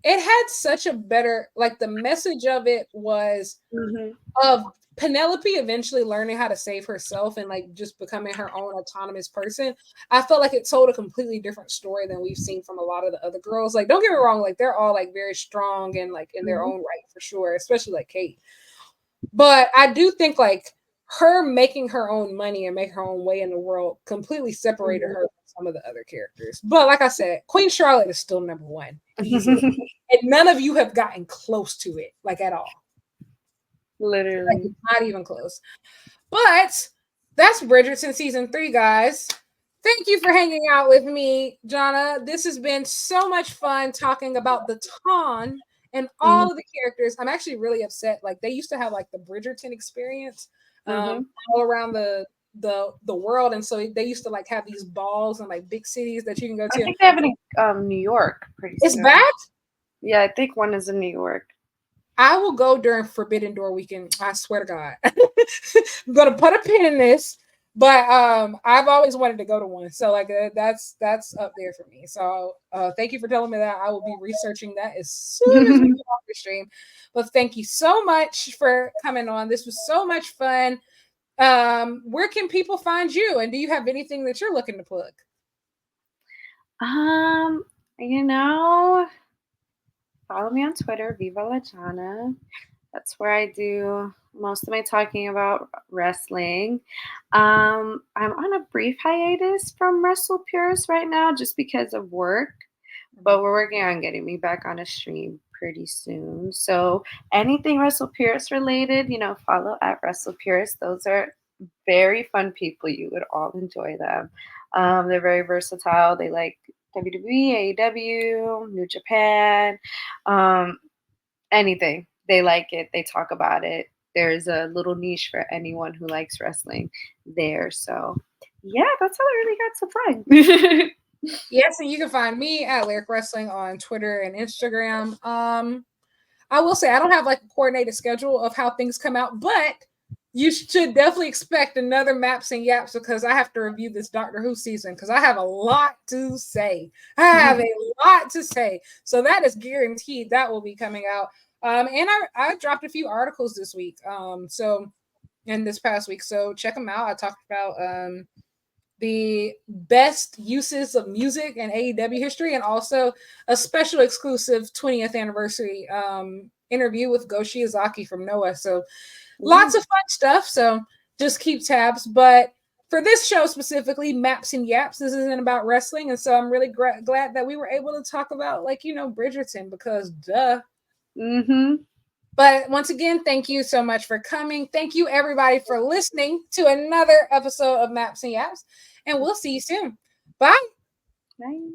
it had such a better, like, the message of it was Hmm. of Penelope eventually learning how to save herself and like just becoming her own autonomous person. I felt like it told a completely different story than we've seen from a lot of the other girls. Like, don't get me wrong, like, they're all like very strong and like in their Hmm. own right for sure, especially like Kate. But I do think like her making her own money and make her own way in the world completely separated Hmm. her from some of the other characters. But like I said, Queen Charlotte is still number one, easily. And none of you have gotten close to it, like, at all. Like, Literally. not even close. But that's Bridgerton season 3, guys. Thank you for hanging out with me, Jana. This has been so much fun talking about the Ton and Hmm. all of the characters. I'm actually really upset. Like, they used to have like the Bridgerton experience Hmm. all around the world, and so they used to like have these balls in like big cities that you can go I to. think they have it in New York pretty It's soon. back. Yeah, I think one is in New York. I will go during Forbidden Door weekend. I swear to God. I'm gonna put a pin in this. But I've always wanted to go to one. So like, that's up there for me. So thank you for telling me that. I will be researching that as soon as we get off the stream. But thank you so much for coming on. This was so much fun. Where can people find you? And do you have anything that you're looking to plug? um, you know, follow me on Twitter, Viva La Jana. That's where I do most of my talking about wrestling. I'm on a brief hiatus from Wrestle Purist right now just because of work, but we're working on getting me back on a stream pretty soon. So anything Wrestle Purist related, follow at Wrestle Purist. Those are very fun people. You would all enjoy them. They're very versatile. They like WWE, AEW, New Japan, um, anything. they like it, they talk about it. There's a little niche for anyone who likes wrestling there. So yeah, that's how I really got to flying. Yes, and you can find me at Lyric Wrestling on Twitter and Instagram. I will say I don't have like a coordinated schedule of how things come out, but you should definitely expect another Maps and Yaps because I have to review this Doctor Who season because I have a lot to say. I have a lot to say. So that is guaranteed that will be coming out. And I dropped a few articles this week. So in this past week. So check them out. I talked about the best uses of music in AEW history, and also a special exclusive 20th anniversary interview with Go Shiozaki from Noah. So lots of fun stuff. So just keep tabs. But for this show specifically, Maps and Yaps, this isn't about wrestling. And so I'm really glad that we were able to talk about, like, Bridgerton, because duh. But once again, thank you so much for coming. Thank you, everybody, for listening to another episode of Maps and Yaps. And we'll see you soon. Bye. Bye.